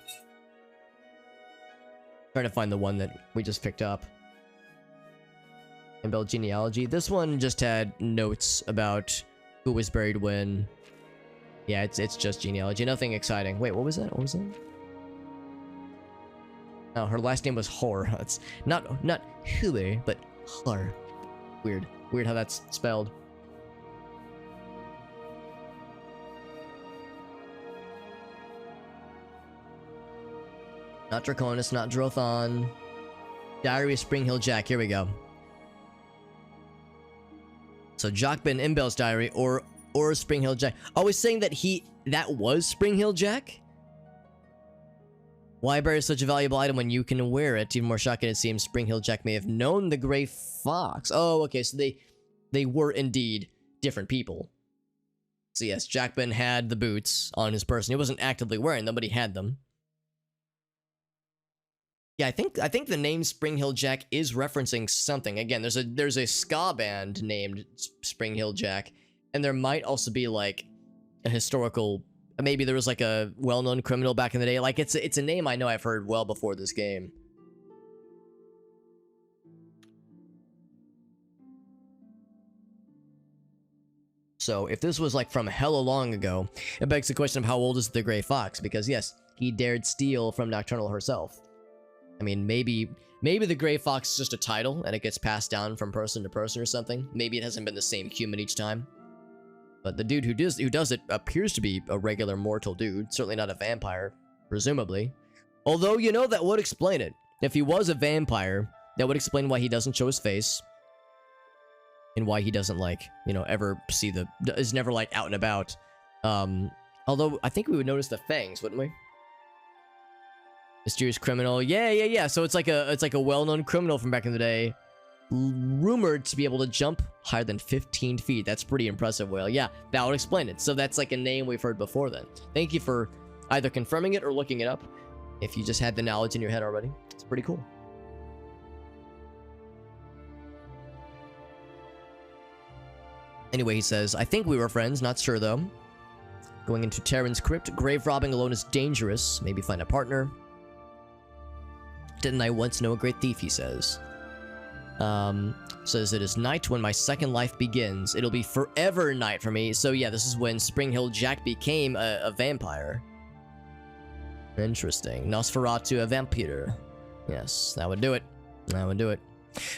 the one that we just picked up. And build genealogy. This one just had notes about who was buried when. Yeah, it's just genealogy. Nothing exciting. Wait, what was that? Oh, her last name was Hor. It's not Hule, but Hor. Weird how that's spelled. Not Draconis, not Drothon. Diary of Spring Hill Jack. Here we go. So Jockbin Imbel's diary or Spring Hill Jack. Oh, he's saying that that was Spring Hill Jack? Why bury such a valuable item when you can wear it? Even more shocking, it seems Spring Hill Jack may have known the Gray Fox. Oh, okay, so they were indeed different people. So yes, Jockbin had the boots on his person. He wasn't actively wearing them, but he had them. Yeah, I think the name Spring Hill Jack is referencing something. Again, there's a ska band named Spring Hill Jack, and there might also be like a historical. Maybe there was like a well-known criminal back in the day. Like it's a name I know I've heard well before this game. So if this was like from hella long ago, it begs the question of how old is the Gray Fox? Because yes, he dared steal from Nocturnal herself. I mean, maybe the Gray Fox is just a title and it gets passed down from person to person or something. Maybe it hasn't been the same human each time. But the dude who does it appears to be a regular mortal dude, certainly not a vampire, presumably. Although, you know, that would explain it. If he was a vampire, that would explain why he doesn't show his face. And why he doesn't, like, you know, ever see is never, like, out and about. Although, I think we would notice the fangs, wouldn't we? Mysterious criminal. Yeah. So it's like a well-known criminal from back in the day. Rumored to be able to jump higher than 15 feet. That's pretty impressive, Whale. Yeah, that would explain it. So that's like a name we've heard before then. Thank you for either confirming it or looking it up. If you just had the knowledge in your head already. It's pretty cool. Anyway, he says, I think we were friends, not sure though. Going into Terran's crypt, grave robbing alone is dangerous. Maybe find a partner. Didn't I once know a great thief, he says. Says it is night when my second life begins. It'll be forever night for me. So yeah, this is when Spring Hill Jack became a vampire. Interesting. Nosferatu, a vampire. Yes, that would do it. That would do it.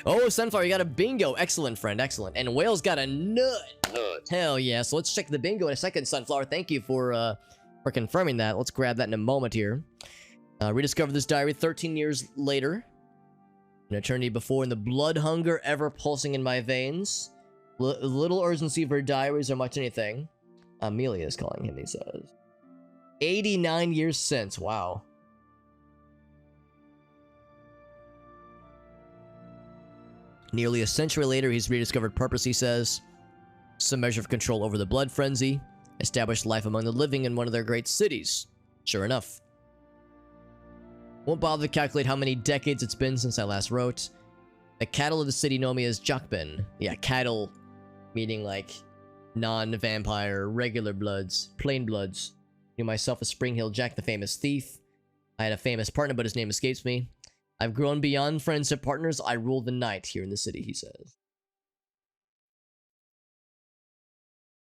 Oh, Sunflower, you got a bingo. Excellent, friend. Excellent. And Whale's got a nut. Hell yeah. So let's check the bingo in a second, Sunflower. Thank you for confirming that. Let's grab that in a moment here. Rediscover this diary 13 years later. An eternity before, and the blood hunger ever pulsing in my veins. Little urgency for diaries or much anything. Amelia is calling him, he says. 89 years since. Wow. Nearly a century later, he's rediscovered purpose, he says. Some measure of control over the blood frenzy. Established life among the living in one of their great cities. Sure enough. Won't bother to calculate how many decades it's been since I last wrote. The cattle of the city know me as Jockbin. Yeah, cattle meaning like non-vampire, regular bloods, plain bloods. Knew myself as Spring Hill Jack, the famous thief. I had a famous partner, but his name escapes me. I've grown beyond friendship partners. I rule the night here in the city, he says.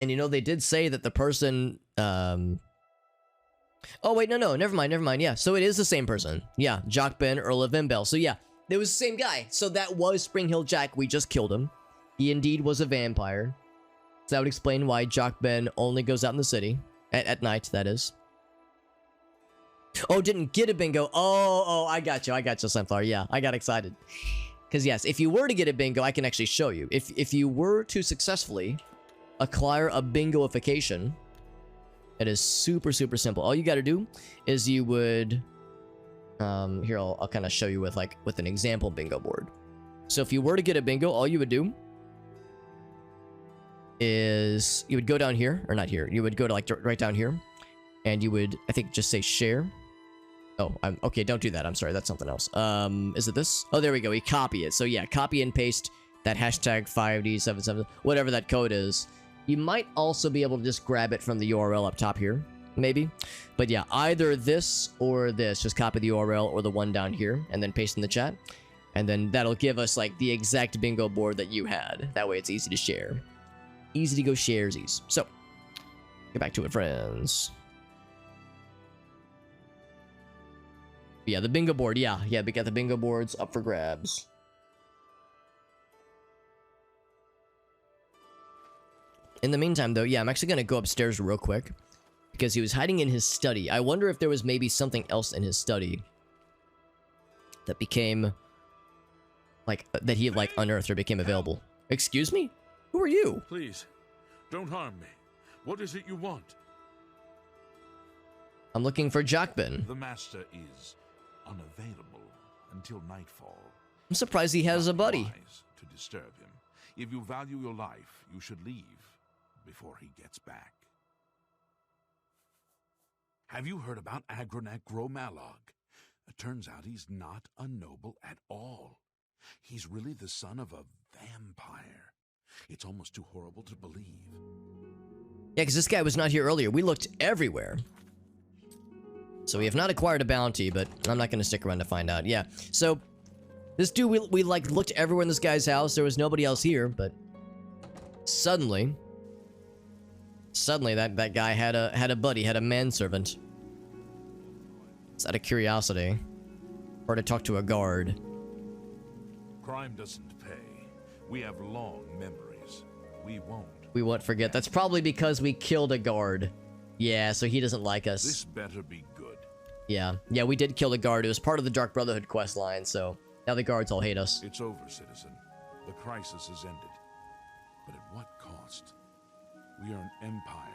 And you know, they did say that the person, oh, wait, no, never mind, yeah. So it is the same person. Yeah, Jockbin, Earl of Imbel. So yeah, it was the same guy. So that was Spring Hill Jack. We just killed him. He indeed was a vampire. So that would explain why Jockbin only goes out in the city. At night, that is. Oh, didn't get a bingo. Oh, I got you, Sunflower. Yeah, I got excited. Because yes, if you were to get a bingo, I can actually show you. If you were to successfully acquire a bingoification, it is super simple. All you got to do is you would, here I'll kind of show you with an example bingo board. So if you were to get a bingo, all you would do is you would go down here, or not here. You would go to like right down here, and you would, I think, just say share. Oh, okay. Don't do that. I'm sorry. That's something else. Is it this? Oh, there we go. We copy it. So yeah, copy and paste that hashtag 5D77, whatever that code is. You might also be able to just grab it from the URL up top here, maybe. But yeah, either this or this. Just copy the URL or the one down here and then paste in the chat. And then that'll give us like the exact bingo board that you had. That way it's easy to share. Easy to go sharesies. So, get back to it, friends. Yeah, the bingo board. Yeah, we got the bingo boards up for grabs. In the meantime, though, yeah, I'm actually going to go upstairs real quick. Because he was hiding in his study. I wonder if there was maybe something else in his study that became that he like unearthed or became available. Excuse me? Who are you? Please, don't harm me. What is it you want? I'm looking for Jacobin. The master is unavailable until nightfall. I'm surprised he has a buddy. Wise to disturb him. If you value your life, you should leave before he gets back. Have you heard about Agronak Gromalog? It turns out he's not a noble at all. He's really the son of a vampire. It's almost too horrible to believe. Yeah, because this guy was not here earlier. We looked everywhere. So we have not acquired a bounty, but I'm not going to stick around to find out. Yeah, so this dude, we like looked everywhere in this guy's house. There was nobody else here, but suddenly that guy had a buddy, had a manservant. It's out of curiosity, or to talk to a guard. Crime doesn't pay. We have long memories. We won't. We won't forget. That's probably because we killed a guard. Yeah, so he doesn't like us. This better be good. Yeah, we did kill a guard. It was part of the Dark Brotherhood questline, so now the guards all hate us. It's over, citizen. The crisis is ended. But at what cost? We are an empire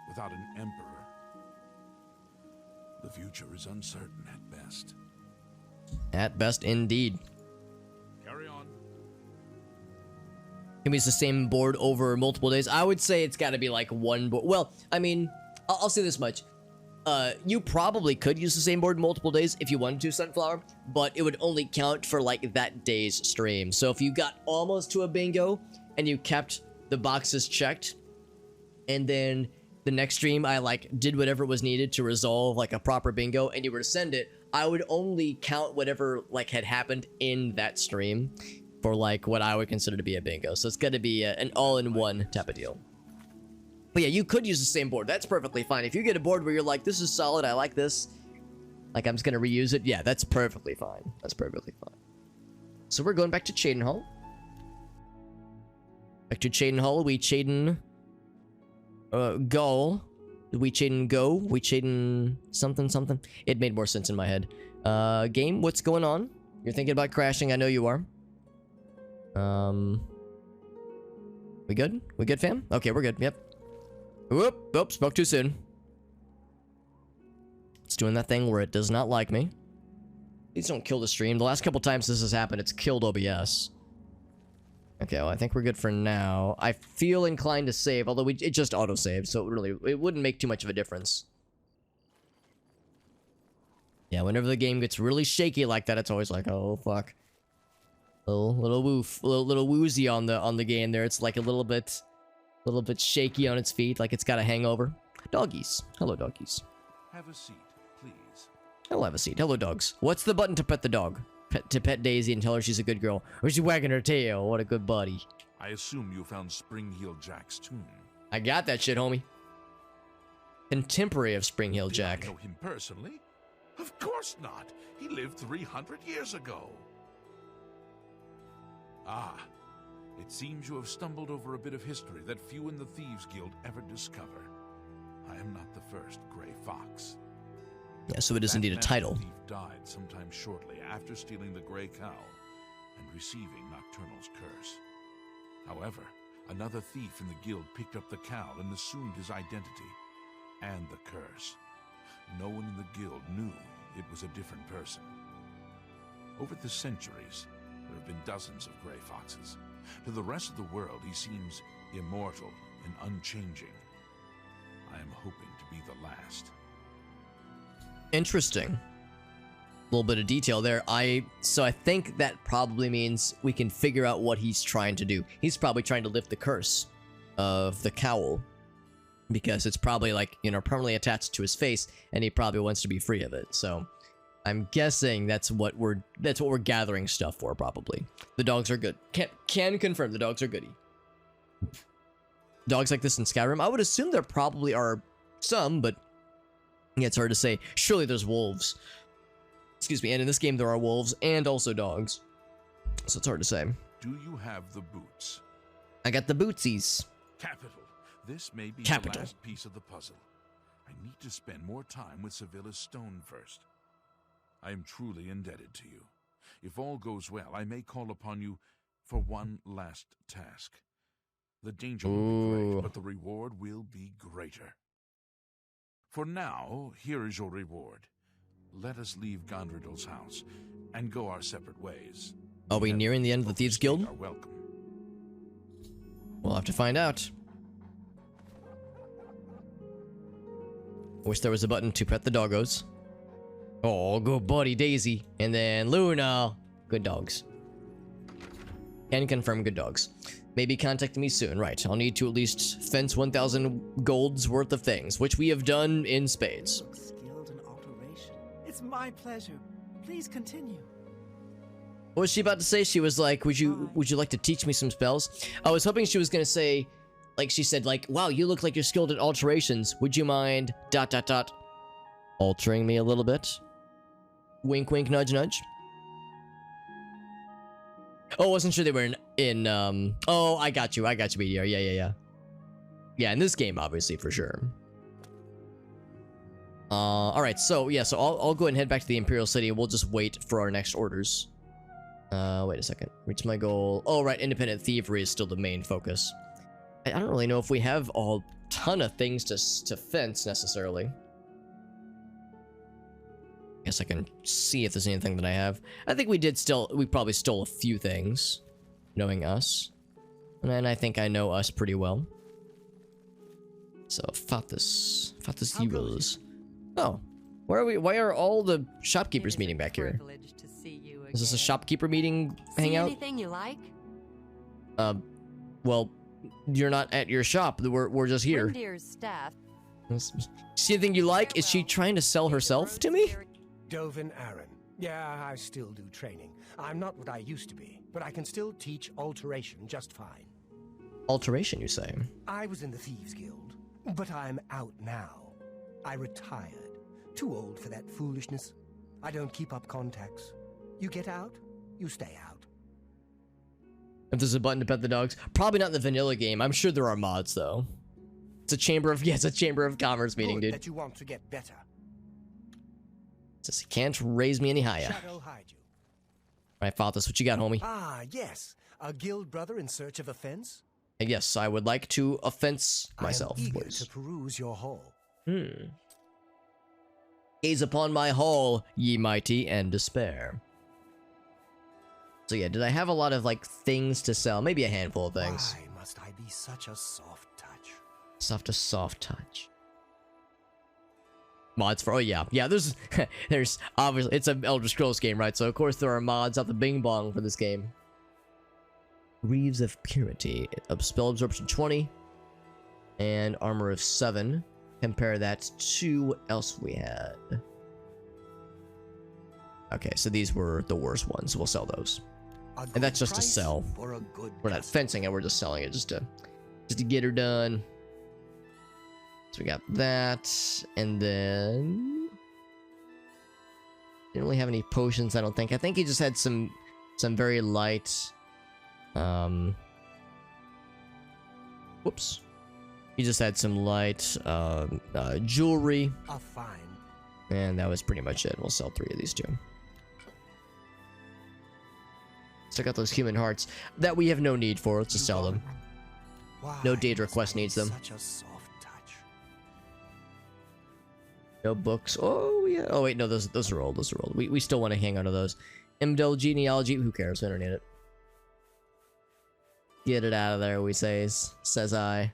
without an emperor. The future is uncertain at best. At best, indeed. Carry on. Can we use the same board over multiple days? I would say it's got to be like one board. Well, I mean, I'll say this much. You probably could use the same board multiple days if you wanted to, Sunflower, but it would only count for like that day's stream. So if you got almost to a bingo and you kept the boxes checked, and then the next stream I like did whatever was needed to resolve like a proper bingo and you were to send it, I would only count whatever like had happened in that stream for like what I would consider to be a bingo. So it's got to be an all-in-one type of deal. But yeah, you could use the same board. That's perfectly fine. If you get a board where you're like, this is solid, I like this, like I'm just gonna reuse it, yeah, that's perfectly fine. That's perfectly fine. So we're going back to Cheydinhal. Back to Cheydinhal. We Cheydin Gull. We Cheydin Go. We Cheydin something. It made more sense in my head. Game, what's going on? You're thinking about crashing, I know you are. We good? We good, fam? Okay, we're good, yep. Whoop, spoke too soon. It's doing that thing where it does not like me. Please don't kill the stream. The last couple times this has happened, it's killed OBS. Okay, well, I think we're good for now. I feel inclined to save, although it just auto-saved, so it wouldn't make too much of a difference. Yeah, whenever the game gets really shaky like that, it's always like, oh, fuck. Little woozy on the game there. It's like a little bit shaky on its feet, like it's got a hangover. Doggies. Hello, doggies. Have a seat, please. I'll have a seat. Hello, dogs. What's the button to pet the dog? To pet Daisy and tell her she's a good girl. Or she's wagging her tail. What a good buddy. I assume you found Spring-Heel Jack's tomb. I got that shit, homie. Contemporary of Spring-Heel Jack. Did I know him personally? Of course not. He lived 300 years ago. Ah, it seems you have stumbled over a bit of history that few in the Thieves Guild ever discover. I am not the first Grey Fox. Yeah, so it is indeed a title. That thief died sometime shortly after stealing the Grey Cow and receiving Nocturnal's curse. However, another thief in the guild picked up the cow and assumed his identity and the curse. No one in the guild knew it was a different person. Over the centuries, there have been dozens of Grey Foxes. To the rest of the world, he seems immortal and unchanging. I am hoping to be the last. Interesting. A little bit of detail there. So I think that probably means we can figure out what he's trying to do. He's probably trying to lift the curse of the cowl, because it's probably like, you know, permanently attached to his face, and he probably wants to be free of it. So I'm guessing that's what we're gathering stuff for, probably. The dogs are good. Can confirm the dogs are goody. Dogs like this in Skyrim, I would assume there probably are some, but yeah, it's hard to say. Surely there's wolves. Excuse me, and in this game there are wolves and also dogs. So it's hard to say. Do you have the boots? I got the bootsies. Capital. This may be Capital. the last piece of the puzzle. I need to spend more time with Sevilla's stone first. I am truly indebted to you. If all goes well, I may call upon you for one last task. The danger will be great, but the reward will be greater. For now, here is your reward. Let us leave Gondredal's house and go our separate ways. Are we nearing the end of the Thieves Guild? Are welcome. We'll have to find out. Wish there was a button to pet the doggos. Oh, good buddy Daisy. And then Luna. Good dogs. Can confirm good dogs. Maybe contact me soon. Right, I'll need to at least fence 1,000 gold's worth of things, which we have done in spades. Skilled in alteration. It's my pleasure. Please continue. What was she about to say? She was like, would you like to teach me some spells? I was hoping she was gonna say, like she said, like, wow, you look like you're skilled in alterations. Would you mind ... altering me a little bit? Wink, wink, nudge, nudge. Oh, I wasn't sure they were in oh, I got you, BDR. Yeah. Yeah, in this game, obviously, for sure. Alright, so, yeah, so I'll go ahead and head back to the Imperial City, and we'll just wait for our next orders. Wait a second. Reach my goal. Oh, right, independent thievery is still the main focus. I don't really know if we have a ton of things to fence, necessarily. Guess I can see if there's anything that I have. I think we probably stole a few things, knowing us. And I think I know us pretty well. So, Fathus Heroes. Oh, why are all the shopkeepers meeting back here? Is this a shopkeeper meeting hangout? Anything you like? Well, you're not at your shop. We're just here. Reindeer's staff. See anything you like? Is she trying to sell herself to me? Dovin Aaron. Yeah, I still do training. I'm not what I used to be, but I can still teach alteration just fine. Alteration, you say? I was in the Thieves Guild, but I'm out now. I retired. Too old for that foolishness. I don't keep up contacts. You get out, you stay out. If there's a button to pet the dogs, probably not in the vanilla game. I'm sure there are mods though. It's a chamber of commerce meeting, Good dude. that you want to get better. Says he can't raise me any higher. Shadow hide you. Right, Fathus, what you got, homie? Ah, yes. A guild brother in search of offense? Yes, I would like to offense myself, I am eager please. to peruse your hall. Gaze upon my hall, ye mighty, and despair. So yeah, did I have a lot of, like, things to sell? Maybe a handful of things. Why must I be such a soft touch? Soft touch. Mods for, oh yeah, there's obviously, it's an Elder Scrolls game, right? So of course there are mods out the bing bong for this game. Greaves of Purity, spell absorption 20, and armor of 7. Compare that to what else we had. Okay, so these were the worst ones. We'll sell those, and that's just to sell. We're not fencing it. We're just selling it just to get her done. So we got that, and then didn't really have any potions. I don't think. I think he just had some very light. Whoops. He just had some light jewelry. Fine. And that was pretty much it. We'll sell 3 of these 2. Still got those human hearts that we have no need for. Let's just sell them. No Daedra quest needs them. Such a soft touch. No books. Oh yeah. Oh wait, no, those are old. Those are old. We still want to hang on to those. Imdel genealogy. Who cares? We don't need it. Get it out of there, we says I.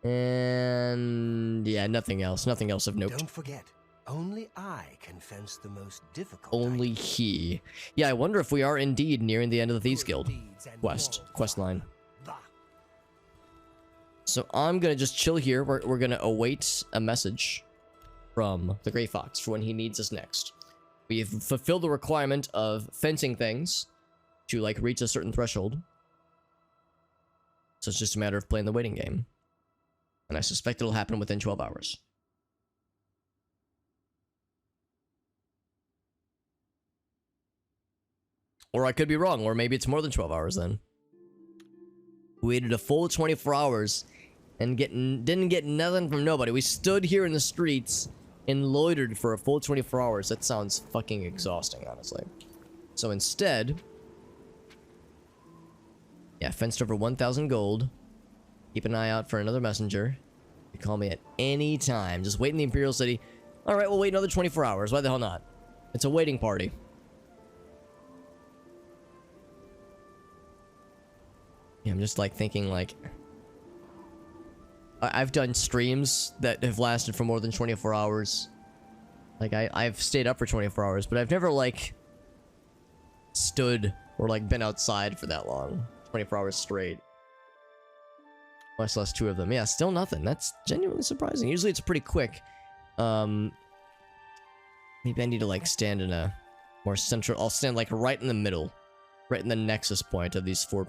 And yeah, nothing else. Nothing else of note. Don't forget, only I can fence the most difficult. Only items. he. Yeah, I wonder if we are indeed nearing the end of the Thieves Guild quest line. So I'm gonna just chill here. We're gonna await a message from the Grey Fox for when he needs us next. We've fulfilled the requirement of fencing things to like reach a certain threshold. So it's just a matter of playing the waiting game. And I suspect it'll happen within 12 hours. Or I could be wrong, or maybe it's more than 12 hours then. We waited a full 24 hours and didn't get nothing from nobody. We stood here in the streets and loitered for a full 24 hours. That sounds fucking exhausting, honestly. So instead, yeah, fenced over 1,000 gold. Keep an eye out for another messenger. You call me at any time. Just wait in the Imperial City. Alright, we'll wait another 24 hours. Why the hell not? It's a waiting party. Yeah, I'm just like thinking like... I've done streams that have lasted for more than 24 hours. Like, I've stayed up for 24 hours, but I've never, like, stood or, like, been outside for that long. 24 hours straight. Much less 2 of them. Yeah, still nothing. That's genuinely surprising. Usually it's pretty quick. Maybe I need to, like, stand in a more central... I'll stand, like, right in the middle. Right in the nexus point of these 4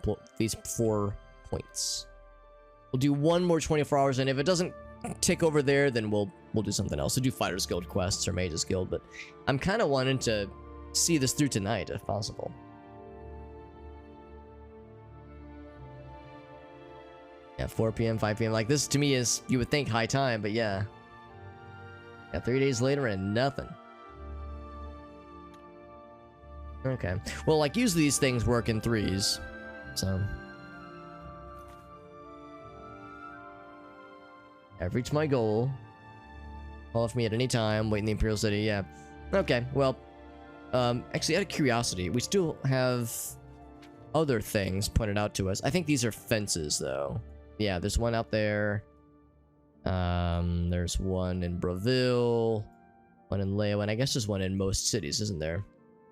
points. We'll do one more 24 hours, and if it doesn't tick over there, then we'll do something else. We'll do Fighters Guild quests or Mages Guild, but I'm kind of wanting to see this through tonight, if possible. Yeah, 4 p.m., 5 p.m. Like, this to me is, you would think, high time, but yeah. Yeah, 3 days later and nothing. Okay. Well, like, usually these things work in 3s, so... I've reached my goal. Call for me at any time. Wait in the Imperial City. Yeah. Okay. Well, actually, out of curiosity, we still have other things pointed out to us. I think these are fences, though. Yeah, there's one out there. There's one in Braville, one in Leo, and I guess there's one in most cities, isn't there?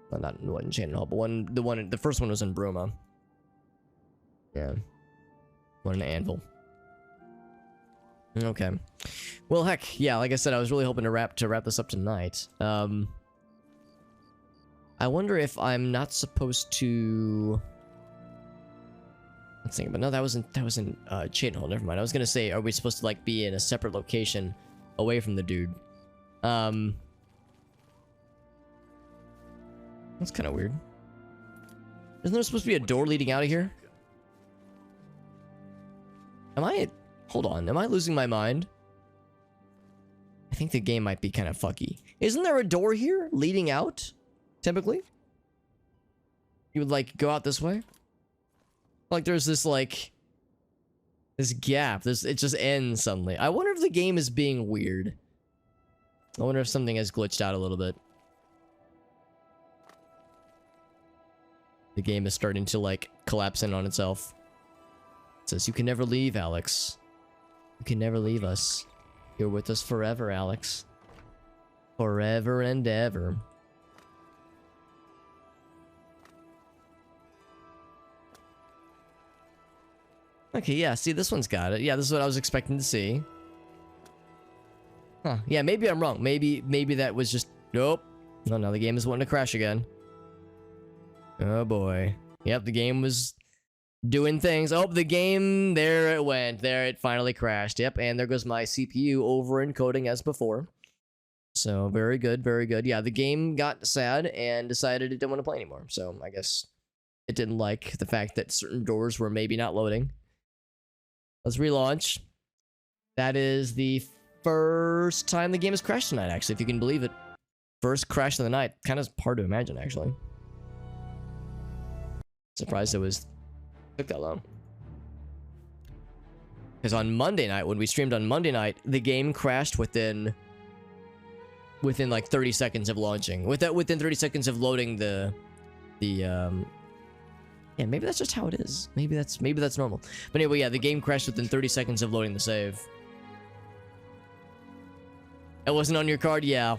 Well, not one in Shannon Hall, but the first one was in Bruma. Yeah. One in Anvil. Okay. Well, heck, yeah, like I said, I was really hoping to wrap this up tonight. I wonder if I'm not supposed to... Let's think about... No, that was in Chain Hall, never mind. I was gonna say, are we supposed to, like, be in a separate location away from the dude? That's kind of weird. Isn't there supposed to be a door leading out of here? Hold on, am I losing my mind? I think the game might be kind of fucky. Isn't there a door here leading out? Typically? You would, like, go out this way? Like, there's this, like... This gap. It just ends suddenly. I wonder if the game is being weird. I wonder if something has glitched out a little bit. The game is starting to, like, collapse in on itself. It says, you can never leave, Alex. You can never leave us. You're with us forever, Alex. Forever and ever. Okay, yeah, see, this one's got it. Yeah, this is what I was expecting to see. Huh, yeah, maybe I'm wrong. Maybe that was just... Nope. No, now the game is wanting to crash again. Oh, boy. Yep, the game was... doing things. Oh, the game, there it went. There it finally crashed. Yep, and there goes my CPU over encoding as before. So, very good, very good. Yeah, the game got sad and decided it didn't want to play anymore. So, I guess it didn't like the fact that certain doors were maybe not loading. Let's relaunch. That is the first time the game has crashed tonight, actually, if you can believe it. First crash of the night. Kind of hard to imagine, actually. Surprised it took that long. Because on Monday night, when we streamed on Monday night, the game crashed within like 30 seconds of launching. Within 30 seconds of loading the yeah, maybe that's just how it is. Maybe that's normal. But anyway, yeah, the game crashed within 30 seconds of loading the save. It wasn't on your card? Yeah.